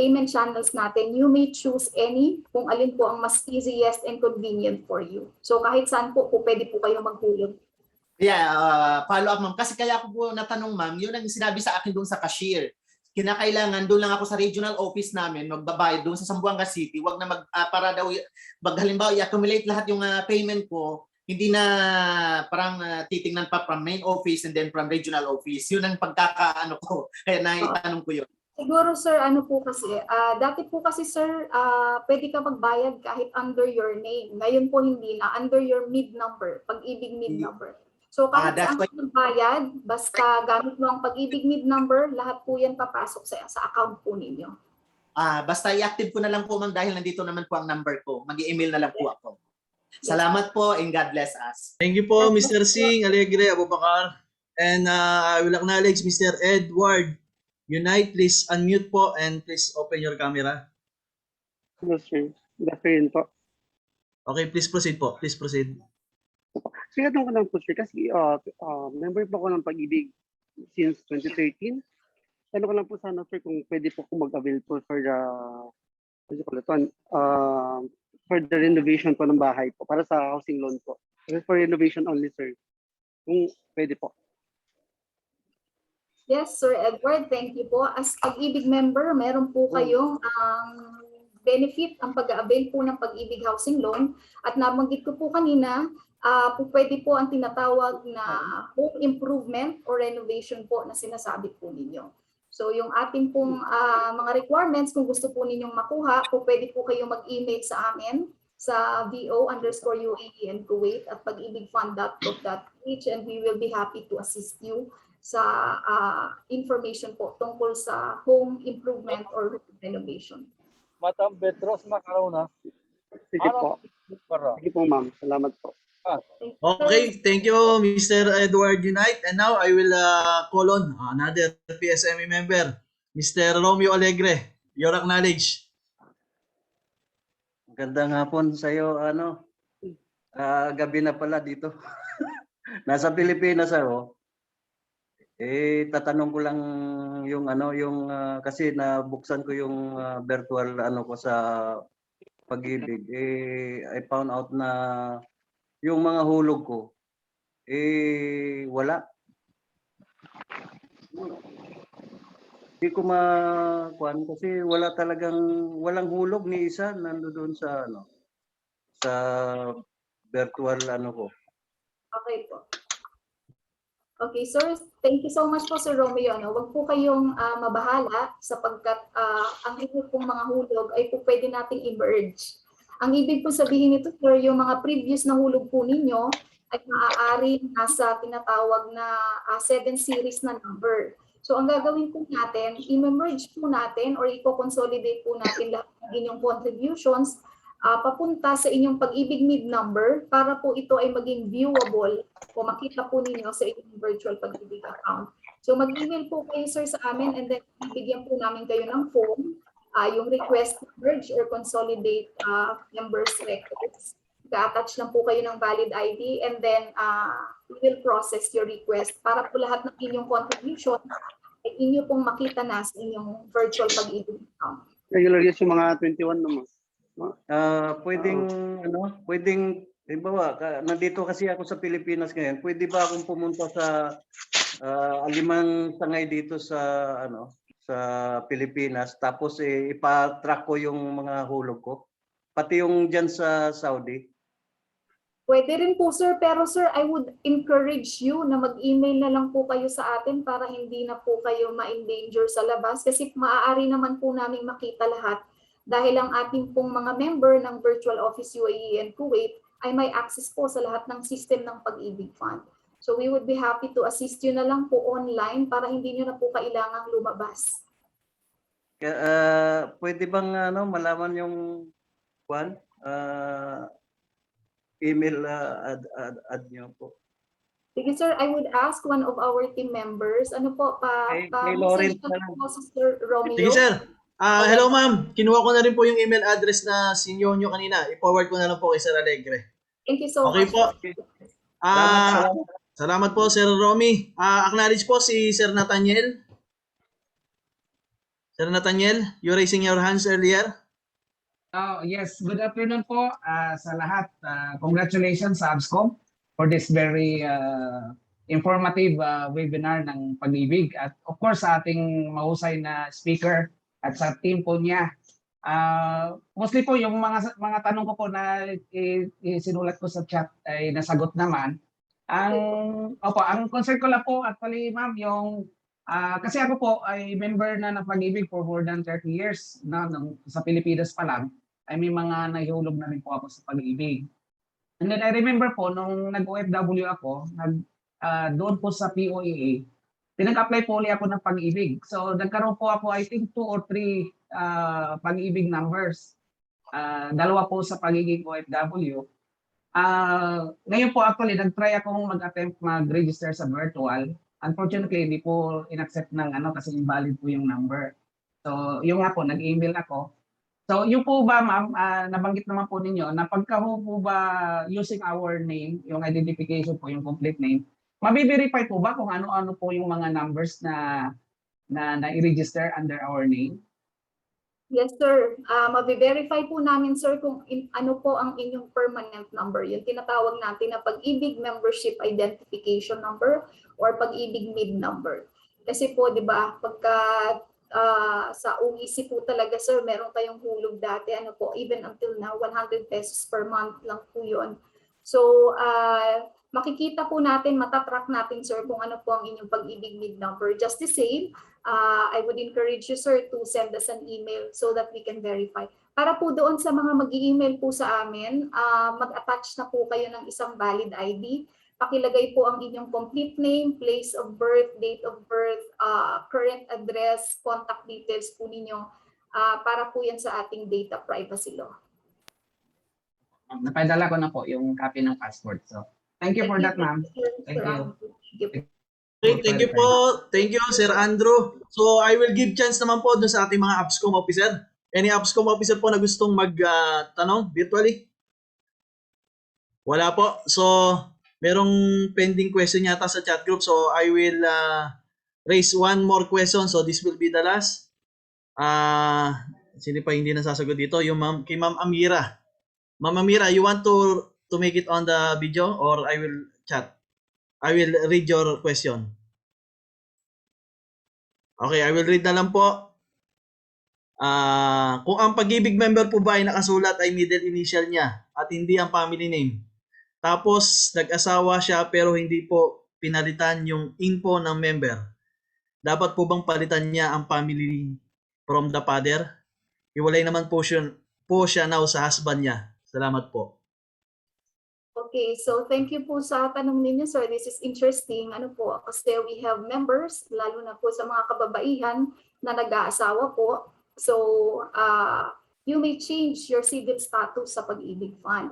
payment channels natin, you may choose any kung alin po ang mas easiest and convenient for you. So kahit saan po, pwede po kayo maghulog. Yeah, follow up, ma'am. Kasi kaya ako po natanong, ma'am, yun ang sinabi sa akin doon sa cashier. Kinakailangan doon lang ako sa regional office namin magbabayad doon sa Zamboanga City. Wag na para daw halimbawa i-accumulate lahat yung payment ko, hindi na parang titingnan pa from main office and then from regional office. Yun ang pagkakaano ko. Kaya naitanong ko yun. Siguro, sir, ano po kasi, dati po kasi, sir, pwede ka magbayad kahit under your name. Ngayon po hindi na, under your MID number, Pag-ibig MID number. So kahit That's saan ka magbayad, basta gamit mo ang Pag-IBIG NID number, lahat po yan papasok sa account po ninyo. Basta i-active ko na lang po ma'am dahil nandito naman po ang number ko. Mag-i-email na lang po ako. Salamat po and God bless us. Thank you po, Mr. Singh, Alegre, Abubakar. And I will acknowledge Mr. Edward Unite. Please unmute po and please open your camera. Yes, sir. Good afternoon po. Okay, please proceed po. Please proceed. Sir, ko lang po, sir, kasi member po ako ng Pag-IBIG since 2013. Tanong ko lang po sana, sir, kung pwede po ako mag-avail po for the for the renovation po ng bahay po, para sa housing loan po. For renovation only, sir. Kung pwede po. Yes, Sir Edward, thank you po. As Pag-IBIG member, meron po kayong benefit ang pag-avail po ng Pag-IBIG housing loan. At nabanggit ko po kanina, pwede po ang tinatawag na home improvement or renovation po na sinasabi po ninyo. So yung ating pong mga requirements, kung gusto po ninyong makuha, pwede po kayong mag-email sa amin sa vo_UAE and Kuwait at pagibigfund.gov.ph, and we will be happy to assist you sa information po tungkol sa home improvement or renovation. Matam Petros Macarona. Sige po. Sige po, ma'am. Salamat po. Okay, thank you, Mr. Edward Unite. And now I will call on another PSME member, Mr. Romeo Alegre. Your acknowledge. Magandang hapon sa iyo, gabi na pala dito. Nasa Pilipinas ako. Tatanong ko lang yung kasi nabuksan ko yung virtual ko sa Pag-IBIG. I found out na yung mga hulog ko wala. Hindi ko makuan kasi walang hulog ni isa nandoon sa sa virtual ko. Okay po. Okay, sir. Thank you so much po, Sir Romeo. Huwag po kayong mabahala sapagkat ang inyong pong mga hulog ay po pwede nating i-merge. Ang ibig po sabihin nito, sir, yung mga previous na hulog po ninyo ay maaari nasa tinatawag na 7 series na number. So ang gagawin po natin, i-merge po natin or i-consolidate po natin lahat ng inyong contributions papunta sa inyong Pag-IBIG NID number para po ito ay maging viewable o makita po ninyo sa inyong virtual Pag-IBIG account. So mag-email po kayo, sir, sa amin, and then bibigyan po namin kayo ng form, yung request to merge or consolidate members records. I-attach lang po kayo ng valid ID, and then we will process your request para po lahat ng inyong contribution ay inyo pong makita na sa inyong virtual Pag-IBIG account. Regular yes yung mga 21 naman. Pwedeng nandito kasi ako sa Pilipinas ngayon. Pwede ba akong pumunta sa Alimang Sangay dito sa sa Pilipinas tapos ipa-track ko yung mga hulog ko? Pati yung diyan sa Saudi. Pwede rin po, sir, pero sir, I would encourage you na mag-email na lang po kayo sa atin para hindi na po kayo ma-endanger sa labas kasi maaari naman po namin makita lahat dahil ang ating pong mga member ng Virtual Office UAE and Kuwait ay may access po sa lahat ng system ng Pag-IBIG Fund. So we would be happy to assist you na lang po online para hindi nyo na po kailangang lumabas. Pwede bang malaman yung email ad nyo po? Sige, sir, I would ask one of our team members. Ano po, Lawrence po si Sir Romeo? Sige, sir. Hello, ma'am. Kinuha ko na rin po yung email address na sinyo nyo kanina. I-forward ko na lang po kay Sir Alegre. Thank you so Okay much. po. Salamat po, Sir Romy. Acknowledge po si Sir Nathaniel. Sir Nathaniel, you raising your hands earlier. Yes, good afternoon po sa lahat. Congratulations sa AFCSCOM for this very informative webinar ng Pag-IBIG. At of course sa ating mahusay na speaker at sa team po niya. Mostly po yung mga tanong ko po na sinulat ko sa chat ay nasagot naman. Ang concern ko lang po actually, ma'am, yung kasi ako po ay member na ng Pag-IBIG for more than 30 years sa Pilipinas pa lang. Ay may mga nahihulog na rin po ako sa Pag-IBIG. And then I remember po nung nag-OFW ako, doon po sa POEA, pinag-apply po ulit ako ng Pag-IBIG. So nagkaroon po ako, I think 2 or 3 Pag-IBIG numbers. Dalawa po sa pagiging OFW. Ngayon po actually, nag-try akong mag-attempt mag-register sa virtual. Unfortunately, hindi po in-accept ng kasi invalid po yung number. So yung nga po, nag-email ako. So yung po ba ma'am, nabanggit naman po ninyo na pagka po ba using our name, yung identification po, yung complete name, mabiverify po ba kung ano-ano po yung mga numbers na i-register under our name? Yes, sir. Mabe-verify po namin, sir, kung ano po ang inyong permanent number. Yung tinatawag natin na Pag-IBIG Membership Identification Number or Pag-IBIG MID number. Kasi po, di ba, pagka sa OEC po talaga, sir, meron kayong hulog dati, even until now, 100 pesos per month lang po yun. So, makikita po natin, matatrack natin, sir, kung ano po ang inyong Pag-IBIG MID number. Just the same, I would encourage you, sir, to send us an email so that we can verify. Para po doon sa mga mag-email po sa amin, mag-attach na po kayo ng isang valid ID. Pakilagay po ang inyong complete name, place of birth, date of birth, current address, contact details po ninyo para po yan sa ating data privacy law. Napadala ko na po yung copy ng passport. So, thank you for that, ma'am. Thank you. Okay, thank you po. Thank you, Sir Andrew. So, I will give chance naman po dun sa ating mga AFCSCOM officer. Any AFCSCOM officer po na gustong mag-tanong virtually? Wala po. So, merong pending question yata sa chat group. So, I will raise one more question. So, this will be the last. Sino pa hindi nasasagot dito? Yung kay Ma'am Amira. Ma'am Amira, you want to make it on the video or I will chat? I will read your question. Okay, I will read na lang po. Kung ang Pag-IBIG member po ba ay nakasulat ay middle initial niya at hindi ang family name. Tapos nag-asawa siya pero hindi po pinalitan yung info ng member. Dapat po bang palitan niya ang family from the father? Iwalay naman po siya now sa husband niya. Salamat po. Okay, so thank you po sa tanong ninyo, sir. This is interesting. Kasi we have members, lalo na po sa mga kababaihan na nag-aasawa po. So, you may change your civil status sa Pag-IBIG Fund,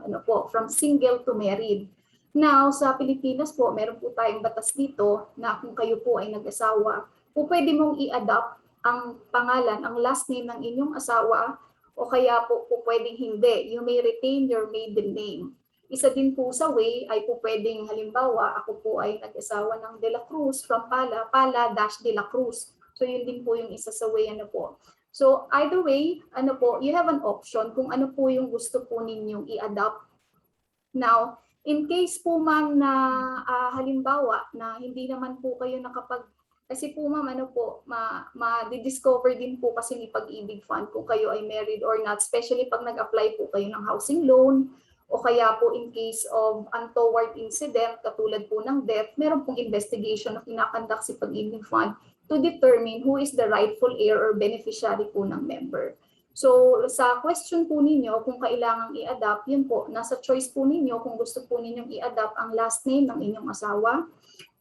from single to married. Now, sa Pilipinas po, meron po tayong batas dito na kung kayo po ay nag-asawa, po pwede mong i-adapt ang pangalan, ang last name ng inyong asawa, o kaya po pwedeng hindi. You may retain your maiden name. Isa din po sa way ay po pwedeng halimbawa, ako po ay nag-asawa ng De La Cruz from Pala-De La Cruz. So yun din po yung isa sa way po. So either way, you have an option kung ano po yung gusto po ninyong i-adopt. Now, in case po ma'am na halimbawa na hindi naman po kayo kasi po ma'am ma-discover din po kasi ni Pag-IBIG Fund kung kayo ay married or not, especially pag nag-apply po kayo ng housing loan, o kaya po in case of untoward incident, katulad po ng death, meron pong investigation na kinakandak si Pag-IBIG Fund to determine who is the rightful heir or beneficiary po ng member. So sa question po ninyo kung kailangang i-adapt, yun po, nasa choice po ninyo kung gusto po ninyong i-adapt ang last name ng inyong asawa,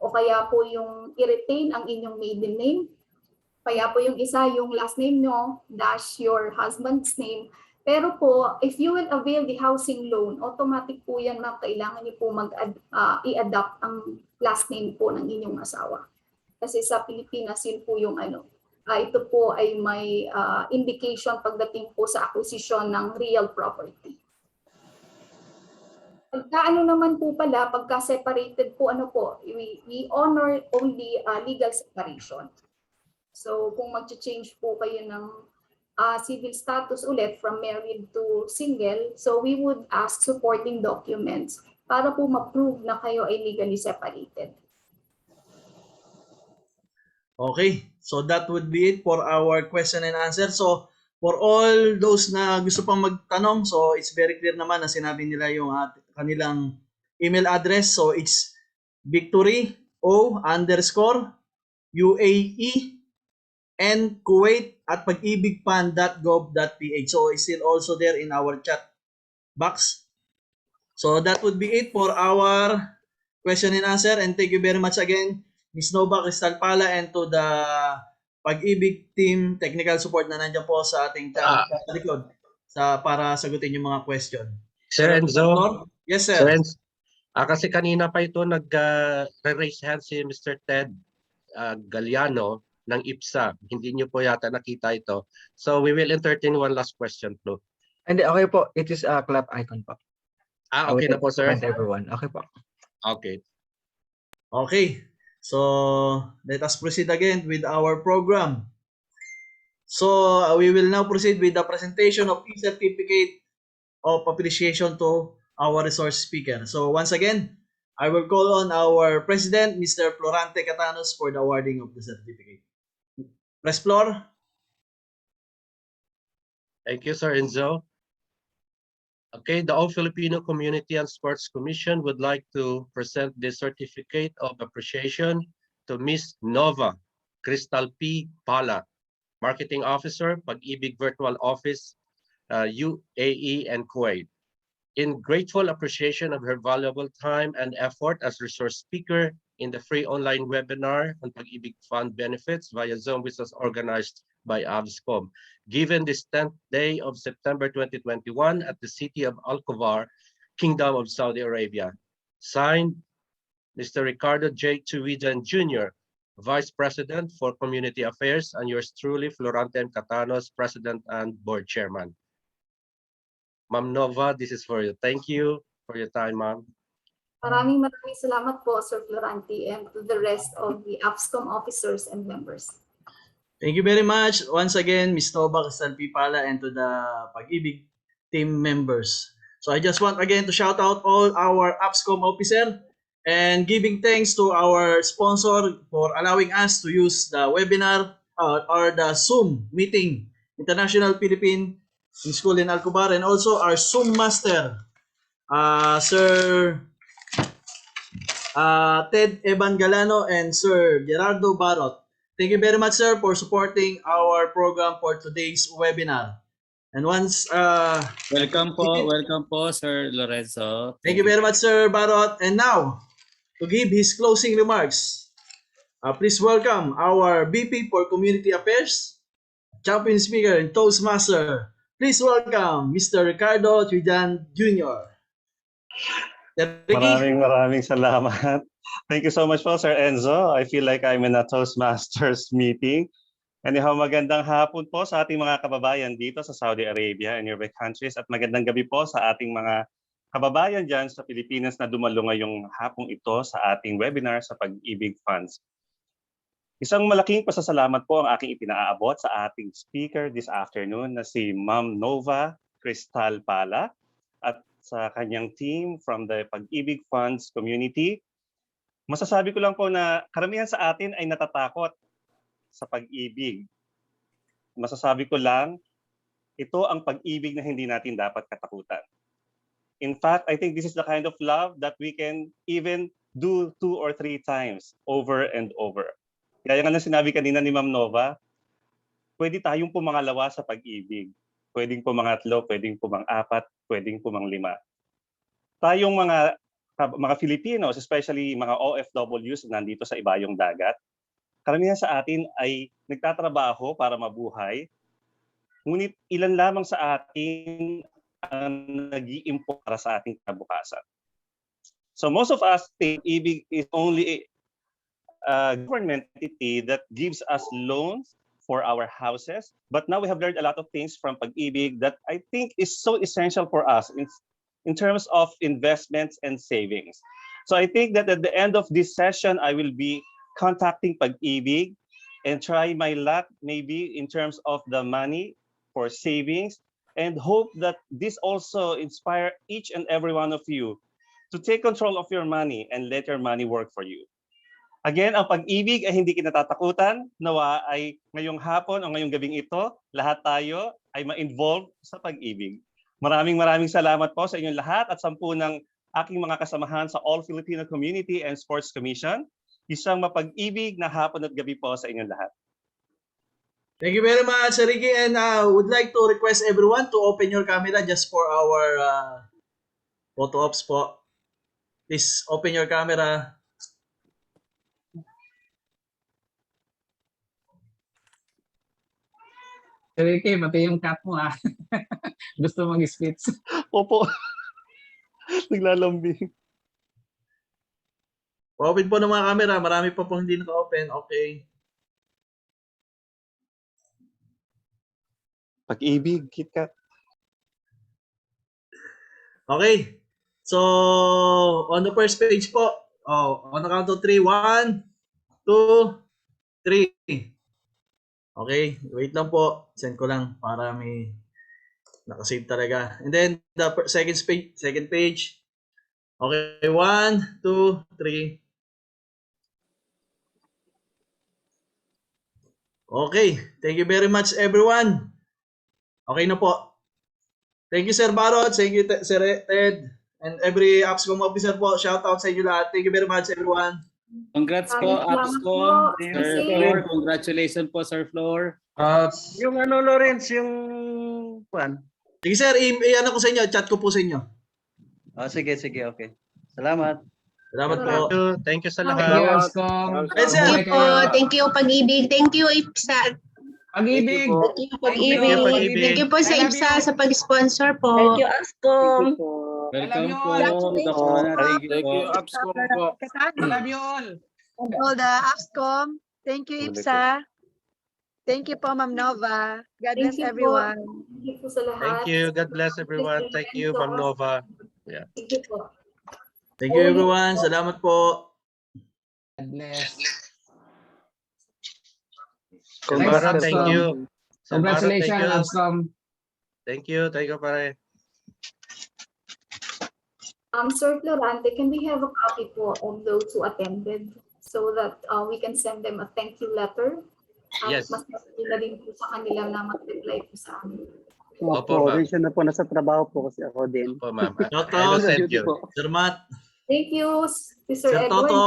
o kaya po yung i-retain ang inyong maiden name, kaya po yung isa yung last name nyo dash your husband's name. Pero po, if you will avail the housing loan, automatic po yan ma'am, kailangan niyo po i-adapt ang last name po ng inyong asawa. Kasi sa Pilipinas, yun po yung ito po ay may indication pagdating po sa acquisition ng real property. Pagka naman po pala, pagka separated po, we honor only legal separation. So kung mag-change po kayo ng civil status ulit from married to single, so we would ask supporting documents para po ma-prove na kayo ay legally separated. Okay, so that would be it for our question and answer. So for all those na gusto pang magtanong, so it's very clear naman na sinabi nila yung kanilang email address. So it's victory_O_UAE_Kuwait@pagibigfund.gov.ph. So it's still also there in our chat box. So that would be it for our question and answer. And thank you very much again, Ms. Nova Crystal Pala, and to the PAG-IBIG team, technical support na nandiyan po sa ating sa likod para sagutin yung mga question. Sir Enzo? Yes, sir. Sir Enzo, kasi kanina pa ito nag-raise hand si Mr. Ted Galliano ng IPSA. Hindi niyo po yata nakita ito. So we will entertain one last question po. Hindi, okay po. It is a clap icon po. Okay na po, sir. Everyone. Okay po. Okay. Okay. So, let us proceed again with our program. So, we will now proceed with the presentation of e-certificate of appreciation to our resource speaker. So, once again, I will call on our President, Mr. Florante Catanos, for the awarding of the certificate. Press floor. Thank you, Sir Enzo. Okay, the All Filipino Community and Sports Commission would like to present the certificate of appreciation to Ms. Nova Crystal P. Pala, Marketing Officer, PAG-IBIG Virtual Office, UAE and Kuwait. In grateful appreciation of her valuable time and effort as resource speaker in the free online webinar on PAG-IBIG Fund benefits via Zoom, which was organized by AFCSCOM, given this 10th day of September 2021 at the city of Al-Khobar, Kingdom of Saudi Arabia. Signed, Mr. Ricardo J. Tuwijan Jr., Vice President for Community Affairs, and yours truly, Florante Catanos, President and Board Chairman. Ma'am Nova, this is for you. Thank you for your time, ma'am. Maraming salamat po, Sir Florante, and to the rest of the AFCSCOM officers and members. Thank you very much once again, Ms. Nova Crystal P. Pala, and to the PAG-IBIG team members. So I just want again to shout out all our AFCSCOM officer and giving thanks to our sponsor for allowing us to use the webinar or the Zoom meeting, International Philippine School in Al-Khobar, and also our Zoom master, Sir Ted Eban Galano and Sir Gerardo Barot. Thank you very much, sir, for supporting our program for today's webinar. And once welcome po, Sir Lorenzo. Thank you very much, Sir Barot. And now, to give his closing remarks, please welcome our VP for Community Affairs, Champion Speaker and Toastmaster. Please welcome Mr. Ricardo Tuwijan Jr. Maraming salamat. Thank you so much po, Sir Enzo. I feel like I'm in a Toastmasters meeting. Anyhow, magandang hapon po sa ating mga kababayan dito sa Saudi Arabia and nearby countries, at magandang gabi po sa ating mga kababayan dyan sa Pilipinas na dumalo ngayong hapong ito sa ating webinar sa PAG-IBIG Funds. Isang malaking pasasalamat po ang aking ipinaaabot sa ating speaker this afternoon na si Ma'am Nova Crystal Pala at sa kanyang team from the PAG-IBIG Funds community. Masasabi ko lang po na karamihan sa atin ay natatakot sa pag-ibig. Masasabi ko lang, ito ang pag-ibig na hindi natin dapat katakutan. In fact, I think this is the kind of love that we can even do 2 or 3 times over and over. Kaya nga na sinabi kanina ni Ma'am Nova, pwede tayong pumangalawa sa pag-ibig. Pwedeng pumangatlo, pwedeng pumang-apat, pwedeng pumang-5. Tayong mga Filipinos, especially mga OFWs na nandito sa ibayong dagat, karamihan sa atin ay nagtatrabaho para mabuhay, ngunit ilan lamang sa atin ang nag-iimpok para sa ating kabukasan. So most of us think Ebig is only a government entity that gives us loans for our houses, but now we have learned a lot of things from PAG-IBIG that I think is so essential for us in terms of investments and savings. So I think that at the end of this session, I will be contacting PAG-IBIG and try my luck maybe in terms of the money for savings, and hope that this also inspire each and every one of you to take control of your money and let your money work for you. Again, ang pag-ibig ay hindi kinatatakutan. Nawa ay ngayong hapon o ngayong gabing ito, lahat tayo ay ma-involve sa pag-ibig. Maraming salamat po sa inyong lahat at sampu ng aking mga kasamahan sa All Filipino Community and Sports Commission. Isang mapag-ibig na hapon at gabi po sa inyong lahat. Thank you very much, Sir Ricky, and would like to request everyone to open your camera just for our photo ops po. Please open your camera. Ricky, pati yung cat mo ah. Gusto mag-spits. Opo. Naglalambing. Open po ng mga camera. Marami pa pong hindi naka-open. Okay. Pag-ibig, KitKat. Okay. So, on the first page po. On the count of 3. 1, 2, 3. Okay. Wait lang po. Send ko lang para may nakasave talaga. And then, the second page. Okay. 1, 2, 3. Okay. Thank you very much, everyone. Okay na po. Thank you, Sir Barot. Thank you, Sir Ted. And every AFCSCOM officer po. Shout out sa inyo lahat. Thank you very much, everyone. Congrats po, AFCSCOM. Sir Flor, congratulations po, Sir Flor. Yung ano, Lawrence, yung Juan. Sige, sir. Ano ko sa inyo. Chat ko po sa inyo. Sige, okay. Salamat. Salamat po. Thank you sa Thank lahat. you, AFCSCOM. Thank you po. Thank you, Pag-IBIG. Thank you, IPSA. Pag-IBIG. Pag-IBIG. Thank you po sa IPSA sa pag-sponsor po. Thank you, AFCSCOM. Welcome po. Thank you, AFCSCOM po. I love you all. And all the AFCSCOM. Thank you, IPSA. Thank you po, Ma'am Nova. God bless everyone. Thank you po sa lahat. Thank you. God bless everyone. Thank you, Ma'am Nova. Yeah. Thank you po. Thank you, everyone. Salamat po. God bless. Sambara, thank you. Congratulations, AFCSCOM. Thank you pare. Sir Florante, can we have a copy po of those who attended so that we can send them a thank you letter? At Yes. mas na din po sa kanila na mag-reply po sa amin. Opo, ma'am. Minsan na po nasa trabaho po kasi ako din. Opo, ma'am. Shout I will out. send you. Sir Matt. Thank you, Sir Sir Edwin. Toto.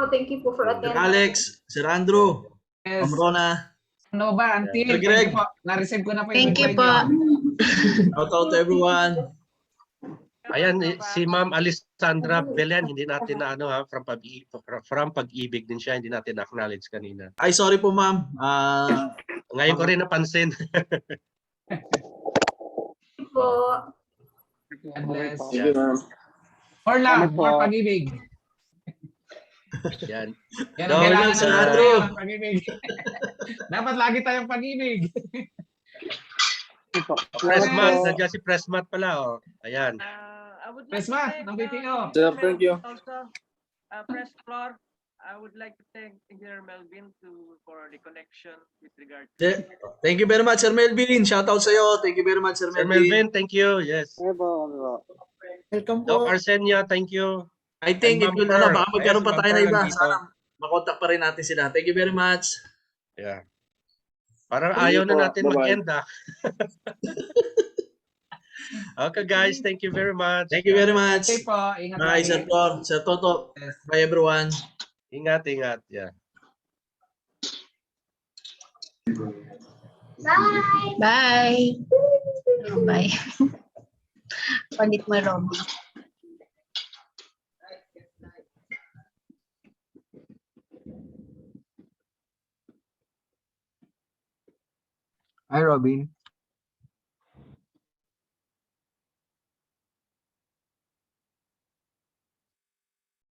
Thank you po for Sir attending. Alex. Sir Andrew. Yes. Ma'am Rona. Nova, Until. Sir Greg. Thank you po. Na-receive ko na po Thank you reply po. niyo. Shout out to everyone. Ayan, si Ma'am Alessandra Belen, hindi natin na from Pag-IBIG din siya, hindi natin acknowledge kanina. Ay, sorry po, ma'am. Ngayon ko rin napansin. Po. God bless. Sige, ma'am. More love, po. more Pag-IBIG. Yan. Yan ang Dahil kailangan lang, Sir natin Andrew. ngayon, Pag-IBIG. Dapat lagi tayong Pag-IBIG. Pressmat, nandiyan si Pressmat pala. Oh. Ayan. Pressmat, ng BPO. Sir, thank you. Also, Press Floor, I would like to thank Engineer Melvin for the connection with regard to... Thank you very much, Sir Melvin. Shout out sa iyo. Thank you very much, Sir Sir Melvin. Melvin, thank you. Yes. Welcome Doc po. Arsenia, thank you. I think And it will, Ma'am Pearl. baka magkaroon Yes, pa Ma'am tayo na Pearl iba. nandito. Sana makontak pa rin natin sila. Thank you very much. Yeah. Parang ayaw na natin mag-end ah. Okay guys, thank you very much. Thank you very much. Okay po, ingat Bye, lagi. Sir Tor. Sir Toto. Bye, everyone. Ingat. Yeah. Bye. Bye. Bye. Pandit mo, Robby. Hi, Robin.